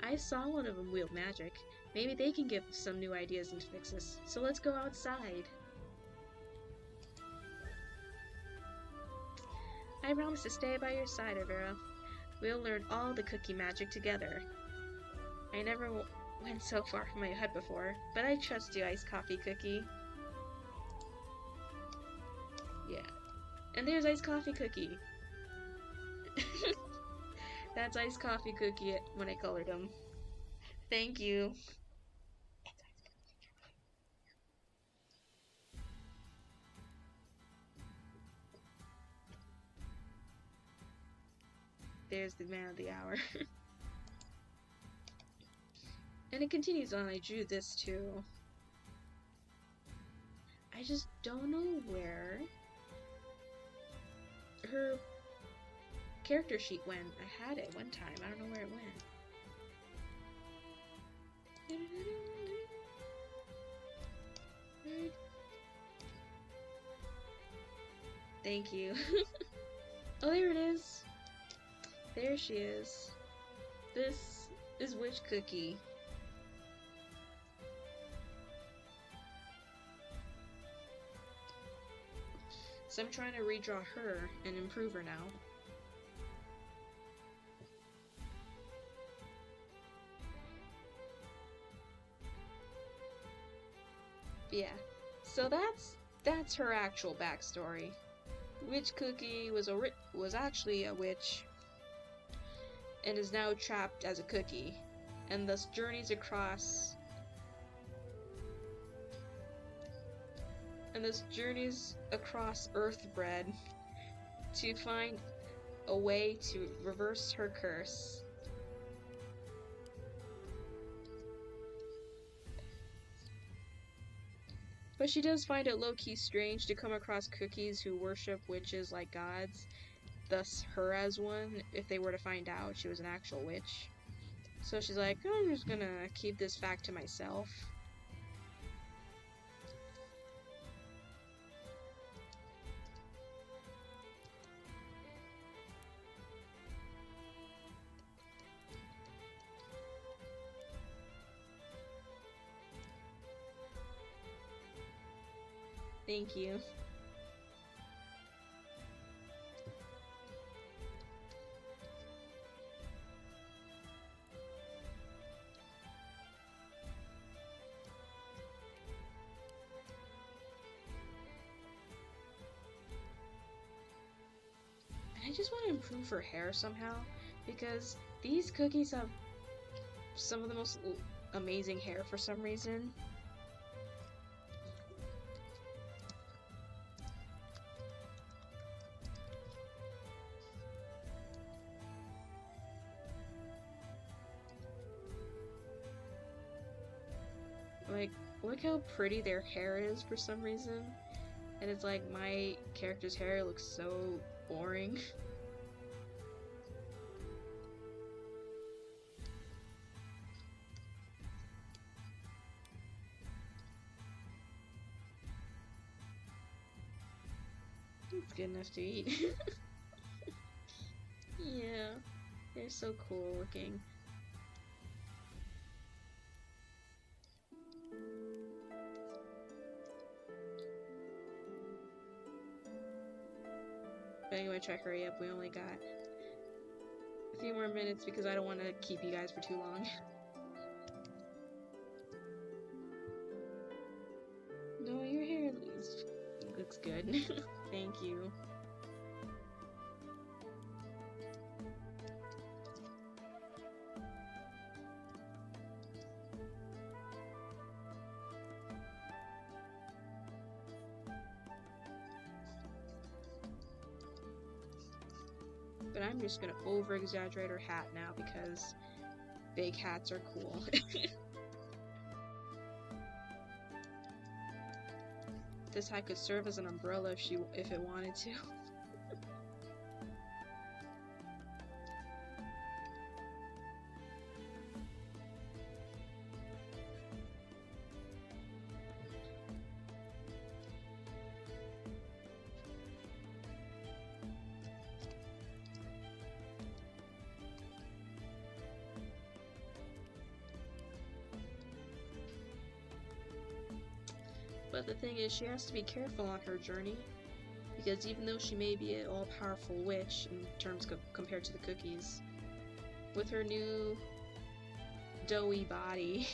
I saw one of them wield magic. Maybe they can give some new ideas and fixes. So let's go outside. I promise to stay by your side, Elvira. We'll learn all the cookie magic together. I never went so far from my hut before, but I trust you, Iced Coffee Cookie. Yeah. And there's Iced Coffee Cookie. That's Iced Coffee Cookie when I colored him. Thank you. There's the man of the hour. And it continues on. I drew this too. I just don't know where her character sheet went. I had it one time. I don't know where it went. Thank you. Oh, there it is. There she is. This is Witch Cookie. So I'm trying to redraw her and improve her now. Yeah. So that's her actual backstory. Witch Cookie was actually a witch and is now trapped as a cookie, and thus journeys across Earthbread to find a way to reverse her curse. But she does find it low-key strange to come across cookies who worship witches like gods, thus her as one, if they were to find out she was an actual witch. So she's like, I'm just gonna keep this fact to myself. Thank you. I just want to improve her hair somehow, because these cookies have some of the most amazing hair for some reason. Like, look how pretty their hair is for some reason. And it's like, my character's hair looks so boring. It's good enough to eat. Yeah, they're so cool looking. But anyway, try hurry up. We only got a few more minutes because I don't want to keep you guys for too long. No, your hair looks good. Thank you. But I'm just gonna over-exaggerate her hat now because big hats are cool. This hat could serve as an umbrella if it wanted to. But the thing is, she has to be careful on her journey, because even though she may be an all-powerful witch in terms compared to the cookies, with her new doughy body,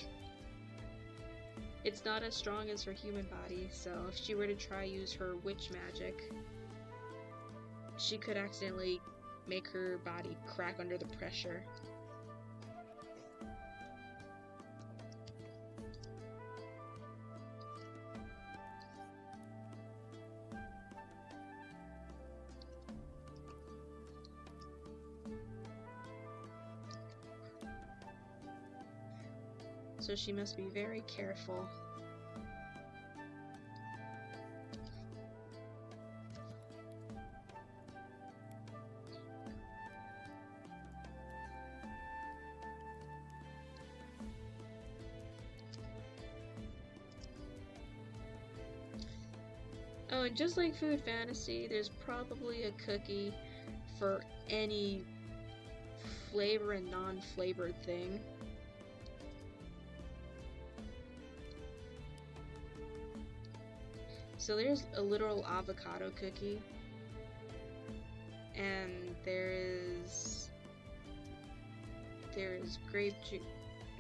it's not as strong as her human body, so if she were to try use her witch magic, she could accidentally make her body crack under the pressure. So she must be very careful. Oh, and just like Food Fantasy, there's probably a cookie for any flavor and non-flavored thing. So there's a literal avocado cookie, and there's grape juice.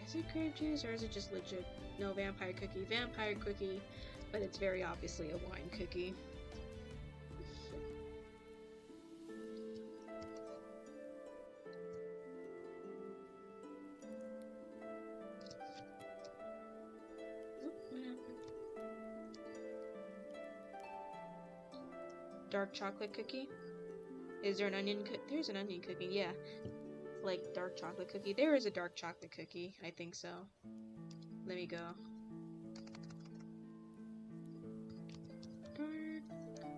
Is it grape juice or is it just legit? No, vampire cookie. Vampire cookie, but it's very obviously a wine cookie. Dark chocolate cookie? Is there an onion cookie? There's an onion cookie, yeah. Like dark chocolate cookie. There is a dark chocolate cookie. I think so. Let me go.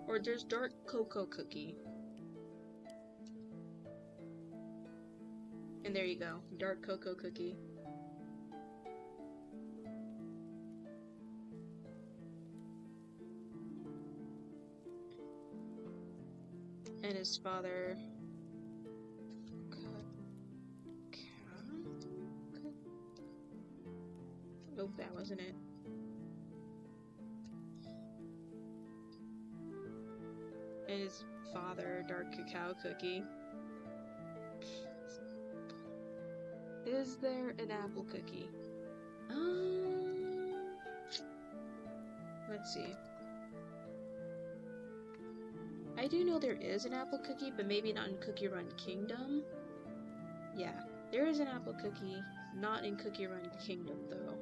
Or there's dark cocoa cookie. And there you go. Dark cocoa cookie. And his father. Nope, that wasn't it. And his father, dark cacao cookie. Is there an apple cookie? Let's see. I do know there is an apple cookie, but maybe not in Cookie Run Kingdom. Yeah, there is an apple cookie, not in Cookie Run Kingdom though.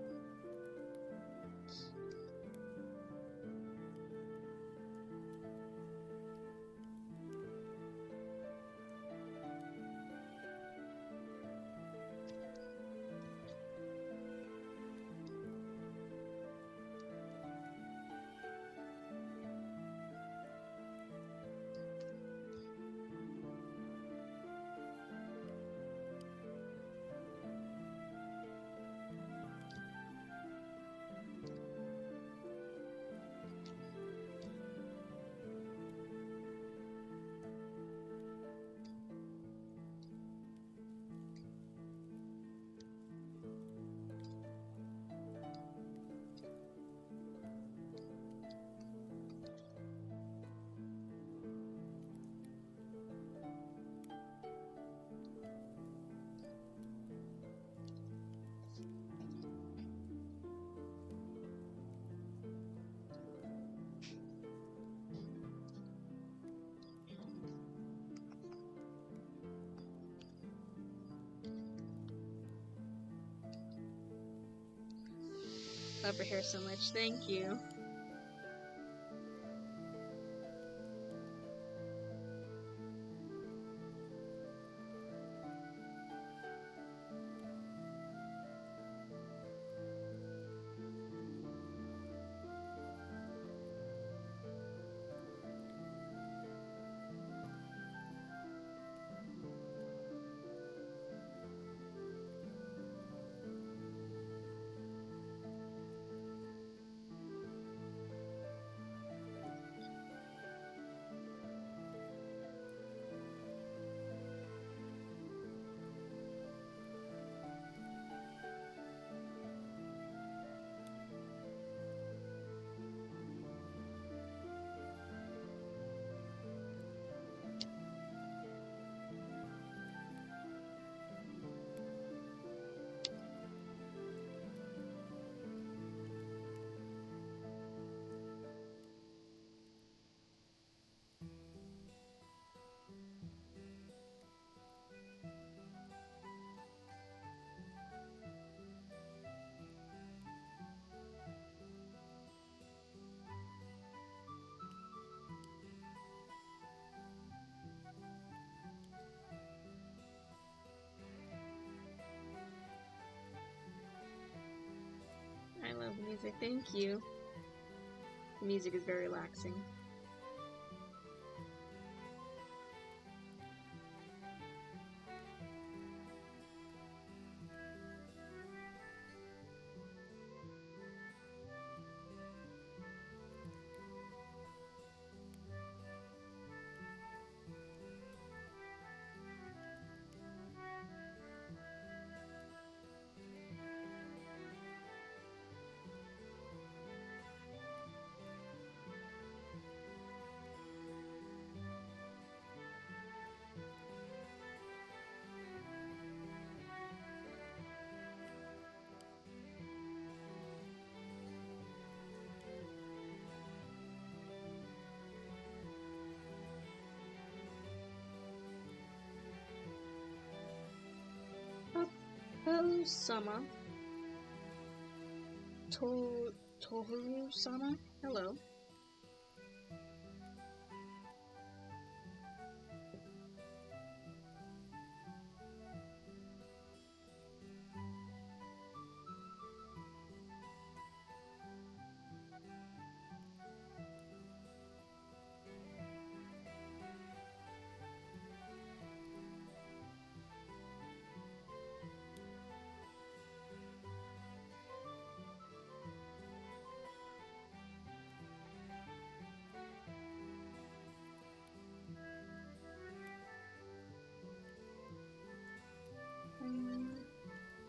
Love her hair so much, thank you. I love music, thank you. The music is very relaxing. Toru-sama. Toru-sama? Hello.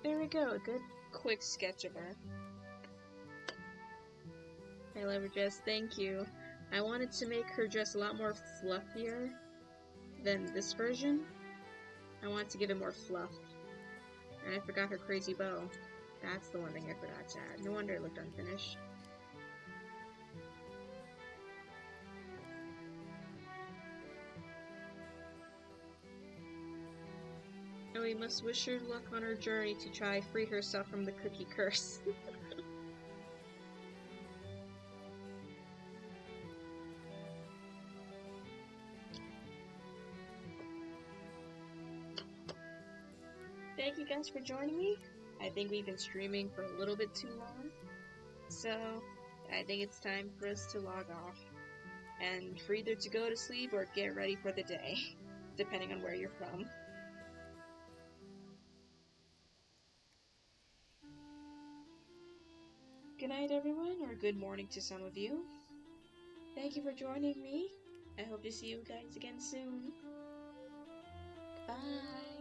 There we go, a good quick sketch of her. I love her dress, thank you. I wanted to make her dress a lot more fluffier than this version. I wanted to give it more fluff. And I forgot her crazy bow. That's the one thing I forgot to add. No wonder it looked unfinished. we must wish her luck on her journey to try free herself from the cookie curse. Thank you guys for joining me. I think we've been streaming for a little bit too long, so I think it's time for us to log off and for either to go to sleep or get ready for the day, depending on where you're from. Good night, everyone, or good morning to some of you. Thank you for joining me. I hope to see you guys again soon. Bye.